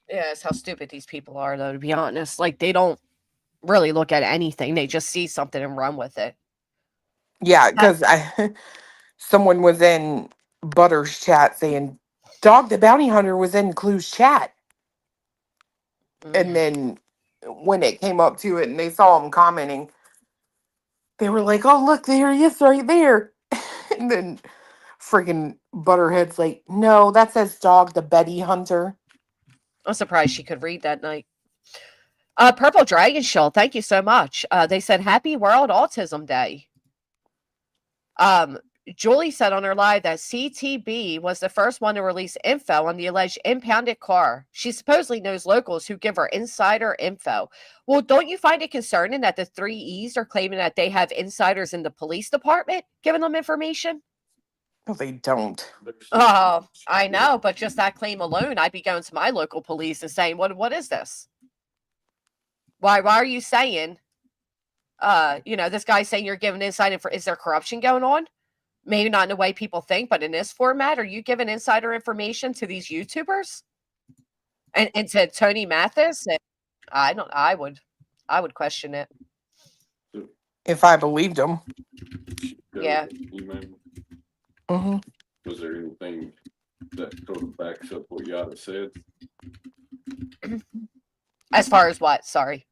Yeah, it's how stupid these people are, though, to be honest. Like, they don't really look at anything. They just see something and run with it. Yeah, because I someone was in Butter's chat saying Dog the Bounty Hunter was in Clue's chat. And then when it came up to it and they saw him commenting, they were like, "Oh, look, there he is right there." And then freaking Butterhead's like, "No, that says Dog the Betty Hunter." I'm surprised she could read that night. Purple Dragon Shell, thank you so much. They said Happy World Autism Day. Julie said on her live that CTB was the first one to release info on the alleged impounded car. She supposedly knows locals who give her insider info. Well, don't you find it concerning that the 3Es are claiming that they have insiders in the police department giving them information? No, they don't. Oh, I know, but just that claim alone, I'd be going to my local police and saying, "What is this? Why are you saying, this guy's saying you're giving insider for? Is there corruption going on? Maybe not in the way people think, but in this format, are you giving insider information to these YouTubers and to Tony Mathis?" And I would question it. If I believed him. Yeah. Mm-hmm. Was there anything that sort of backs up what Yada said? As far as what? Sorry.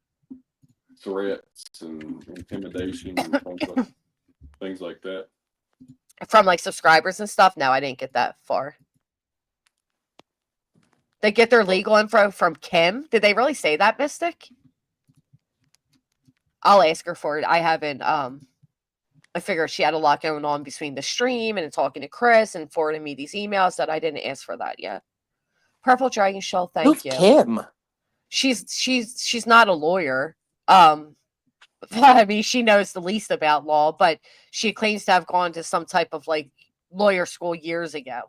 Threats and intimidation and things like that. From like subscribers and stuff? No, I didn't get that far. They get their legal info from Kim? Did they really say that, Mystic? I'll ask her for it. I haven't. I figured she had a lot going on between the stream and talking to Chris and forwarding me these emails that I didn't ask for that yet. Purple Dragon Shell, thank Who's you. Kim? She's not a lawyer. I mean, she knows the least about law, but she claims to have gone to some type of like lawyer school years ago.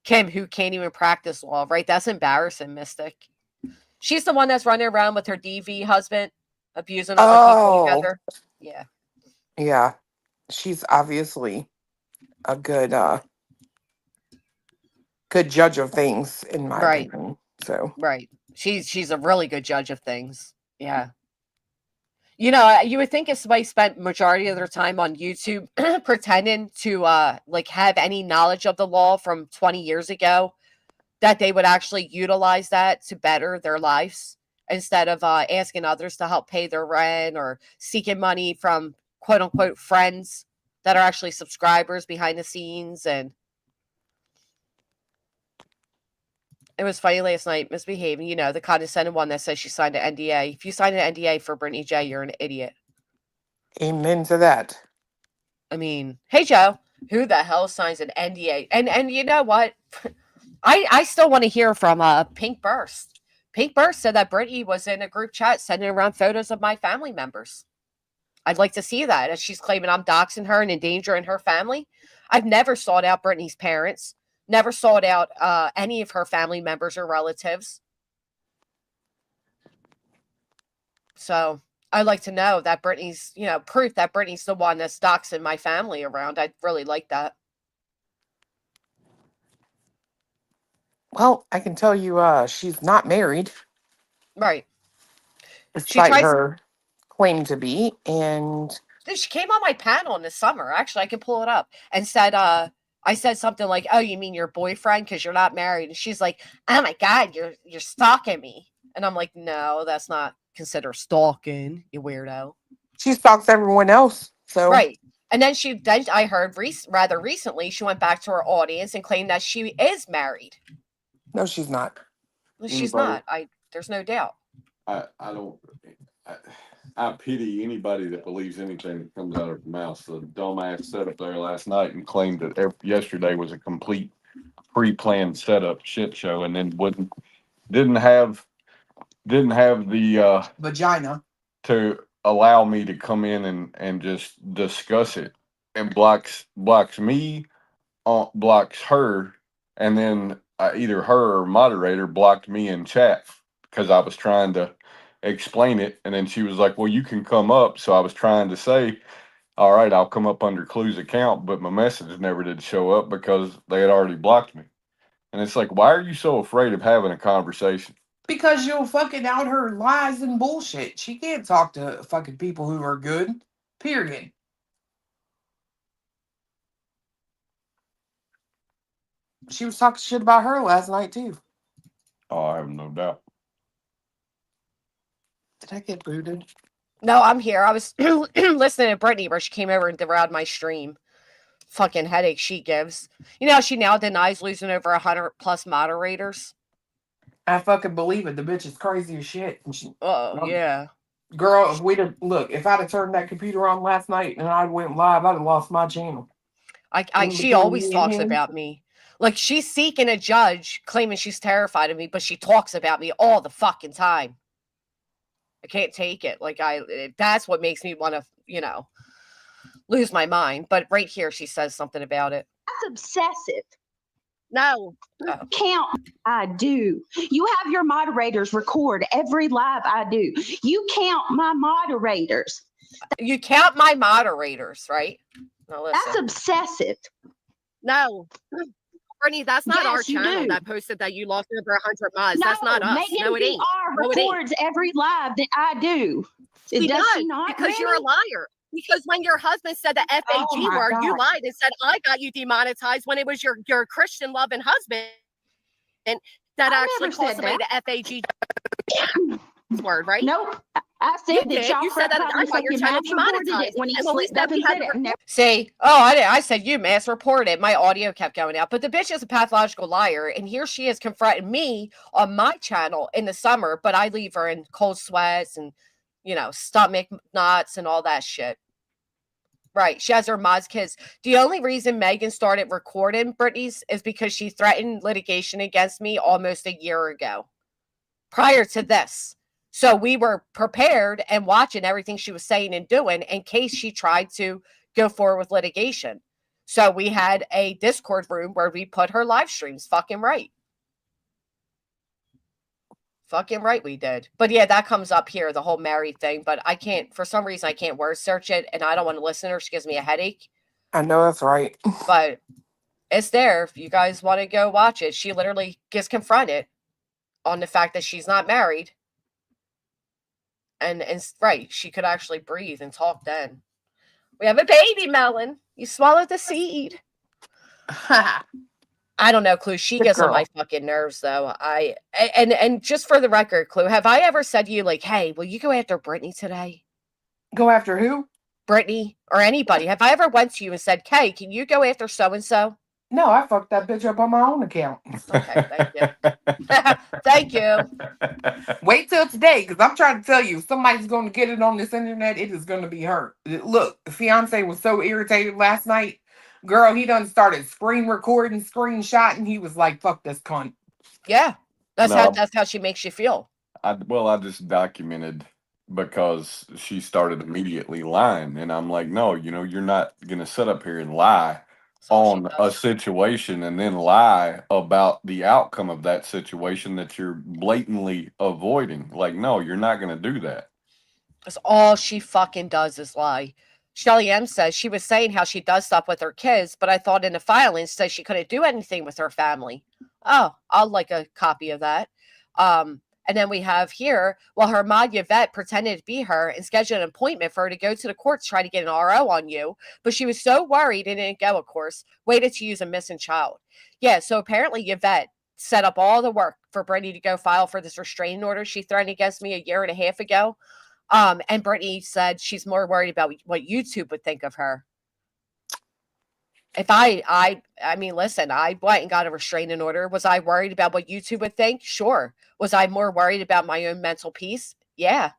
Kim, who can't even practice law, right? That's embarrassing, Mystic. She's the one that's running around with her DV husband, abusing other people together. Yeah. Yeah. She's obviously a good judge of things, in my opinion. So right. She's a really good judge of things. Yeah. You would think if somebody spent majority of their time on YouTube pretending to like have any knowledge of the law from 20 years ago, that they would actually utilize that to better their lives instead of asking others to help pay their rent or seeking money from quote unquote friends that are actually subscribers behind the scenes. And it was funny last night, misbehaving, the condescending one that says she signed an NDA. If you sign an NDA for Brittany J, you're an idiot. Amen to that. I mean, hey, Joe, who the hell signs an NDA? And you know what? I still want to hear from Pink Burst. Pink Burst said that Brittany was in a group chat sending around photos of my family members. I'd like to see that, as she's claiming I'm doxing her and endangering her family. I've never sought out Brittany's parents, never sought out any of her family members or relatives. So I'd like to know that Brittany's, proof that Brittany's the one that's doxing my family around. I'd really like that. Well, I can tell you she's not married. Right. Despite her claim to be. And she came on my panel in the summer. Actually, I can pull it up, and said, I said something like, "Oh, you mean your boyfriend because you're not married?" And she's like, "Oh my God, you're stalking me." And I'm like, "No, that's not considered stalking, you weirdo." She stalks everyone else. So right. And then I heard rather recently, she went back to her audience and claimed that she is married. No, she's not. She's not. There's no doubt. I pity anybody that believes anything that comes out of her mouth. The dumbass sat up there last night and claimed that yesterday was a complete pre-planned setup shit show, and then didn't have the Vagina. to allow me to come in and just discuss it, and blocks me, blocks her, and then either her or moderator blocked me in chat because I was trying to explain it, and then she was like, well, you can come up. So I was trying to say, all right, I'll come up under Clue's account, but my message never did show up because they had already blocked me. And it's like, why are you so afraid of having a conversation? Because you'll fucking out her lies and bullshit. She can't talk to fucking people who are good. Period. She was talking shit about her last night too. Oh, I have no doubt. Did I get booted? No, I'm here. I was listening to Brittany where she came over and derailed my stream. Fucking headache she gives. You know, she now denies losing over 100+ moderators. I fucking believe it. The bitch is crazy as shit. And she, yeah. Girl, if I'd have turned that computer on last night and I went live, I'd have lost my channel. She always talks about me. Like, she's seeking a judge, claiming she's terrified of me, but she talks about me all the fucking time. I can't take it. Like, that's what makes me want to, lose my mind. But right here, she says something about it. That's obsessive. No. Count. I do. You have your moderators record every live I do. You count my moderators. You count my moderators, right? Now listen. That's obsessive. No. Bernie, that's not our Yes, you channel do. that posted that you lost over 100 mods. No, That's not us. Megan No, it ain't. VR No, it ain't. records every live that I do. She Does does, she not? because you're a really? liar. Because when your husband said the FAG Oh my word, you God. lied and said I got you demonetized when it was your Christian loving husband that I actually never called said somebody the FAG word, right? Nope. I said You that did. y'all You said that crap and I got your fucking channel mass reported demonetized. it when he And when we slipped said up we and had said it. Never. See, I said you mass reported. My audio kept going out, but the bitch is a pathological liar, and here she is confronting me on my channel in the summer, but I leave her in cold sweats and stomach knots and all that shit. Right, she has her mods kids. The only reason Megan started recording Brittany's is because she threatened litigation against me almost a year ago. Prior to this. So we were prepared and watching everything she was saying and doing in case she tried to go forward with litigation. So we had a Discord room where we put her live streams. Fucking right. Fucking right we did. But yeah, that comes up here, the whole married thing. But I can't, for some reason, I can't word search it. And I don't want to listen to her. She gives me a headache. I know that's right. But it's there. If you guys want to go watch it, she literally gets confronted on the fact that she's not married. And right, she could actually breathe and talk then. We have a baby, Melon. You swallowed the seed. I don't know, Clue. She gets on my fucking nerves, though. And just for the record, Clue, have I ever said to you, like, hey, will you go after Brittany today? Go after who? Brittany or anybody. Have I ever went to you and said, Kay, can you go after so-and-so? No, I fucked that bitch up on my own account. Okay, thank you. Thank you. Wait till today, because I'm trying to tell you, if somebody's going to get it on this internet, it is going to be her. Look, the fiance was so irritated last night. Girl, he done started screen recording, screenshotting. He was like, fuck this cunt. Yeah, that's how she makes you feel. I just documented because she started immediately lying, and I'm like, no, you're not gonna sit up here and lie on a situation and then lie about the outcome of that situation that you're blatantly avoiding. Like, no, you're not gonna do that. That's all she fucking does is lie. Shelly M says she was saying how she does stuff with her kids, but I thought in the filing says she couldn't do anything with her family. Oh, I'll like a copy of that. And then we have here, her mod Yvette pretended to be her and scheduled an appointment for her to go to the court to try to get an RO on you. But she was so worried and didn't go, of course, waited to use a missing child. Yeah, so apparently Yvette set up all the work for Brittany to go file for this restraining order she threatened against me a year and a half ago. And Brittany said she's more worried about what YouTube would think of her. If I mean, listen, I went and got a restraining order. Was I worried about what YouTube would think? Sure. Was I more worried about my own mental peace? Yeah.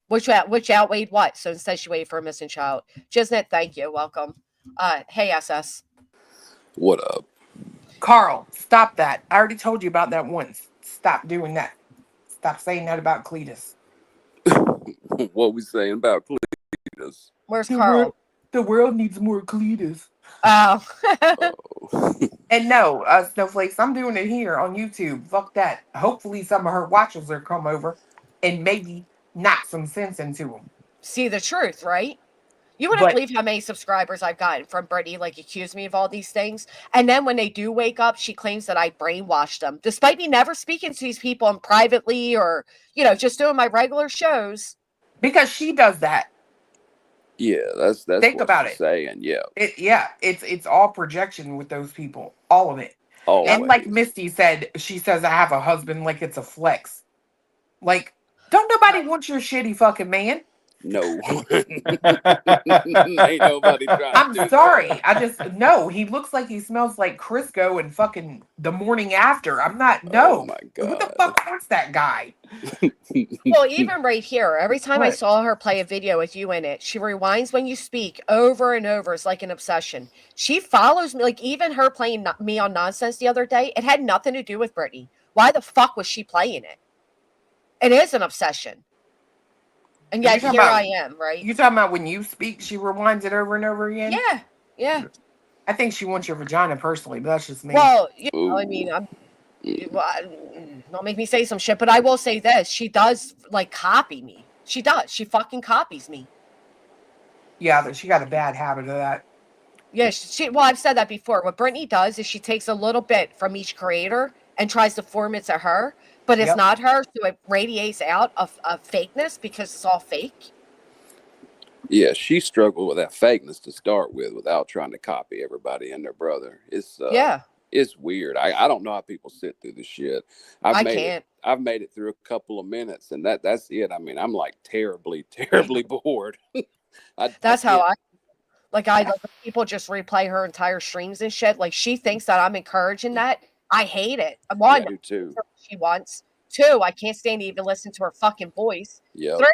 Which outweighed what? So instead she waited for a missing child. Jisnet, thank you. Welcome. Hey, SS. What up? Carl, stop that. I already told you about that once. Stop doing that. Stop saying that about Cletus. What we saying about Cletus? Where's The Carl? world needs more Cletus. Oh. Oh. And no, Snowflakes, I'm doing it here on YouTube. Fuck that. Hopefully some of her watchers will come over and maybe knock some sense into them. See the truth, right? You wouldn't But believe how many subscribers I've gotten from Brittany, like, accuse me of all these things. And then when they do wake up, she claims that I brainwashed them, despite me never speaking to these people in privately or, just doing my regular shows. because she does that. Yeah, that's Think what about she's it. saying. Yeah, It's all projection with those people. All of it. always. And like Misty said, she says I have a husband like it's a flex. Like, don't nobody want your shitty fucking man. No. Ain't nobody trying to I'm do sorry. that. I just no. He looks like he smells like Crisco and fucking the morning after. I'm not. Oh No. my Who the God. fuck wants that guy? Well, even right here, every time I What? saw her play a video with you in it, she rewinds when you speak over and over. It's like an obsession. She follows me, like even her playing me on Nonsense the other day, it had nothing to do with Brittany. Why the fuck was she playing it? It is an obsession. And Are you yet talking here about- I am, right? You talking about when you speak, she rewinds it over and over again? Yeah, yeah. I think she wants your vagina personally, but that's just me. Well, I Ooh. mean, don't make me say some shit, but I will say this: she does like copy me. She does. She fucking copies me. Yeah, but she got a bad habit of that. Yeah, well, I've said that before. What Brittany does is she takes a little bit from each creator and tries to form it to her, but it's Yep. not her, so it radiates out of fakeness because it's all fake. Yeah, she struggled with that fakeness to start with without trying to copy everybody and their brother. It's Yeah, it's weird. I don't know how people sit through this shit. I can't. I've made it through a couple of minutes, and that's it. I mean, I'm like terribly bored. That's how can't- I like when people just replay her entire streams and shit. Like she thinks that I'm encouraging that. I hate it. One, I do too. she wants. Two, I can't stand to even listen to her fucking voice. Yep. Three,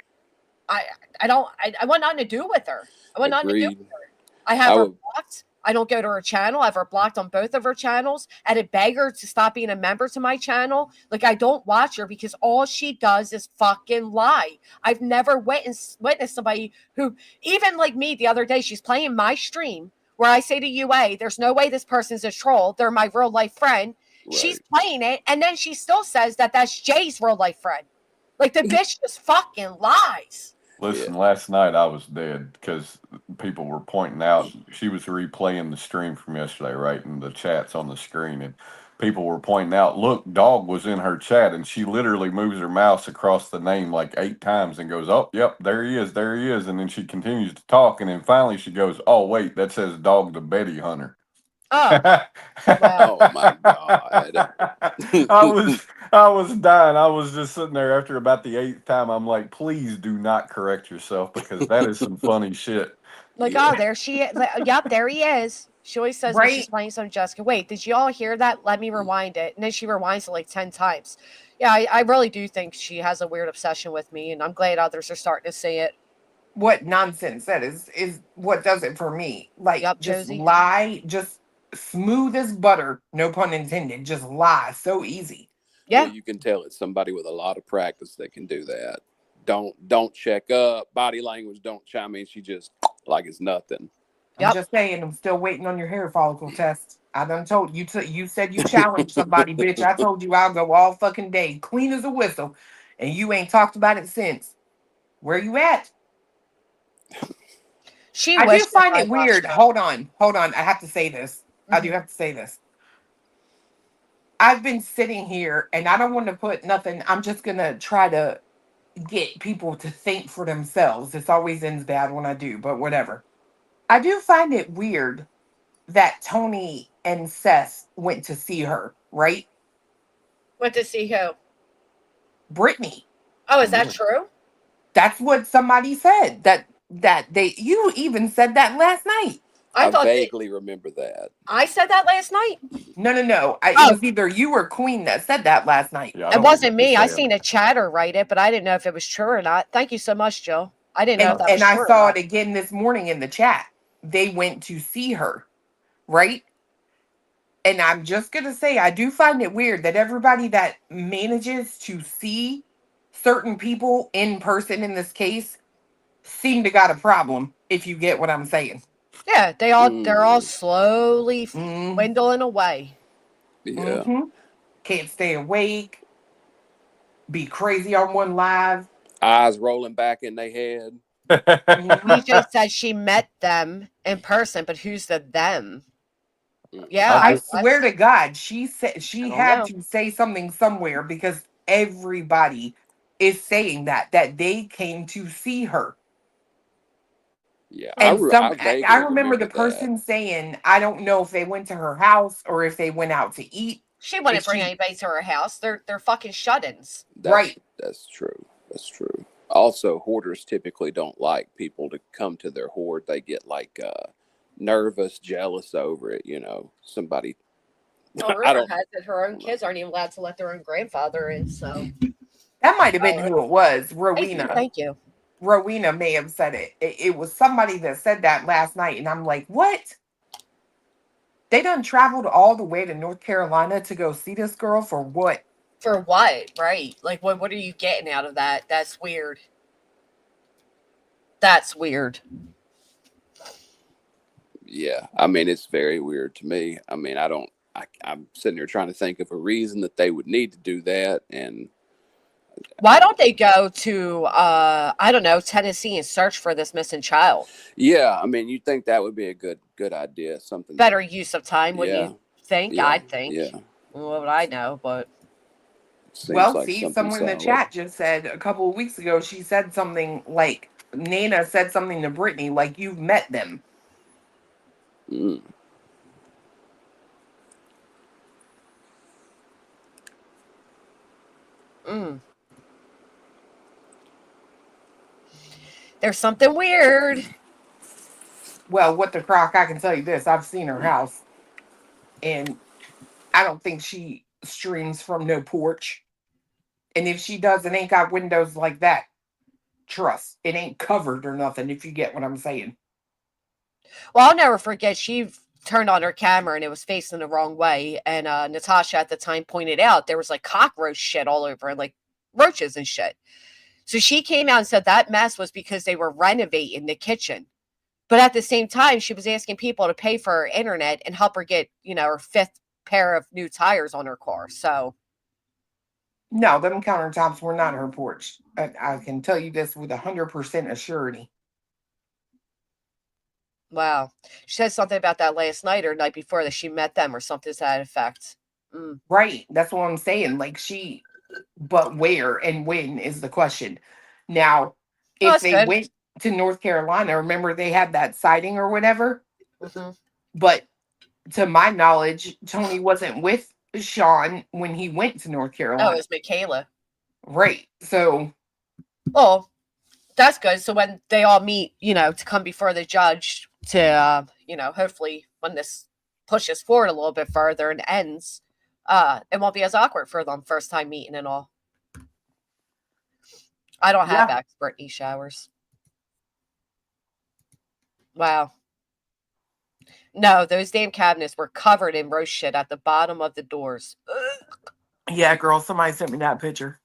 I want nothing to do with her. I want nothing to do Agreed. with her. I have I her would- blocked. I don't go to her channel. I have her blocked on both of her channels. I had to beg her to stop being a member to my channel. Like, I don't watch her because all she does is fucking lie. I've never witnessed somebody who, even like me the other day, she's playing my stream where I say to UA, there's no way this person's a troll. They're my real life friend. Right. She's playing it. And then she still says that that's Jay's real life friend. Like, the bitch just fucking lies. Listen, last night I was dead because people were pointing out she was replaying the stream from yesterday, right? And the chat's on the screen, and people were pointing out, look, dog was in her chat, and she literally moves her mouse across the name like 8 times and goes, oh, yep, there he is, and then she continues to talk, and then finally she goes, oh wait, that says dog the Betty Hunter. Oh, wow. Oh my God. I was dying. I was just sitting there after about the 8th time. I'm like, please do not correct yourself because that is some funny shit. Like, Yeah. oh, there she is. Yep, there he is. She always says when she's Right. playing some Jessica. Wait, did you all hear that? Let me rewind it. And then she rewinds it like 10 times. Yeah, I really do think she has a weird obsession with me, and I'm glad others are starting to see it. What Nonsense said is what does it for me. Like, Yup, just Josie. lie, just smooth as butter, no pun intended, just lie so easy. Yeah. Well, you can tell it's somebody with a lot of practice that can do that. Don't check up, body language, don't chime. I mean, she just like it's nothing. I'm Yep. just saying, I'm still waiting on your hair follicle test. I done told you, you said you challenged somebody, bitch. I told you I'll go all fucking day, clean as a whistle, and you ain't talked about it since. Where you at? She I do wishes find I it weird. watched her. Hold on. I have to say this. I do have to say this. I've been sitting here, and I don't want to put nothing. I'm just gonna try to get people to think for themselves. This always ends bad when I do, but whatever. I do find it weird that Tony and Seth went to see her, right? Went to see who? Brittany. Oh, is that true? That's what somebody said. You even said that last night. I thought vaguely remember that. I said that last night. No. Oh. It was either you or Queen that said that last night. Yeah, I It don't wasn't remember me. I saying seen a chatter write it, but I didn't know if it was true or not. Thank you so much, Jill. I didn't know if that was And I true or saw not. it again this morning in the chat. They went to see her, right? And I'm just going to say, I do find it weird that everybody that manages to see certain people in person in this case seem to got a problem, if you get what I'm saying. Yeah, they're all slowly dwindling away. Yeah. Can't stay awake. Be crazy on one live. Eyes rolling back in their head. Nisha said she met them in person, but who's the them? Yeah, I swear to God, she said she I don't had know. to say something somewhere because everybody is saying that they came to see her. Yeah, And I vaguely I remember the that. person saying, I don't know if they went to her house or if they went out to eat. She wouldn't bring anybody to her house. They're fucking shut-ins. Right. That's true. That's true. Also, hoarders typically don't like people to come to their hoard. They get like nervous, jealous over it. You know, somebody. Well, rumor has it her own kids aren't even allowed to let their own grandfather in. So that might have been who it was. Rowena. Thank you. Rowena may have said it. It was somebody that said that last night, and I'm like, what? They done traveled all the way to North Carolina to go see this girl for what? For what? Right. Like, what are you getting out of that? That's weird. That's weird. Yeah, I mean, it's very weird to me. I mean, I'm sitting here trying to think of a reason that they would need to do that. And why don't they go to, I don't know, Tennessee and search for this missing child? Yeah, I mean, you'd think that would be a good idea. Something better use of time, wouldn't you think? Yeah, I'd think. Yeah. What would I know? But well, like see, someone in the chat just said a couple of weeks ago, she said something like, Nana said something to Brittany, like, you've met them. There's something weird. Well, what the crock, I can tell you this. I've seen her house. And I don't think she streams from no porch. And if she does, it ain't got windows like that. Trust. It ain't covered or nothing, if you get what I'm saying. Well, I'll never forget, she turned on her camera and it was facing the wrong way. And Natasha at the time pointed out there was like cockroach shit all over and like roaches and shit. So she came out and said that mess was because they were renovating the kitchen. But at the same time, she was asking people to pay for her internet and help her get, her 5th pair of new tires on her car. So. No, them countertops were not her porch. I can tell you this with 100% assurity. Wow. She said something about that last night or night before that she met them or something to that effect. Right. That's what I'm saying. Like but where and when is the question. Now, if they went to North Carolina, remember they had that sighting or whatever? But to my knowledge, Tony wasn't with Sean when he went to North Carolina. Oh, it was Michaela. Right. So. Oh, that's good. So when they all meet, to come before the judge to, hopefully when this pushes forward a little bit further and ends, it won't be as awkward for them first time meeting and all. I don't have ex-Brittany showers. Wow. No, those damn cabinets were covered in roast shit at the bottom of the doors. Ugh. Yeah, girl, somebody sent me that picture.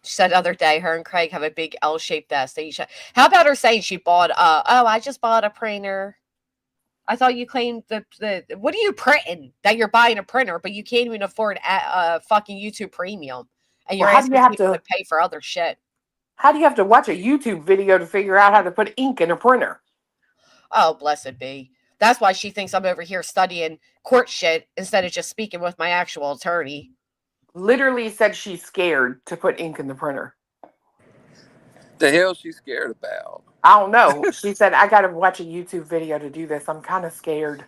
She said the other day, her and Craig have a big L-shaped desk. How about her saying she bought, I just bought a printer. I thought you claimed the what are you printing? That you're buying a printer, but you can't even afford a fucking YouTube Premium. And you're asking people to pay for other shit. How do you have to watch a YouTube video to figure out how to put ink in a printer? Oh, blessed be. That's why she thinks I'm over here studying court shit instead of just speaking with my actual attorney. Literally said she's scared to put ink in the printer. The hell she's scared about? I don't know. She said, I got to watch a YouTube video to do this. I'm kind of scared.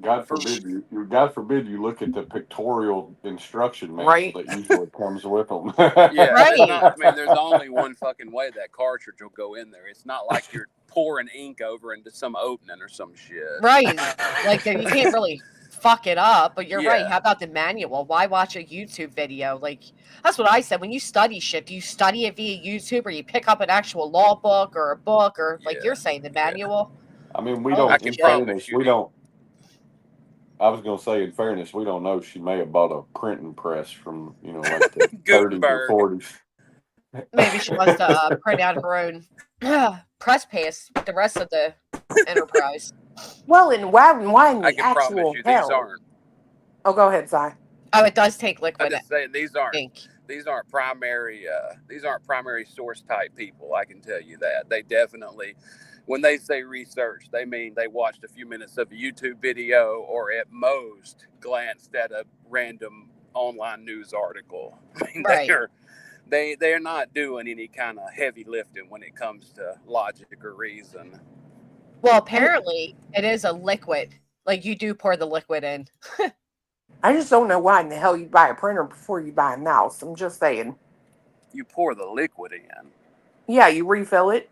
God forbid you look at the pictorial instruction manual that usually comes with them. Yeah, right. There's only one fucking way that cartridge will go in there. It's not like you're pouring ink over into some opening or some shit. Right. Like you can't really fuck it up, but you're right. How about the manual? Why watch a YouTube video? Like, that's what I said. When you study shit, do you study it via YouTube or you pick up an actual law book or a book or like you're saying the manual? I mean, we don't. I was gonna say, in fairness, we don't know. She may have bought a printing press from like the 30s or Gutenberg. 40s. Maybe she wants to print out her own press pass with the rest of the enterprise. Well, and why in I the can promise actual you these hell? aren't. Oh, go ahead, Si. Oh, it does take I'm liquid just saying these aren't ink. these aren't primary source type people. I can tell you that. They definitely, when they say research, they mean they watched a few minutes of a YouTube video or at most glanced at a random online news article. I mean, Right. they're not doing any kind of heavy lifting when it comes to logic or reason. Well, apparently it is a liquid. Like you do pour the liquid in. I just don't know why in the hell you buy a printer before you buy a mouse. I'm just saying. You pour the liquid in. Yeah, you refill it.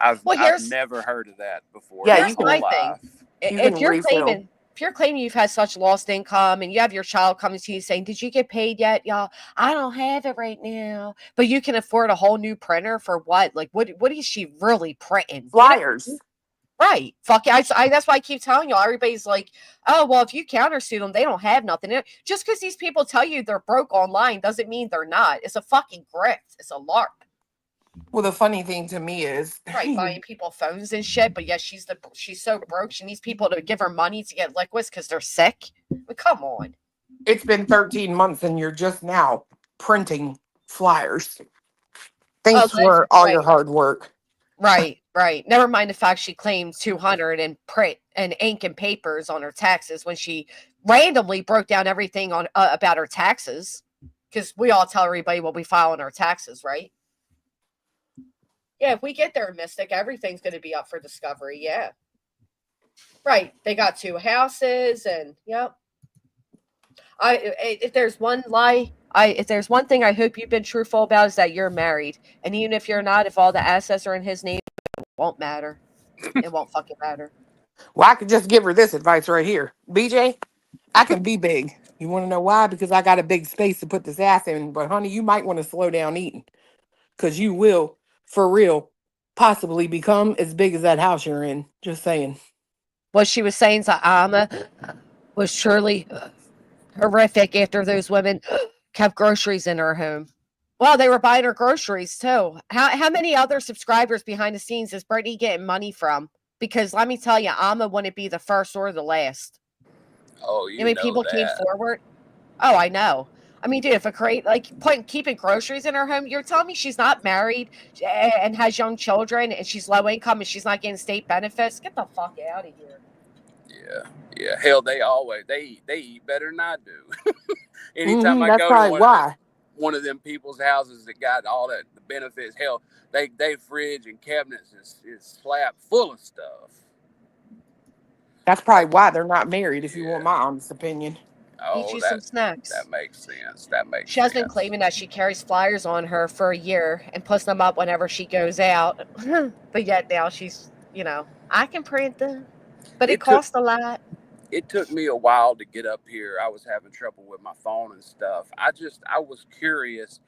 I've here's never heard of that before. Yeah, in my here's you my whole thing. life. You If can you're refill. claiming you've had such lost income and you have your child coming to you saying, "Did you get paid yet, y'all? I don't have it right now." But you can afford a whole new printer for what? Like what is she really printing? You know? Flyers. Right. Fuck it. That's why I keep telling y'all. Everybody's like, "Oh, well, if you countersue them, they don't have nothing." Just because these people tell you they're broke online doesn't mean they're not. It's a fucking grift. It's a lark. Well, the funny thing to me is, Right, buying people phones and shit, but yeah, she's so broke. She needs people to give her money to get liquids because they're sick. But come on. it's been 13 months and you're just now printing flyers. Thanks for all your hard work. Right. Never mind the fact she claimed 200 in print and ink and papers on her taxes when she randomly broke down everything on about her taxes. Because we all tell everybody what we file on our taxes, right? Yeah, if we get there, Mystic, everything's going to be up for discovery. Yeah. Right. They got 2 houses and, yep. If there's one thing I hope you've been truthful about is that you're married. And even if you're not, if all the assets are in his name, it won't matter. It won't fucking matter. Well, I could just give her this advice right here. BJ, I can be big. You want to know why? Because I got a big space to put this ass in. But honey, you might want to slow down eating. Because you will, for real, possibly become as big as that house you're in. Just saying. What she was saying to Amma was truly horrific after those women kept groceries in her home. Well, they were buying her groceries too. How many other subscribers behind the scenes is Brittany getting money from? Because let me tell you, Amma wouldn't be the first or the last. Oh, you I mean, know people that. came forward. Oh, I know. I mean, dude, if keeping groceries in her home, you're telling me she's not married and has young children and she's low income and she's not getting state benefits? Get the fuck out of here. Yeah. Hell, they eat better than I do. Anytime I That's go probably to one of them people's houses that got all the benefits, hell, they fridge and cabinets is slapped full of stuff. That's probably why they're not married, if you want my honest opinion. Eat you some snacks. That makes sense. She has been claiming that she carries flyers on her for a year and puts them up whenever she goes out. But yet now she's, I can print them, but it costs a lot. It took me a while to get up here. I was having trouble with my phone and stuff. I was curious.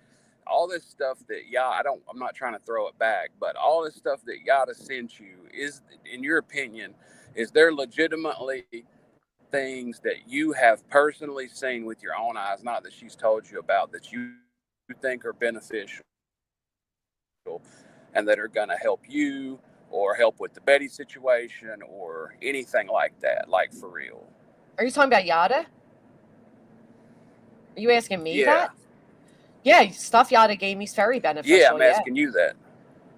All this stuff that I'm not trying to throw it back, but all this stuff that Yada sent you is, in your opinion, is there legitimately things that you have personally seen with your own eyes, not that she's told you about, that you think are beneficial and that are going to help you or help with the Betty situation or anything like that, like for real? Are you talking about Yada? Are you asking me that? Yeah, stuff Yada gave me is very beneficial. Yeah, I'm asking you that.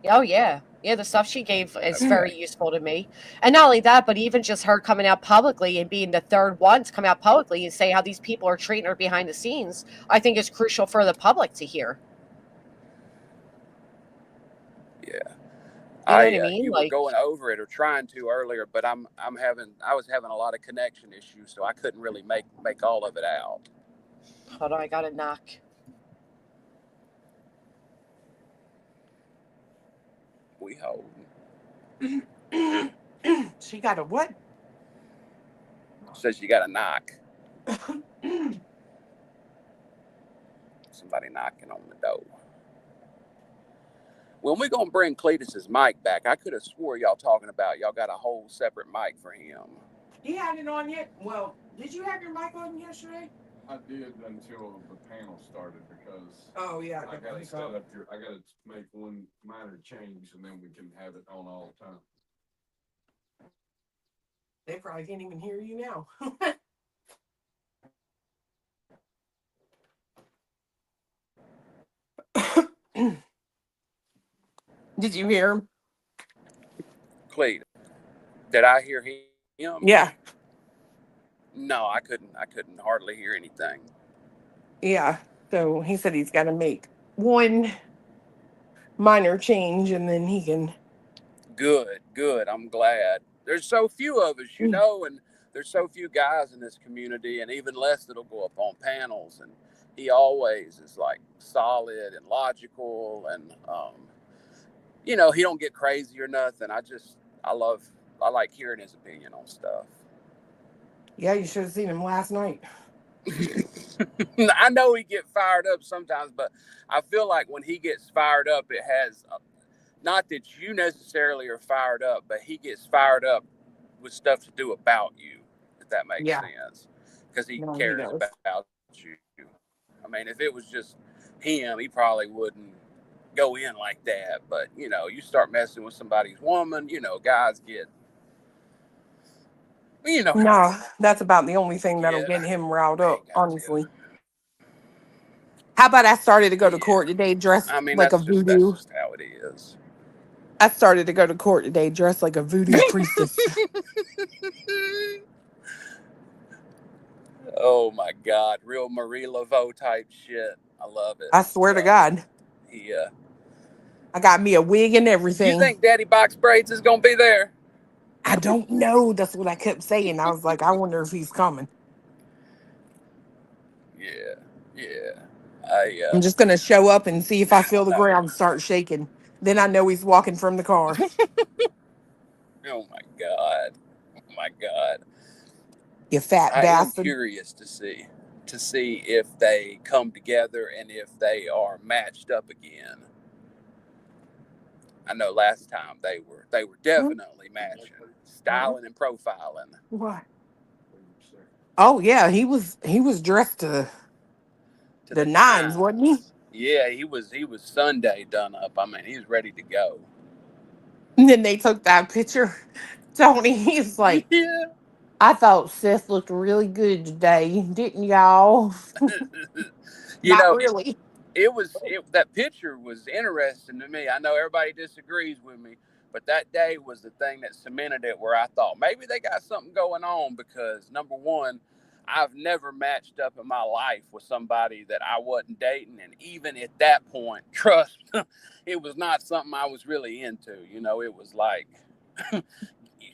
Oh, yeah. Yeah, the stuff she gave is very useful to me. And not only that, but even just her coming out publicly and being the third one to come out publicly and say how these people are treating her behind the scenes, I think is crucial for the public to hear. Yeah. You know what I mean? You were going over it or trying to earlier, but I was having a lot of connection issues, so I couldn't really make all of it out. Hold on, I got a knock. We hold. She got a what? Says you got a knock. Somebody knocking on the door. When we gonna bring Cletus's mic back? I could have swore y'all talking about y'all got a whole separate mic for him. He had it on yet? Well, did you have your mic on yesterday? I did until the panel started because Oh yeah. I gotta set up I gotta make one minor change and then we can have it on all the time. They probably can't even hear you now. Did you hear him? Cleet, did I hear him? Yeah. No, I couldn't hardly hear anything. Yeah. So he said he's got to make one minor change and then he can. Good. I'm glad. There's so few of us, you know, and there's so few guys in this community, and even less that'll go up on panels. And he always is like solid and logical, and you know, he don't get crazy or nothing. I like hearing his opinion on stuff. Yeah, you should have seen him last night. I know he get fired up sometimes, but I feel like when he gets fired up, it has not that you necessarily are fired up, but he gets fired up with stuff to do about you, if that makes sense, because he cares about you. I mean, if it was just him, he probably wouldn't go in like that. But you know, you start messing with somebody's woman, you know, guys get. You know, no, that's about the only thing that'll get him riled up, honestly. How about I started to go to court today dressed like a voodoo? That's just how it is. I started to go to court today dressed like a voodoo priestess. Oh my God, real Marie Laveau type shit. I love it. I swear to God. Yeah. I got me a wig and everything. You think Daddy Box Braids is gonna be there? I don't know. That's what I kept saying. I was like, I wonder if he's coming. Yeah. I'm just gonna show up and see if I feel the ground start shaking. Then I know he's walking from the car. Oh my God. You fat bastard. I am curious to see if they come together and if they are matched up again. I know last time they were definitely matching, styling and profiling. What? Oh yeah, he was dressed to the nines, wasn't he? Yeah, he was Sunday done up. I mean, he's ready to go. And then they took that picture. Tony, he's like, yeah. I thought Seth looked really good today, didn't y'all? Not really. That picture was interesting to me. I know everybody disagrees with me, but that day was the thing that cemented it where I thought maybe they got something going on because, number one, I've never matched up in my life with somebody that I wasn't dating. And even at that point, trust, it was not something I was really into. You know, it was like, you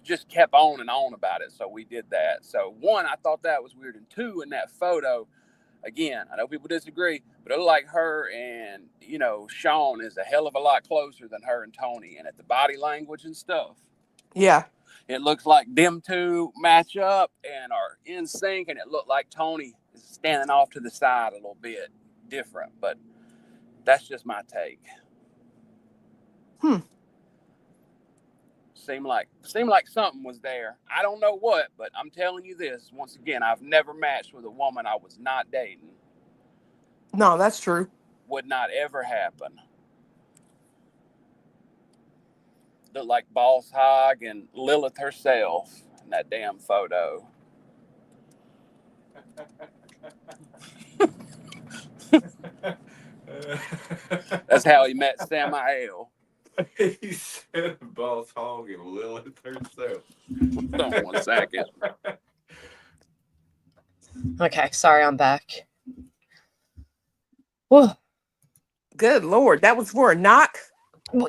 just kept on and on about it. So we did that. So one, I thought that was weird. And two, in that photo, again, I know people disagree, but it looked like her and, you know, Sean is a hell of a lot closer than her and Tony. And at the body language and stuff. Yeah. It looks like them two match up and are in sync, and it looked like Tony is standing off to the side a little bit different, but that's just my take. Seemed like something was there. I don't know what, but I'm telling you this, once again, I've never matched with a woman I was not dating. No, that's true. Would not ever happen. Looked like Boss Hog and Lilith herself in that damn photo. That's how he met Samael. He said Boss Hog and Lilith herself. Hold on 1 second. Okay, sorry, I'm back. Whew. Good Lord, that was for a knock?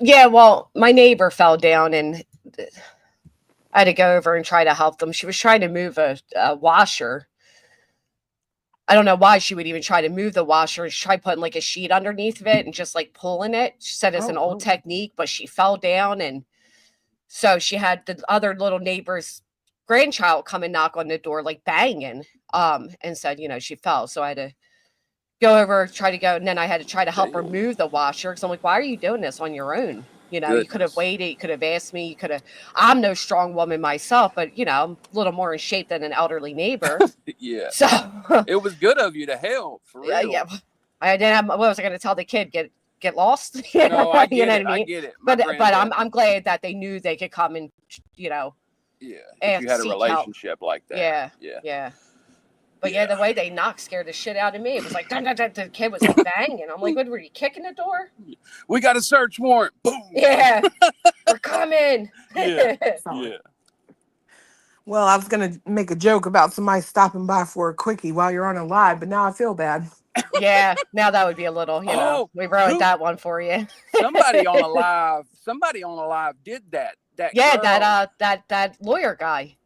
Yeah, well, my neighbor fell down and I had to go over and try to help them. She was trying to move a washer. I don't know why she would even try to move the washer. She tried putting like a sheet underneath of it and just like pulling it. She said it's an old technique, but she fell down. And so she had the other little neighbor's grandchild come and knock on the door, like banging, and said, you know, she fell. So I had to go over, try to go. And then I had to try to help her move the washer. Cause I'm like, why are you doing this on your own? You know, you could have waited. You could have asked me. You could have. I'm no strong woman myself, but you know, I'm a little more in shape than an elderly neighbor. Yeah. So it was good of you to help, for real. Yeah. I didn't have. What was I going to tell the kid? Get lost? No, I get you know it. what I mean? I get it. But I'm glad that they knew they could come and you know. Yeah. If you had a relationship like that. Yeah. Yeah. Yeah. But yeah, the way they knocked scared the shit out of me. It was like dun, dun, dun, the kid was like banging. I'm like, what were you kicking the door? We got a search warrant. Boom. Yeah. We're coming. Yeah. Yeah. Well, I was gonna make a joke about somebody stopping by for a quickie while you're on a live, but now I feel bad. Yeah, now that would be a little, you know, we ruined that one for you. Somebody on a live did that. Yeah, girl, that lawyer guy.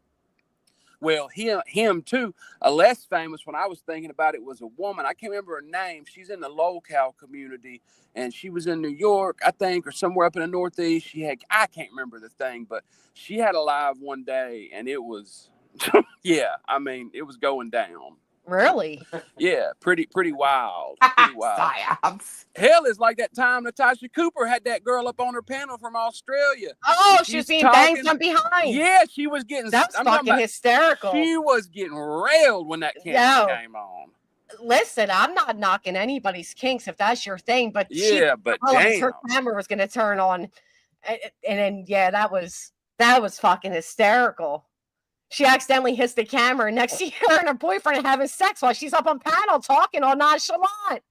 Well, him too. A less famous one I was thinking about it was a woman. I can't remember her name. She's in the locale community, and she was in New York, I think, or somewhere up in the Northeast. I can't remember the thing, but she had a live one day, and it was, yeah. I mean, it was going down. Really? Yeah, pretty wild. Pretty wild. Hell, it's like that time Natasha Cooper had that girl up on her panel from Australia. Oh, she was being banged from behind. Yeah, she was getting. That was fucking hysterical. She was getting railed when that camera came on. Listen, I'm not knocking anybody's kinks if that's your thing, but but damn, her camera was going to turn on, and then that was fucking hysterical. She accidentally hits the camera next to her and her boyfriend are having sex while she's up on panel talking all nonchalant.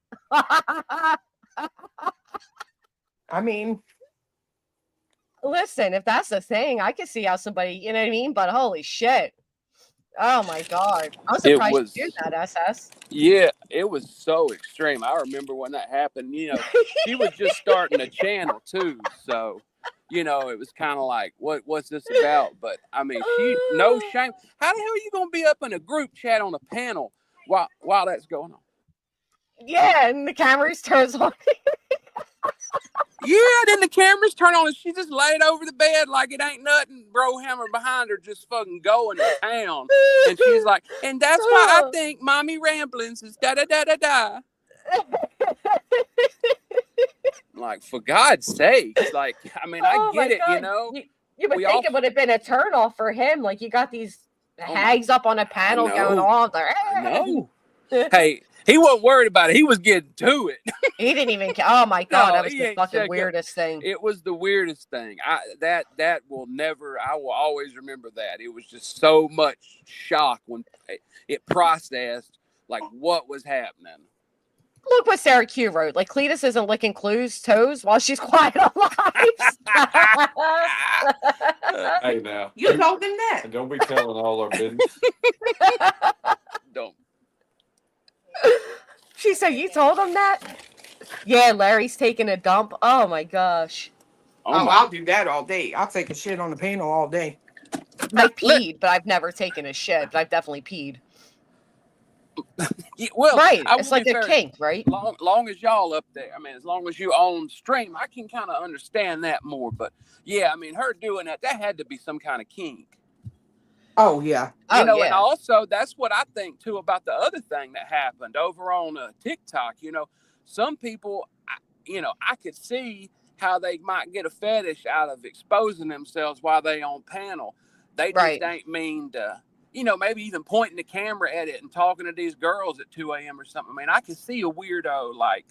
I mean, listen, if that's the thing, I can see how somebody, you know what I mean? But holy shit. Oh my God. I'm surprised you did that, SS. Yeah, it was so extreme. I remember when that happened, you know, she was just starting a channel too. So, you know, it was kind of like, what's this about? But I mean, no shame. How the hell are you going to be up in a group chat on a panel while that's going on? Yeah, and the cameras turns on. Yeah, then the cameras turn on and she just laid over the bed like it ain't nothing. Brohammer behind her just fucking going to town. And she's like, and that's why I think Mommy Ramblings is da-da-da-da-da. Like, for God's sake. Like, I mean, I get it, you know. You would think it would have been a turnoff for him. Like, you got these hags up on a panel going on there. No. Hey, he wasn't worried about it. He was getting to it. He didn't even care. Oh my God, that was the fucking weirdest thing. It was the weirdest thing. That will never. I will always remember that. It was just so much shock when it processed like what was happening. Look what Sarah Q wrote. Like, Cletus isn't licking Clue's toes while she's quiet on lives. Hey, now. You told him that. Don't be telling all our business. Don't. She said, you told him that? Yeah, Larry's taking a dump. Oh, my gosh. I'll do that all day. I'll take a shit on the panel all day. I peed, but I've never taken a shit. But I've definitely peed. Yeah, well, right. It's like a kink, right? Long as y'all up there. I mean, as long as you own stream, I can kind of understand that more. But yeah, I mean, her doing that had to be some kind of kink. Oh, yeah. You know, and also that's what I think too about the other thing that happened over on TikTok. You know, some people, I could see how they might get a fetish out of exposing themselves while they on panel. They just ain't mean to, maybe even pointing the camera at it and talking to these girls at 2 a.m. or something. I mean, I can see a weirdo like,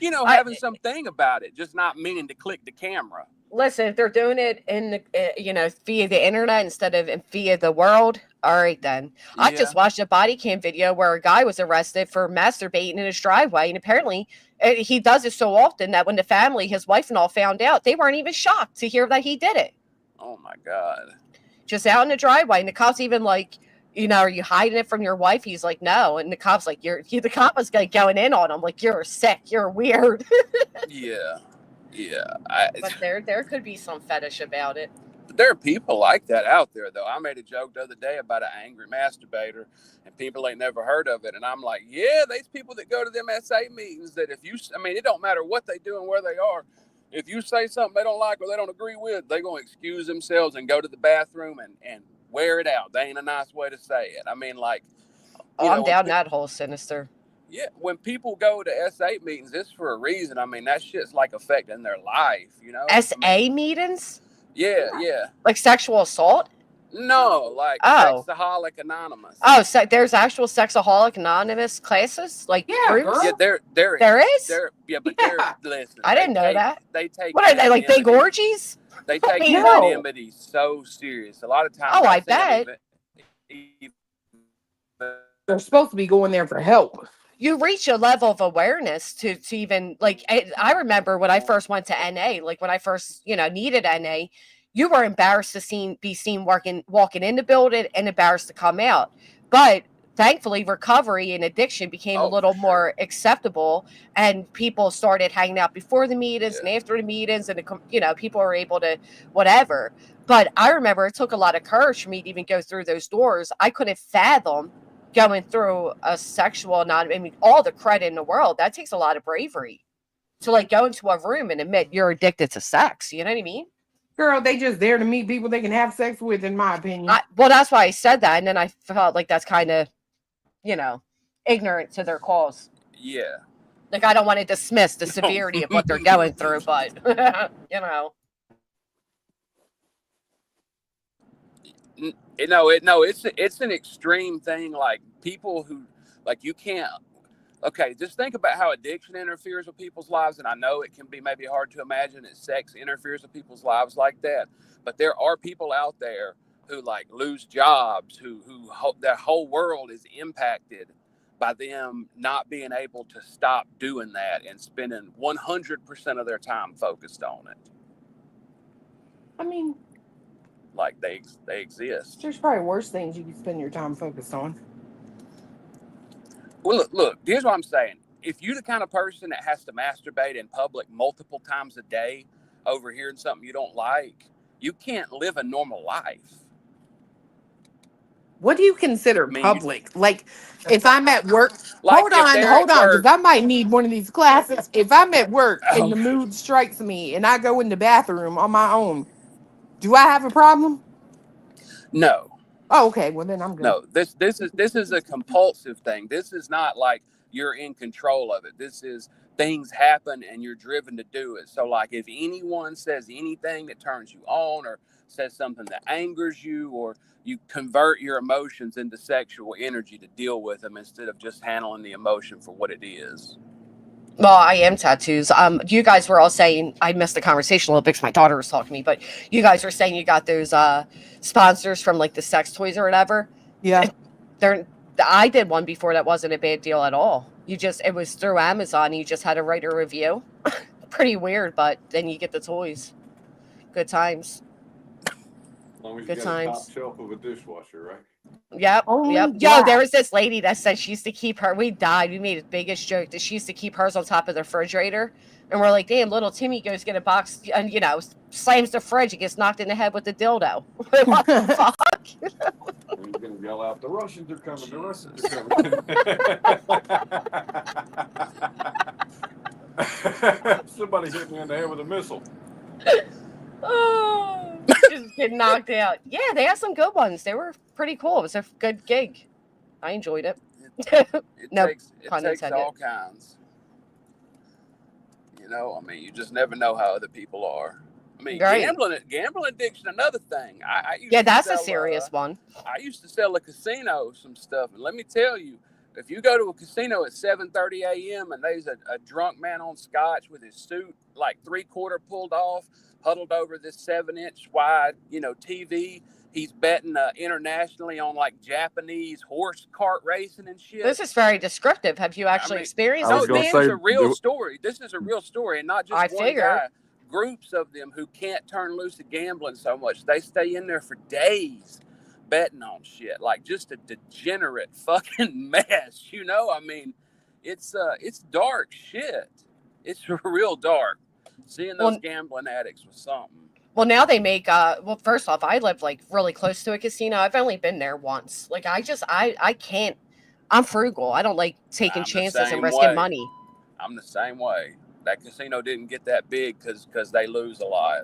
having something about it, just not meaning to click the camera. Listen, if they're doing it in the, via the internet instead of via the world, all right then. Yeah. I just watched a body cam video where a guy was arrested for masturbating in his driveway, and apparently he does it so often that when the family, his wife and all, found out, they weren't even shocked to hear that he did it. Oh my God! Just out in the driveway, and the cops even like, are you hiding it from your wife? He's like, no, and the cops like, the cop was like going in on him like, you're sick, you're weird. Yeah. Yeah, but there could be some fetish about it. There are people like that out there, though. I made a joke the other day about an angry masturbator, and people ain't never heard of it. And I'm like, yeah, there's people that go to them SA meetings that it don't matter what they do and where they are. If you say something they don't like or they don't agree with, they're going to excuse themselves and go to the bathroom and wear it out. They ain't a nice way to say it. I mean, like, I'm down that whole sinister. Yeah, when people go to S8 meetings, it's for a reason. I mean, that shit's like affecting their life, you know? SA meetings? Yeah. Like sexual assault? No, like Oh. Sexaholic Anonymous. Oh, so there's actual Sexaholic Anonymous classes? Like Yeah, groups? Yeah, girl. There is? Listen. I didn't know that. They take What are they, like big anonymity- orgies? They take No. anonymity so serious. A lot of times, Oh, I I've seen them bet. even They're supposed to be going there for help. You reach a level of awareness to even, like, I remember when I first went to NA, like when I first, needed NA, you were embarrassed to be seen walking in the building and embarrassed to come out. But thankfully, recovery and addiction became a little more acceptable, and people started hanging out before the meetings and after the meetings, and people were able to whatever. But I remember it took a lot of courage for me to even go through those doors. I couldn't fathom going through a sexual all the credit in the world. That takes a lot of bravery to like go into a room and admit you're addicted to sex. You know what I mean? Girl, they just there to meet people they can have sex with, in my opinion. Well, that's why I said that, and then I felt like that's kind of, ignorant to their cause. Yeah. Like, I don't want to dismiss the severity of what they're going through, but it's an extreme thing. Like people who, like, you can't. Okay, just think about how addiction interferes with people's lives, and I know it can be maybe hard to imagine that sex interferes with people's lives like that. But there are people out there who like lose jobs, who their whole world is impacted by them not being able to stop doing that and spending 100% of their time focused on it. I mean, like they exist. There's probably worse things you can spend your time focused on. Well, look, here's what I'm saying. If you're the kind of person that has to masturbate in public multiple times a day over hearing something you don't like, you can't live a normal life. What do you consider public? Like, if I'm at work, Like hold on, because I might need one of these classes. If I'm at work and the mood strikes me and I go in the bathroom on my own, do I have a problem? No. Oh, okay. Well, then I'm good. No, this is a compulsive thing. This is not like you're in control of it. This is things happen and you're driven to do it. So, like, if anyone says anything that turns you on or says something that angers you, or you convert your emotions into sexual energy to deal with them instead of just handling the emotion for what it is. Well, I am tattoos. You guys were all saying, I missed the conversation a little bit because my daughter was talking to me, but you guys were saying you got those sponsors from like the sex toys or whatever. Yeah. I did one before that wasn't a bad deal at all. It was through Amazon. You just had to write a review. Pretty weird, but then you get the toys. Good times. As long as Good you got times. a top shelf of a dishwasher, right? Yep. Oh, Yo, yeah. there was this lady that said she used to keep her. We died. We made the biggest joke that she used to keep hers on top of the refrigerator. And we're like, damn, little Timmy goes get a box and, slams the fridge and gets knocked in the head with the dildo. What the fuck? And you're going to yell out, the Russians are coming, the Russians are coming. Somebody hit me in the head with a missile. Oh, just get knocked out. Yeah, they had some good ones. They were pretty cool. It was a good gig. I enjoyed it. No pun takes intended. all kinds. You just never know how other people are. Right. Gambling addiction, another thing. I used Yeah, to that's sell, a serious one. I used to sell a casino some stuff, and let me tell you, if you go to a casino at 7:30 a.m. and there's a drunk man on scotch with his suit like 3/4 pulled off, huddled over this 7-inch wide, TV. He's betting internationally on like Japanese horse cart racing and shit. This is very descriptive. Have you actually experienced No, this? this is a real story. This is a real story, and not just one guy. Groups of them who can't turn loose of gambling so much. They stay in there for days betting on shit, like just a degenerate fucking mess. It's dark shit. It's real dark. Seeing those gambling addicts was something. Well, now they make, first off, I live like really close to a casino. I've only been there once. Like, I can't, I'm frugal. I don't like taking chances and risking money. I'm the same way. That casino didn't get that big because they lose a lot.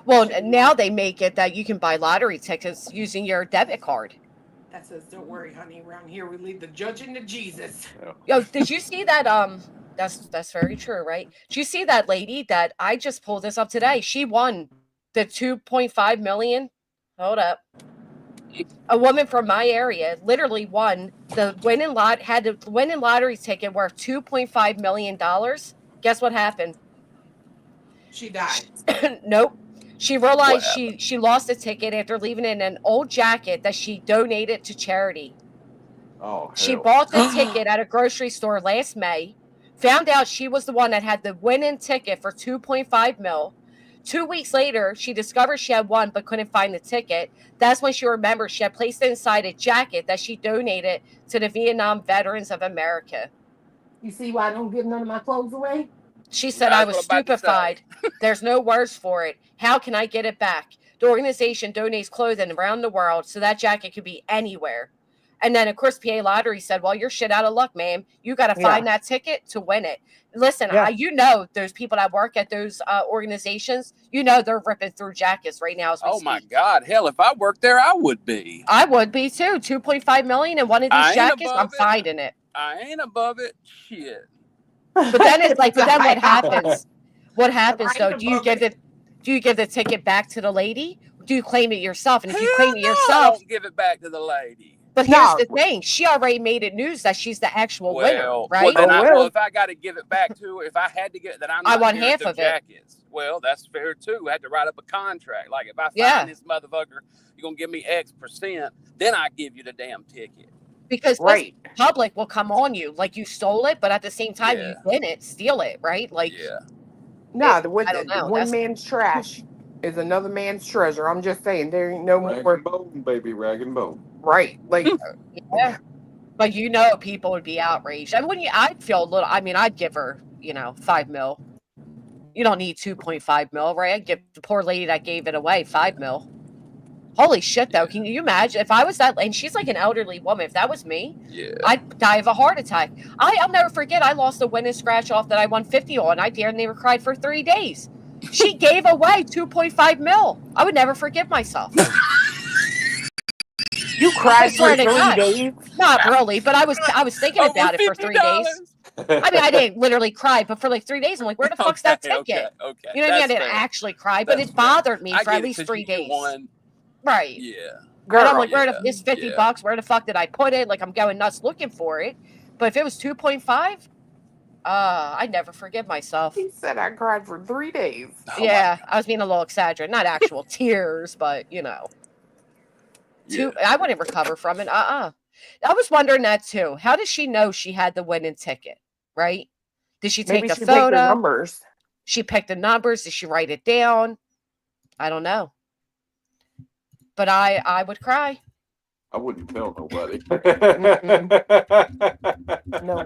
Well, now they make it that you can buy lottery tickets using your debit card. That says, "Don't worry, honey. Around here, we leave the judging to Jesus." Yo, did you see that? That's very true, right? Did you see that lady that I just pulled this up today? She won the 2.5 million. Hold up. A woman from my area literally won the had the winning lottery ticket worth $2.5 million. Guess what happened? She died. Nope. She realized What she lost the ticket after leaving in an old jacket that she donated to charity. Oh, She hell. bought the ticket at a grocery store last May, found out she was the one that had the winning ticket for 2.5 mil. 2 weeks later, she discovered she had won but couldn't find the ticket. That's when she remembered she had placed it inside a jacket that she donated to the Vietnam Veterans of America. You see why I don't give none of my clothes away? She said, That's I was what I'm about to say. stupefied. There's no words for it. How can I get it back? The organization donates clothing around the world, so that jacket could be anywhere. And then, of course, PA Lottery said, well, you're shit out of luck, ma'am. You got to find that ticket to win it. Listen, you know those people that work at those organizations, you know they're ripping through jackets right now as we speak. My God. Hell, if I worked there, I would be. I would be, too. 2.5 million in one of these jackets, I'm finding it. I ain't above it. Shit. But then it's like, but then what happens? What happens, though? Do you give the ticket back to the lady? Do you claim it yourself? And if you claim it yourself, I don't give it back to the lady. But here's the thing: she already made it news that she's the actual winner, right? Well, if I got to give it back to her, if I had to get it, then I want half of jackets. It. Well, that's fair too. I had to write up a contract. Like if I find this motherfucker, you're gonna give me X%, then I give you the damn ticket. Because the public will come on you like you stole it, but at the same time you didn't steal it, right? Like, one man's trash is another man's treasure. I'm just saying, there ain't no more bone, baby, rag and bone. Right, like but you know, people would be outraged. And I'd feel a little. I mean, I'd give her, 5 mil. You don't need 2.5 mil, right? I'd give the poor lady that gave it away 5 mil. Holy shit, though! Can you imagine if I was that? And she's like an elderly woman. If that was me, I'd die of a heart attack. I'll never forget. I lost a winning scratch off that I won 50 on. I never cried for 3 days. She gave away 2.5 mil. I would never forgive myself. You cried for 3 days? Not really, but I was thinking about it for 3 days. I mean, I didn't literally cry, but for like 3 days, I'm like, where the fuck's that ticket? Okay. You know what I mean? I didn't actually cry, but it bothered me for at least 3 days. Right. Yeah. Girl, and I'm like, it's $50. Where the fuck did I put it? Like, I'm going nuts looking for it. But if it was 2.5, I'd never forgive myself. He said I cried for 3 days. Yeah, I was being a little exaggerated. Not actual tears, but I wouldn't recover from it. I was wondering that too. How does she know she had the winning ticket? Right? Did she take the photo? Picked the numbers. She picked the numbers. Did she write it down? I don't know. But I would cry. I wouldn't tell nobody. No.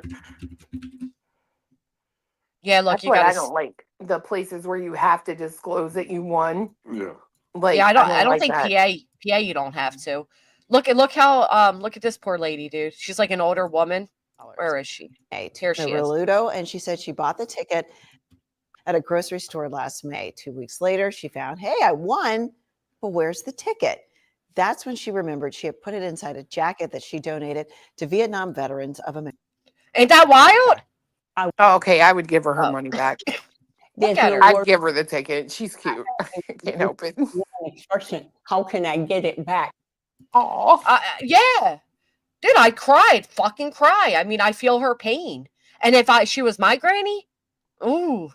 Yeah, look, I don't like the places where you have to disclose that you won. Yeah. Like, I don't think PA you don't have to. Look at this poor lady, dude. She's like an older woman. Where is she? Here she is. Reluto, and she said she bought the ticket at a grocery store last May. 2 weeks later, she found, hey, I won, but where's the ticket? That's when she remembered she had put it inside a jacket that she donated to Vietnam Veterans of America. Ain't that wild? Okay, I would give her her money back. I'd give her the ticket. She's cute. Can't help it. How can I get it back? Oh, yeah, dude, I cried, fucking cry. I mean, I feel her pain. And if she was my granny, ooh,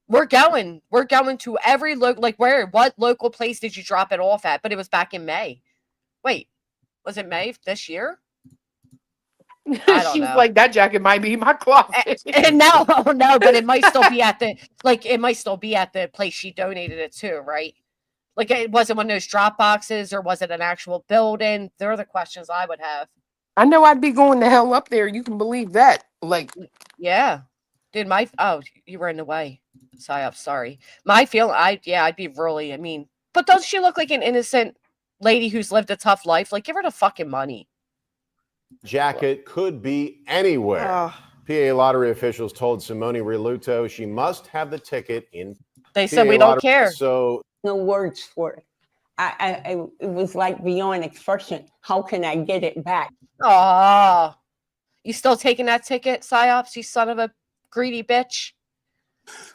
we're going to every what local place did you drop it off at? But it was back in May. Wait, was it May this year? She's like, that jacket might be in my closet. And no, but it might still be at the place she donated it to, right? Like, it wasn't one of those drop boxes, or was it an actual building? There are the questions I would have. I know I'd be going the hell up there. You can believe that. Like, yeah, dude, you were in the way. Sorry. I'd be really, but doesn't she look like an innocent lady who's lived a tough life? Like, give her the fucking money. Jacket could be anywhere. PA Lottery officials told Simone Reluto she must have the ticket in. They said, we don't care. So no words for it. It was like beyond expression. How can I get it back? Oh, you still taking that ticket, Psyops? You son of a greedy bitch.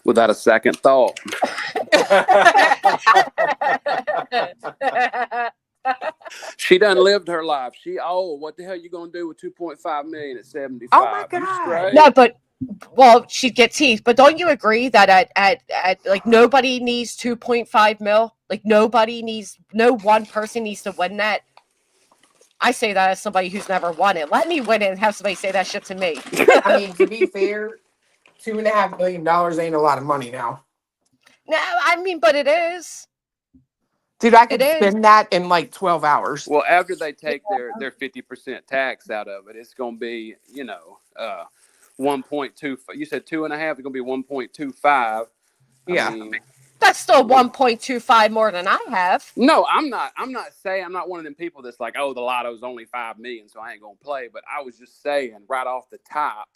Without a second thought. She done lived her life. What the hell you gonna do with 2.5 million at 75? Oh my You God. straight? No, but well, she'd get teased. But don't you agree that at like nobody needs 2.5 mil? Like no one person needs to win that. I say that as somebody who's never won it. Let me win it and have somebody say that shit to me. I mean, to be fair, $2.5 million ain't a lot of money now. No, I mean, but it is. Dude, I could It is. spend that in like 12 hours. Well, after they take their 50% tax out of it, it's gonna be 1.25. You said 2.5. It's gonna be 1.25. Yeah. I mean, That's still 1.25 more than I have. no, I'm not saying, I'm not one of them people that's like, oh, the lotto's only 5 million, so I ain't gonna play. But I was just saying right off the top,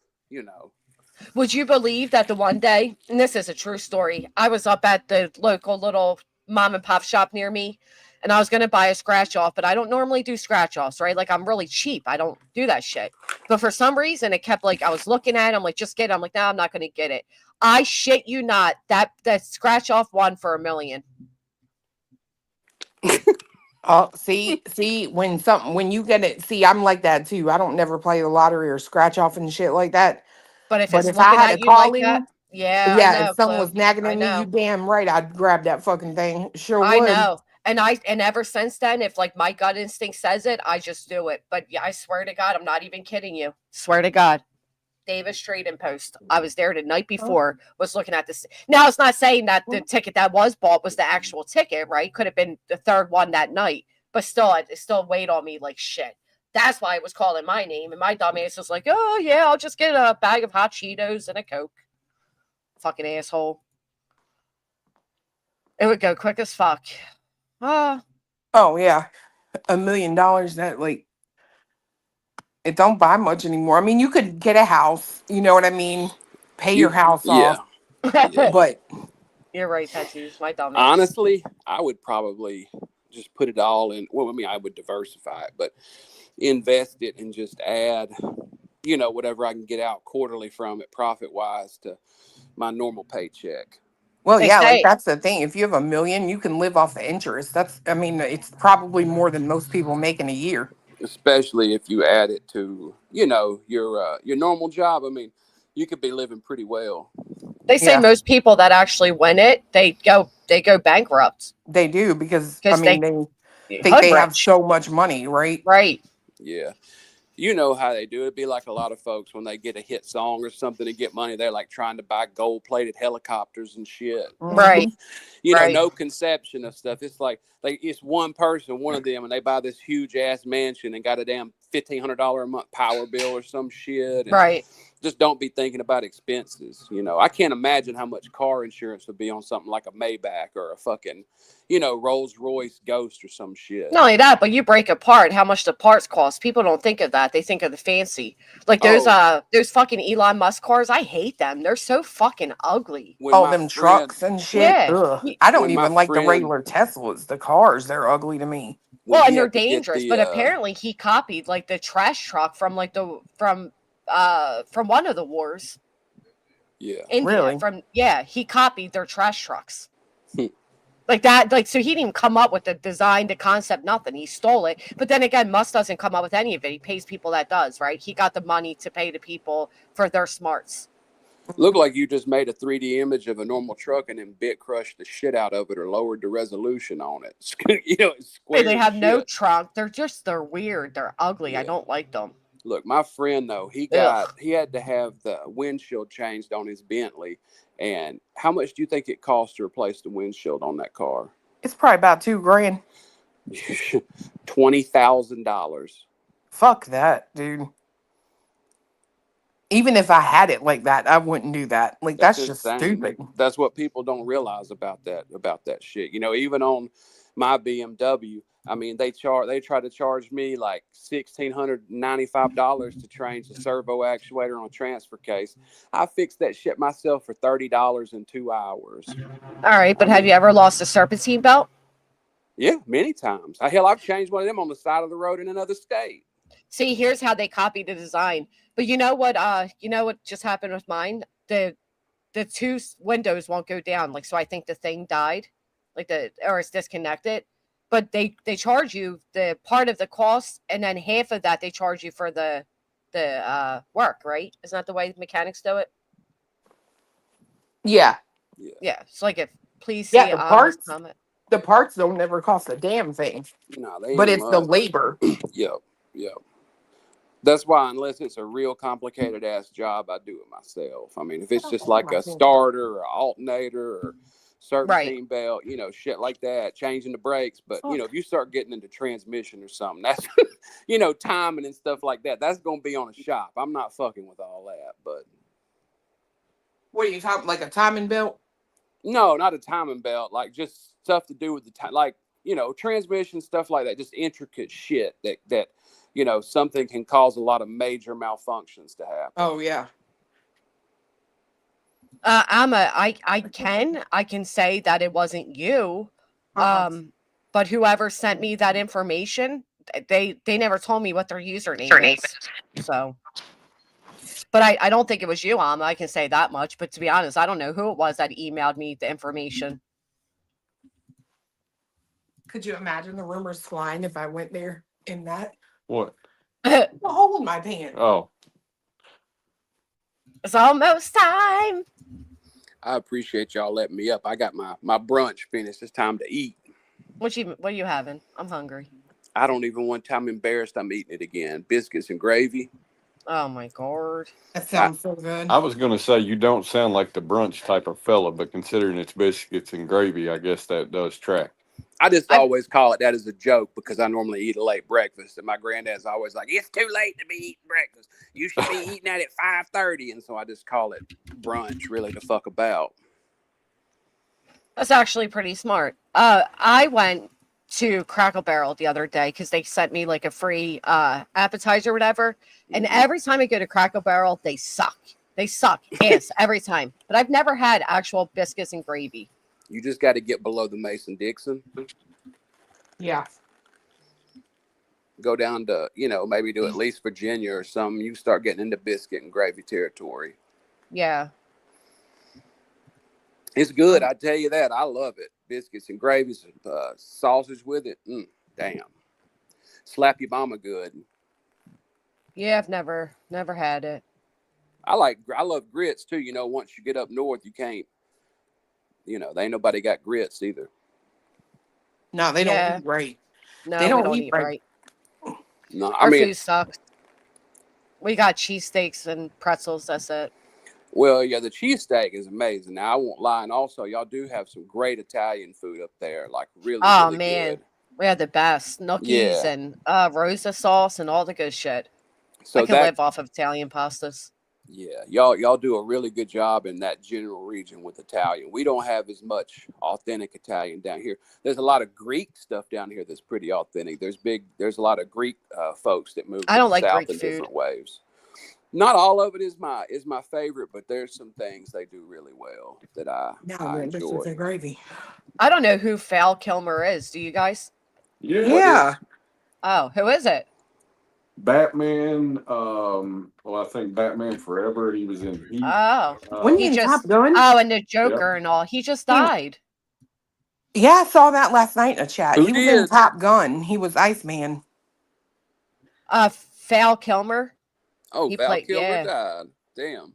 Would you believe that the one day, and this is a true story, I was up at the local little mom and pop shop near me, and I was going to buy a scratch off, but I don't normally do scratch offs, right? Like, I'm really cheap. I don't do that shit. But for some reason, it kept like, I was looking at it, I'm like, just get it. I'm like, no, I'm not going to get it. I shit you not, that scratch off won for $1 million. Oh, see, when you get it, see, I'm like that too. I don't never play the lottery or scratch off and shit like that. But if But it's if I looking had at a you like calling, that, yeah, I yeah, know, if someone Flo. was nagging I at me, you know. damn right, I'd grab that fucking thing. Sure I would. know. And ever since then, if like my gut instinct says it, I just do it. But yeah, I swear to God, I'm not even kidding you. Swear to God. Davis Trading Post. I was there the night before, was looking at this. Now, it's not saying that the ticket that was bought was the actual ticket, right? Could have been the third one that night. But still, it still weighed on me like shit. That's why it was calling my name. And my dumb ass was like, oh, yeah, I'll just get a bag of hot Cheetos and a Coke. Fucking asshole. It would go quick as fuck. Oh yeah, $1 million. That like, it don't buy much anymore. I mean, you could get a house. You know what I mean? Pay your house off. Yeah. But You're right, Tattoos. My dumb ass. Honestly, I would probably just put it all in. Well, I mean, I would diversify it, but invest it and just add, whatever I can get out quarterly from it, profit wise, to my normal paycheck. well, They yeah, like say, that's the thing. If you have $1 million, you can live off the interest. I mean, it's probably more than most people make in a year. Especially if you add it to, your normal job. I mean, you could be living pretty well. they say Yeah. most people that actually win it, they go bankrupt. They do because I 'Cause mean they think hood they have rich. so much money, right? Right. Yeah. You know how they do it. It'd be like a lot of folks when they get a hit song or something to get money, they're like trying to buy gold-plated helicopters and shit. Right. Right. No conception of stuff. It's like it's one person, one of them, and they buy this huge ass mansion and got a damn $1,500 a month power bill or some shit. And Right. just don't be thinking about expenses. I can't imagine how much car insurance would be on something like a Maybach or a fucking, Rolls Royce Ghost or some shit. Not only that, but you break apart how much the parts cost. People don't think of that. They think of the fancy. Like those fucking Elon Musk cars, I hate them. They're so fucking ugly. All them trucks and shit. Yeah. Ugh. I don't when my even like the friend- regular Teslas. The cars, they're ugly to me. Well, and they're dangerous. But apparently he copied like the trash truck from like from one of the wars. Yeah. Really? He copied their trash trucks. Like that, so he didn't even come up with the design, the concept, nothing. He stole it. But then again, Musk doesn't come up with any of it. He pays people that does, right? He got the money to pay the people for their smarts. Look like you just made a 3D image of a normal truck and then bit crushed the shit out of it or lowered the resolution on it. It's square They have shit. no trunk. They're weird. They're ugly. Yeah. I don't like them. Look, my friend though, he had to have the windshield changed on his Bentley. And how much do you think it costs to replace the windshield on that car? It's probably about $2,000. $20,000. Fuck that, dude. Even if I had it like that, I wouldn't do that. Like that's just stupid. That's what people don't realize about that shit. Even on my BMW, I mean, they try to charge me like $1,695 to change the servo actuator on a transfer case. I fixed that shit myself for $30 in 2 hours. All right, but have you ever lost a serpentine belt? Yeah, many times. Hell, I've changed one of them on the side of the road in another state. See, here's how they copied the design. But you know what? You know what just happened with mine? The two windows won't go down. Like, so I think the thing died, or it's disconnected. But they charge you the part of the cost, and then half of that they charge you for the work. Right? Isn't that the way mechanics do it? Yeah. Yeah. It's like if please see Yeah, the Anna's parts comment. the parts don't never cost a damn thing. No, they But ain't it's the much. labor. Yep. That's why, unless it's a real complicated ass job, I do it myself. I mean, if it's just like a starter or alternator or servicing belt, shit like that, changing the brakes. But if you start getting into transmission or something, that's timing and stuff like that. That's gonna be on a shop. I'm not fucking with all that. But What are you talking, like a timing belt? no, not a timing belt. Like just stuff to do with the time, like transmission stuff like that. Just intricate shit that. Something can cause a lot of major malfunctions to happen. Oh yeah. I can say that it wasn't you. But whoever sent me that information, they never told me what their username is. So, but I don't think it was you, Alma. I can say that much. But to be honest, I don't know who it was that emailed me the information. Could you imagine the rumors flying if I went there in that? What? The hole in my pants. Oh. It's almost time. I appreciate y'all letting me up. I got my brunch finished. It's time to eat. What are you having? I'm hungry. I don't even want to. I'm embarrassed I'm eating it again. Biscuits and gravy. Oh my God. That sounds so good. I was going to say you don't sound like the brunch type of fella, but considering it's biscuits and gravy, I guess that does track. I just always call it that as a joke because I normally eat a late breakfast, and my granddad's always like, "It's too late to be eating breakfast. You should be eating that at 5:30." And so I just call it brunch, really, to fuck about. That's actually pretty smart. I went to Crackle Barrel the other day because they sent me like a free appetizer or whatever. And every time I go to Crackle Barrel, they suck. They suck ass every time. But I've never had actual biscuits and gravy. You just got to get below the Mason-Dixon. Yeah. Go down to, maybe to at least Virginia or something. You start getting into biscuit and gravy territory. Yeah. It's good. I tell you that. I love it. Biscuits and gravy, sausage with it. Damn. Slap your mama good. Yeah, I've never had it. I love grits too. Once you get up north, you can't, they ain't nobody got grits either. No, they don't eat right. No, they don't eat right. No, Our food sucks. We got cheesesteaks and pretzels. That's it. Well, yeah, the cheesesteak is amazing. Now, I won't lie. And also, y'all do have some great Italian food up there. Like, really, really man. good. We have the best. Gnocchis and rosa sauce and all the good shit. So I can live off of Italian pastas. Yeah, y'all do a really good job in that general region with Italian. We don't have as much authentic Italian down here. There's a lot of Greek stuff down here that's pretty authentic. There's a lot of Greek folks that move to the south in different ways. Not all of it is my favorite, but there's some things they do really well that I enjoy. Gravy. I don't know who Val Kilmer is. Do you guys? Yeah. Oh, who is it? Batman. I think Batman Forever. He was in Heat. Oh, when he just Top Gun? Oh, and the Joker and all. He just died. Yeah, I saw that last night in a chat. Who he was did? in Top Gun. He was Iceman. Val Kilmer. Oh, Val Kilmer died. Damn.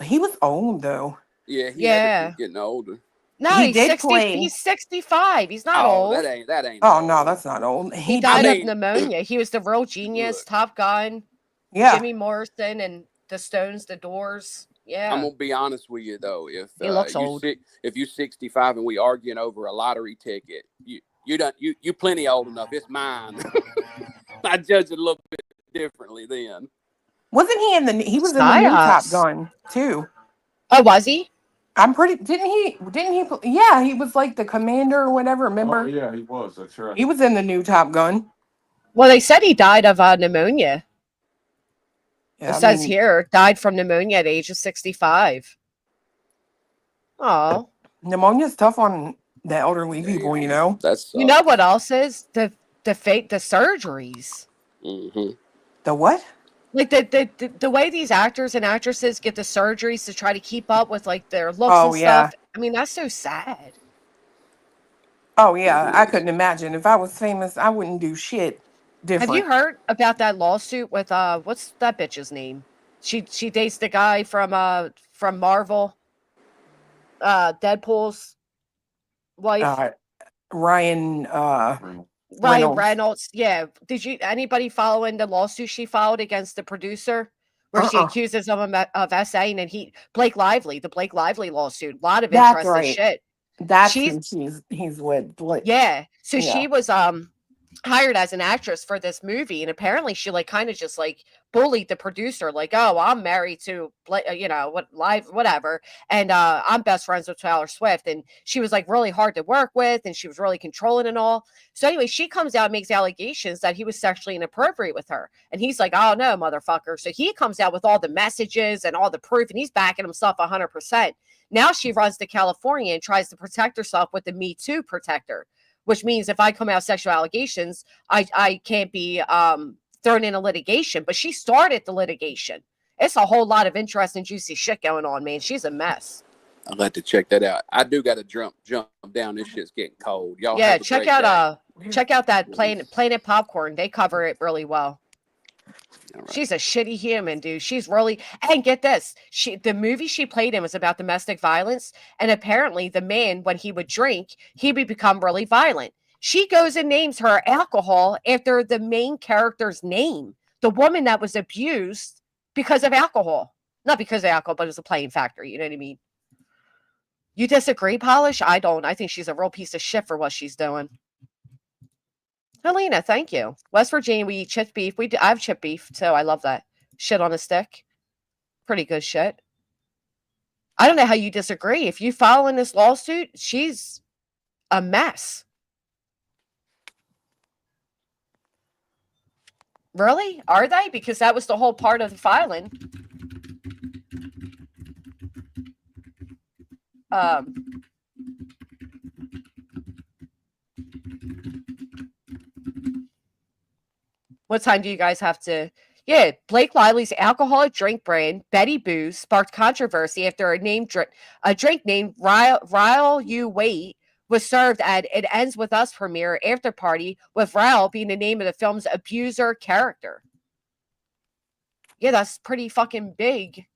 He was old though. Yeah, he had to keep getting older. No, he's 60. He's 65. He's not old. That ain't. Oh no, that's not old. He died of pneumonia. He was the real genius. Top Gun. Yeah. Jimmy Morrison and the Stones, the Doors. Yeah. I'm gonna be honest with you though. If he looks old. If you're 65 and we arguing over a lottery ticket, you plenty old enough. It's mine. I judge it a little bit differently then. Wasn't he in the? He was in the new Top Gun too. Oh, was he? I'm pretty. Didn't he? Yeah, he was like the commander or whatever. Remember? Oh, yeah, he was. That's right. He was in the new Top Gun. Well, they said he died of pneumonia. Yeah, it says here, died from pneumonia at the age of 65. Oh, pneumonia's tough on The elderly people, you know. That's You know what else is the surgeries. Mm-hmm. The what? Like the way these actors and actresses get the surgeries to try to keep up with like their looks Oh and yeah. stuff. I mean, that's so sad. Oh yeah. I couldn't imagine if I was famous. I wouldn't do shit Have you different. heard about that lawsuit with what's that bitch's name? She dates the guy from Marvel, Deadpool's wife, Uh, Ryan Ryan Reynolds. Reynolds. Yeah. Did you anybody following the lawsuit she filed against the producer? Where she Uh-uh. accuses him of essaying and the Blake Lively lawsuit. A lot of That's interesting right. shit. That's She's who he's with. Yeah. So Yeah. she was hired as an actress for this movie, and apparently she like kind of just like bullied the producer, like, oh, I'm married to whatever, and I'm best friends with Taylor Swift, and she was like really hard to work with, and she was really controlling and all. So anyway, she comes out and makes allegations that he was sexually inappropriate with her, and he's like, oh no, motherfucker. So he comes out with all the messages and all the proof, and he's backing himself 100%. Now she runs to California and tries to protect herself with the Me Too protector, which means if I come out sexual allegations, I can't be thrown in a litigation. But she started the litigation. It's a whole lot of interesting, juicy shit going on, man. She's a mess. I'll have to check that out. I do got to jump down. This shit's getting cold. Y'all Yeah, have a check great out day. check out that Planet Popcorn. They cover it really well. Right. She's a shitty human, dude. She's really, and get this, the movie she played in was about domestic violence, and apparently the man, when he would drink, he would become really violent. She goes and names her alcohol after the main character's name, the woman that was abused because of alcohol. Not because of alcohol, but as a playing factor, you know what I mean? You disagree, Polish? I don't. I think she's a real piece of shit for what she's doing. Helena, thank you. West Virginia, we eat chipped beef. I have chipped beef, so I love that. Shit on a stick. Pretty good shit. I don't know how you disagree. If you file in this lawsuit, she's a mess. Really? Are they? Because that was the whole part of the filing. What time do you guys have to? Yeah, Blake Lively's alcoholic drink brand, Betty Booze, sparked controversy after a drink named Ryle You Wait was served at It Ends With Us premiere after party, with Ryle being the name of the film's abuser character. Yeah, that's pretty fucking big.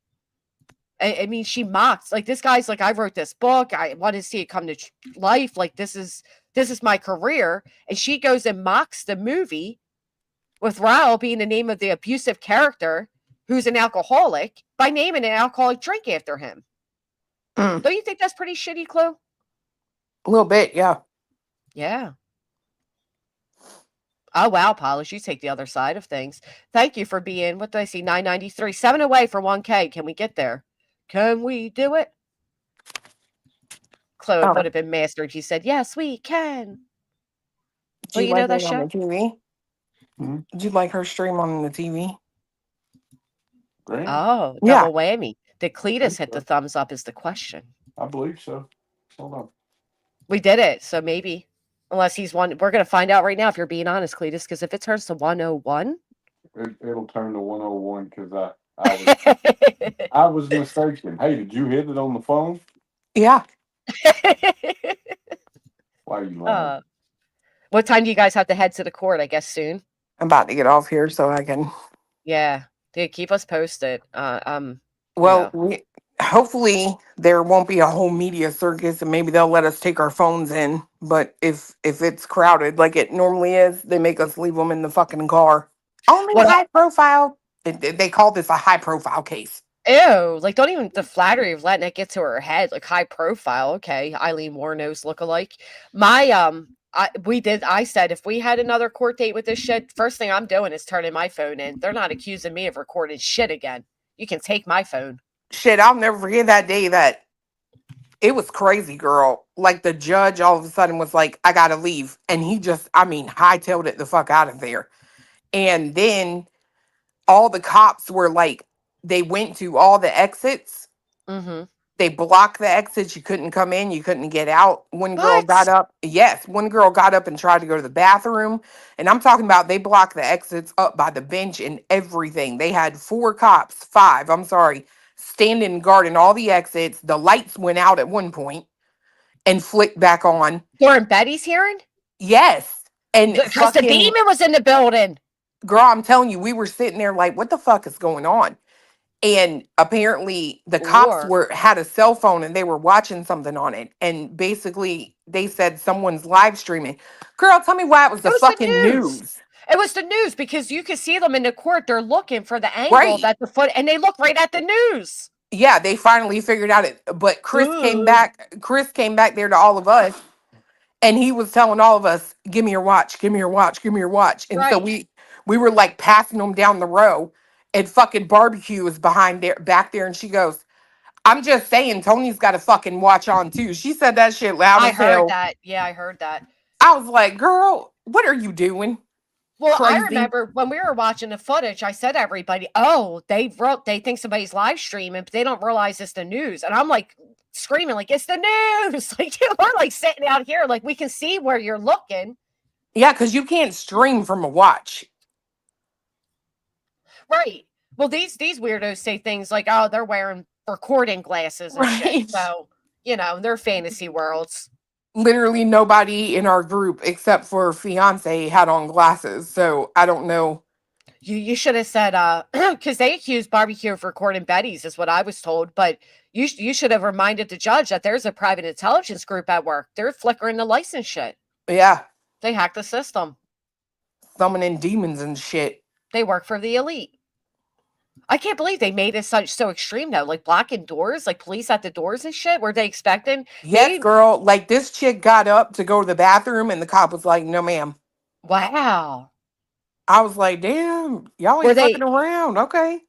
I mean, she mocked. Like, this guy's like, I wrote this book. I want to see it come to life. Like, this is my career. And she goes and mocks the movie with Ryle being the name of the abusive character who's an alcoholic by naming an alcoholic drink after him. Don't you think that's pretty shitty, Clue? A little bit, yeah. Yeah. Oh, wow, Polish. You take the other side of things. Thank you for being, what do I see, 993. 7 away for 1K. Can we get there? Can we do it? Chloe would have been mastered. He said, yes, we can. Do you like that show? On the TV? Mm-hmm. Did you like her stream on the TV? Great. Oh, double whammy. Did Cletus hit the thumbs up is the question. I believe so. Hold on. We did it, so maybe. Unless he's one. We're going to find out right now if you're being honest, Cletus, because if it turns to 101. It'll turn to 101 because I was mistaken. Hey, did you hit it on the phone? Yeah. Why are you lying? What time do you guys have to head to the court? I guess soon. I'm about to get off here so I can. Yeah, dude, keep us posted. Well, hopefully there won't be a whole media circus, and maybe they'll let us take our phones in. But if it's crowded like it normally is, they make us leave them in the fucking car. Only high profile. They call this a high profile case. Ew, like don't even the flattery of letting it get to her head, like high profile. Okay, Eileen Warnos lookalike. I said if we had another court date with this shit, first thing I'm doing is turning my phone in. They're not accusing me of recording shit again. You can take my phone. Shit, I'll never forget that day that it was crazy, girl. Like the judge all of a sudden was like, I gotta leave. And he just, hightailed it the fuck out of there. And then all the cops were like, they went to all the exits. Mm-hmm. They blocked the exits. You couldn't come in. You couldn't get out. One girl What? got up. Yes, one girl got up and tried to go to the bathroom. And I'm talking about they blocked the exits up by the bench and everything. They had 5, I'm sorry, standing guarding all the exits. The lights went out at one point and flicked back on. During Betty's hearing? Yes. And Because the fucking demon was in the building. girl, I'm telling you, we were sitting there like, what the fuck is going on? And apparently the cops Lord. had a cell phone and they were watching something on it. And basically they said someone's live streaming. Girl, tell me why it was the It was fucking the news. news. It was the news because you could see them in the court. They're looking for the angle Right. that the foot, and they look right at the news. Yeah, they finally figured out it. But Chris came back there to all of us. And he was telling all of us, give me your watch, give me your watch, give me your watch. And so Right. we were like passing them down the row. And fucking barbecue was back there, and she goes, I'm just saying, Tony's got a fucking watch on too. She said that shit loud I as heard hell. that. Yeah, I heard that. I was like, girl, what are you doing? Well, I Crazy. remember when we were watching the footage, I said to everybody, oh, they think somebody's live streaming, but they don't realize it's the news. And I'm like screaming, like, it's the news. Like, we're like sitting out here, like, we can see where you're looking. Yeah, because you can't stream from a watch. Right. Well, these weirdos say things like, oh, they're wearing recording glasses and Right. shit. So, they're fantasy worlds. Literally nobody in our group except for fiance had on glasses. So I don't know. You should have said, because they accused barbecue of recording Betty's, is what I was told. But you should have reminded the judge that there's a private intelligence group at work. They're flickering the license shit. Yeah. They hacked the system. Summoning demons and shit. They work for the elite. I can't believe they made it so extreme though, like blocking doors, like police at the doors and shit. Were they expecting? Yes, girl. Like this chick got up to go to the bathroom and the cop was like, no, ma'am. Wow. I was like, damn, y'all ain't fucking around. Okay.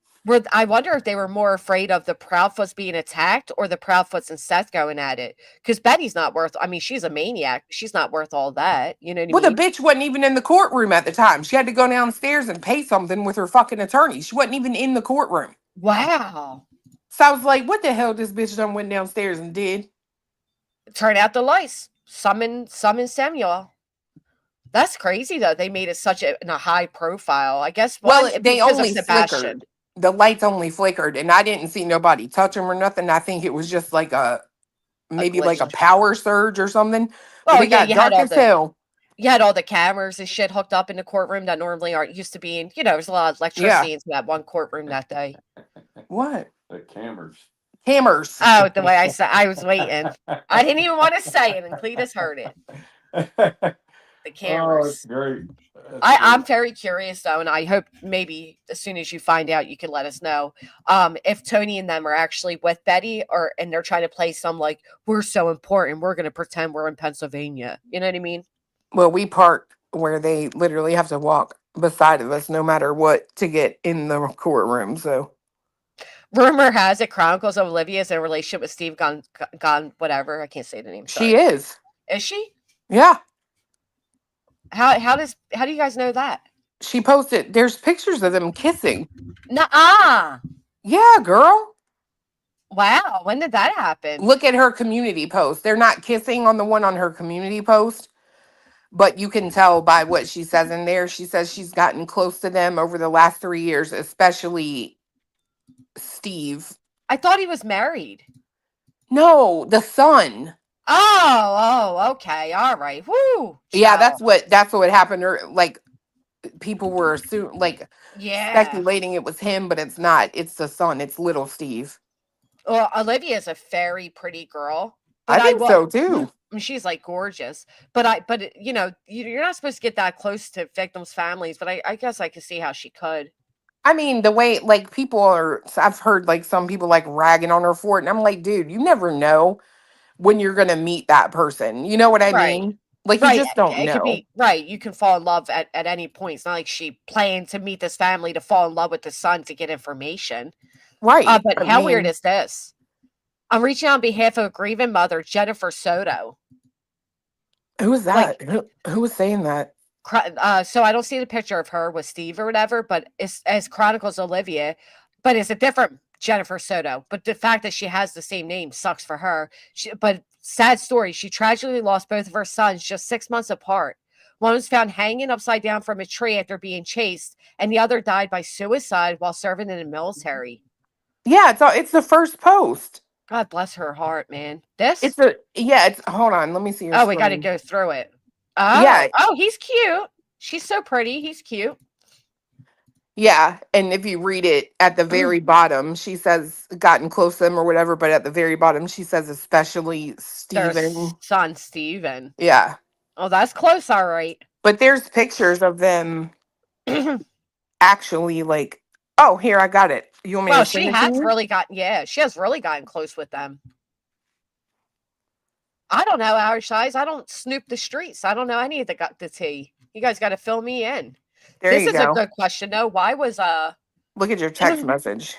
I wonder if they were more afraid of the Proudfoots being attacked or the Proudfoots and Seth going at it. Because Betty's not worth, she's a maniac. She's not worth all that. You know what I mean? The bitch wasn't even in the courtroom at the time. She had to go downstairs and pay something with her fucking attorney. She wasn't even in the courtroom. Wow. So I was like, what the hell this bitch done went downstairs and did? Turn out the lights. Summon Samuel. That's crazy though. They made it such a high profile. I guess they only flickered. The lights only flickered, and I didn't see nobody touch them or nothing. I think it was just like maybe like a power surge or something. But it got dark as hell. You had all the cameras and shit hooked up in the courtroom that normally aren't used to being. There's a lot of electricity into that one courtroom that day. What? The cameras. Hammers. Oh, the way I said, I was waiting. I didn't even want to say it, and Cletus heard it. The cameras. Oh, great. I'm very curious though, and I hope maybe as soon as you find out, you can let us know if Tony and them are actually with Betty, and they're trying to play some like we're so important, we're going to pretend we're in Pennsylvania. You know what I mean? Well, we park where they literally have to walk beside of us, no matter what, to get in the courtroom. So, rumor has it Chronicles of Olivia is in a relationship with Steve Gone whatever. I can't say the name. Sorry. She is. Is she? Yeah. How do you guys know that? She posted. There's pictures of them kissing. Nuh-uh. Yeah, girl. Wow. When did that happen? Look at her community post. They're not kissing on the one on her community post, but you can tell by what she says in there. She says she's gotten close to them over the last 3 years, especially Steve. I thought he was married. No, the son. Oh, okay. All right. Woo. Yeah, that's what happened. Or like people were speculating it was him, but it's not. It's the son. It's little Steve. Well, Olivia is a very pretty girl. I think so too. She's like gorgeous, but you're not supposed to get that close to victims' families, but I guess I could see how she could. I mean, the way like I've heard like some people like ragging on her for it, and I'm like, dude, you never know when you're gonna meet that person. You know what I mean? Like you just don't know. Could be, right. You can fall in love at any point. It's not like she planned to meet this family to fall in love with the son to get information. Right. But how weird is this? I'm reaching out on behalf of a grieving mother, Jennifer Soto. Who is that? Who was saying that? So I don't see the picture of her with Steve or whatever, but it's as Chronicles Olivia, but it's a different Jennifer Soto. But the fact that she has the same name sucks for her. But sad story, she tragically lost both of her sons just 6 months apart. One was found hanging upside down from a tree after being chased, and the other died by suicide while serving in the military. Yeah, it's the first post. God bless her heart, man. This? It's hold on, let me see your Oh, we got to screen. go through it. Oh, Yeah. Oh, he's cute. She's so pretty. He's cute. Yeah, and if you read it at the very bottom, she says gotten close to them or whatever, but at the very bottom she says especially Their Steven. son, Steven. Yeah. Oh, that's close, all right. But there's pictures of them actually like, oh, here I got it. You want me Well, to send it to you? she has really gotten close with them. I don't know, our size. I don't snoop the streets. I don't know any of the tea. You guys got to fill me in. There This you is go. a good question, though. Why was Look at your text message.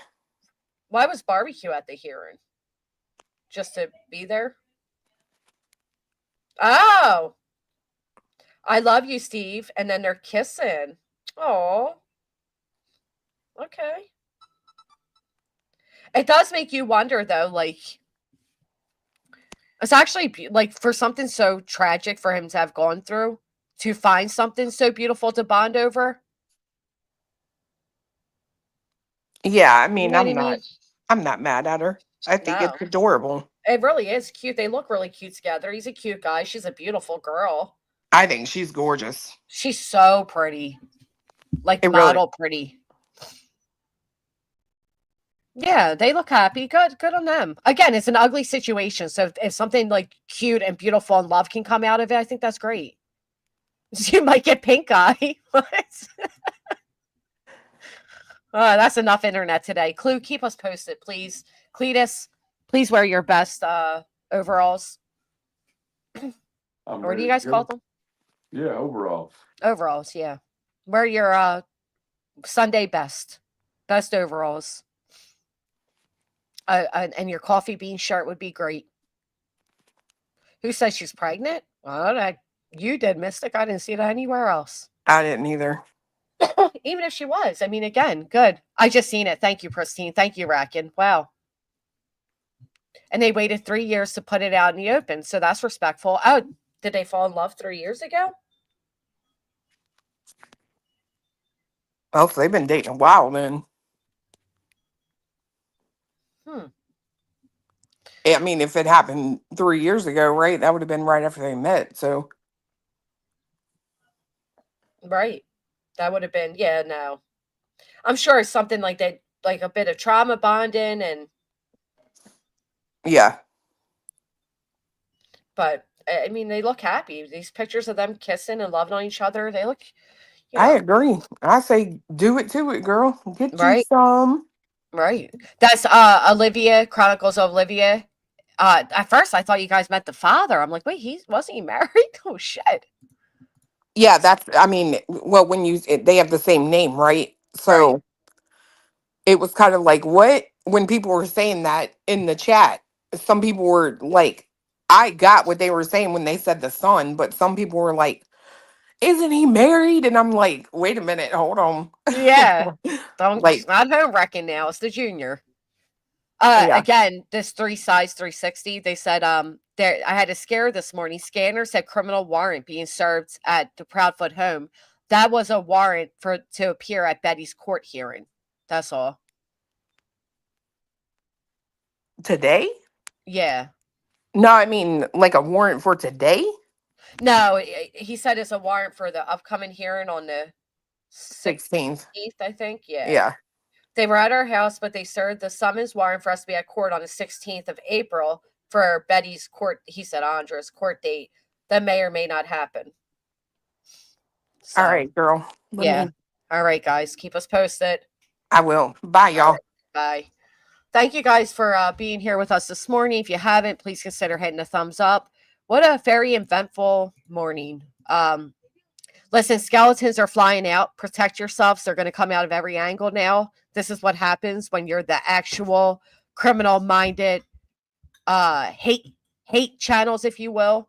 Why was barbecue at the hearing? Just to be there? Oh, I love you, Steve. And then they're kissing. Oh, okay. It does make you wonder, though, like, it's actually like for something so tragic for him to have gone through, to find something so beautiful to bond over. Yeah, I mean, You know what I mean? I'm not mad at her. I think No. it's adorable. It really is cute. They look really cute together. He's a cute guy. She's a beautiful girl. I think she's gorgeous. She's so pretty. Like model pretty. Yeah, they look happy. Good on them. Again, it's an ugly situation. So if something like cute and beautiful and love can come out of it, I think that's great. You might get pink eye. What? That's enough internet today. Clue, keep us posted, please. Cletus, please wear your best overalls. Or do you guys call them? Yeah, overalls. Overalls, yeah. Wear your Sunday best overalls. And your coffee bean shirt would be great. Who says she's pregnant? Well, you did, Mystic. I didn't see that anywhere else. I didn't either. Even if she was. I mean, again, good. I just seen it. Thank you, Pristine. Thank you, Rackin. Wow. And they waited 3 years to put it out in the open, so that's respectful. Oh, did they fall in love 3 years ago? Oh, so they've been dating a while then. I mean, if it happened 3 years ago, right, that would have been right after they met. So, right, that would have been no. I'm sure it's something like that, like a bit of trauma bonding, and yeah. But I mean, they look happy. These pictures of them kissing and loving on each other, they look. I agree. I say do it to it, girl. Get you some. Right. That's Olivia, Chronicles of Olivia. At first I thought you guys met the father. I'm like, wait, wasn't he married? Oh shit. Yeah, I mean, well, they have the same name, right? So it was kind of like, what? When people were saying that in the chat, some people were like, I got what they were saying when they said the son, but some people were like, isn't he married? And I'm like, wait a minute, hold on. Yeah. It's not home wrecking now. It's the junior. Again, this 3 size 360, they said, I had a scare this morning. Scanner said criminal warrant being served at the Proudfoot home. That was a warrant to appear at Betty's court hearing. That's all. Today? Yeah. No, I mean, like a warrant for today? No, he said it's a warrant for the upcoming hearing on the 16th, I think. Yeah. Yeah. They were at our house, but they served the summons warrant for us to be at court on the 16th of April for Betty's court. He said Andra's court date. That may or may not happen. So, all right, girl. All right, guys. Keep us posted. I will. Bye, y'all. Right. Bye. Thank you guys for being here with us this morning. If you haven't, please consider hitting a thumbs up. What a very eventful morning. Listen, skeletons are flying out. Protect yourselves. They're going to come out of every angle now. This is what happens when you're the actual criminal-minded hate channels, if you will.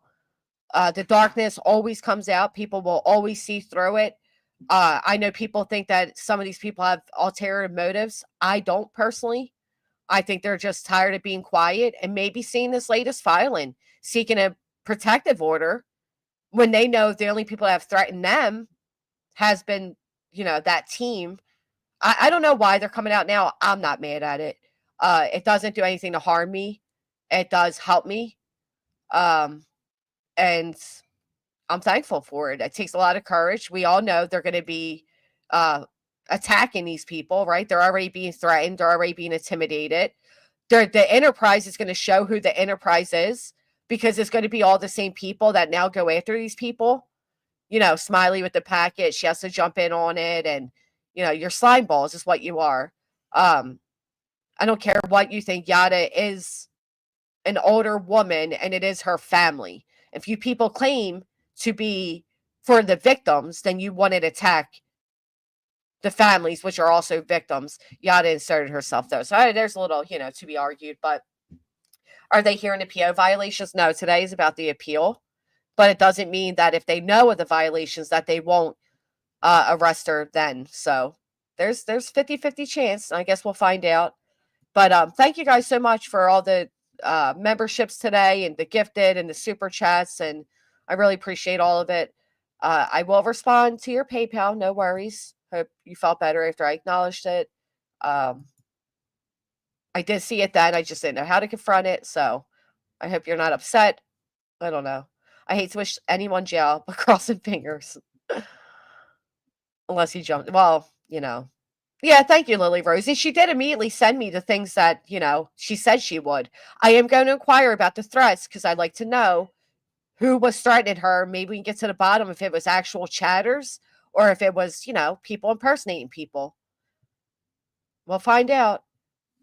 The darkness always comes out. People will always see through it. I know people think that some of these people have ulterior motives. I don't personally. I think they're just tired of being quiet and maybe seeing this latest filing, seeking a protective order when they know the only people that have threatened them has been, that team. I don't know why they're coming out now. I'm not mad at it. It doesn't do anything to harm me. It does help me. And I'm thankful for it. It takes a lot of courage. We all know they're going to be attacking these people, right? They're already being threatened. They're already being intimidated. The enterprise is going to show who the enterprise is, because it's going to be all the same people that now go after these people. Smiley with the packet, she has to jump in on it, and your slime balls is what you are. I don't care what you think. Yada is an older woman, and it is her family. If you people claim to be for the victims, then you want to attack the families, which are also victims. Yada inserted herself, though. So there's a little, to be argued. But are they hearing appeal violations? No, today is about the appeal. But it doesn't mean that if they know of the violations that they won't arrest her then. So there's 50-50 chance. I guess we'll find out. But thank you guys so much for all the memberships today, and the gifted and the super chats, and I really appreciate all of it. I will respond to your PayPal, no worries. Hope you felt better after I acknowledged it. I did see it then, I just didn't know how to confront it, so I hope you're not upset. I don't know. I hate to wish anyone jail, but crossing fingers. Unless he jumped. Well, Yeah, thank you, Lily Rosie. She did immediately send me the things that, she said she would. I am going to inquire about the threats, because I'd like to know who was threatening her. Maybe we can get to the bottom if it was actual chatters or if it was, people impersonating people. We'll find out.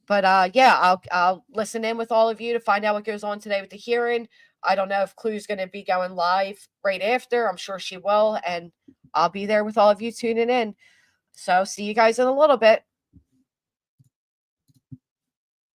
But yeah, I'll listen in with all of you to find out what goes on today with the hearing. I don't know if Clue's going to be going live right after. I'm sure she will, and I'll be there with all of you tuning in. So see you guys in a little bit.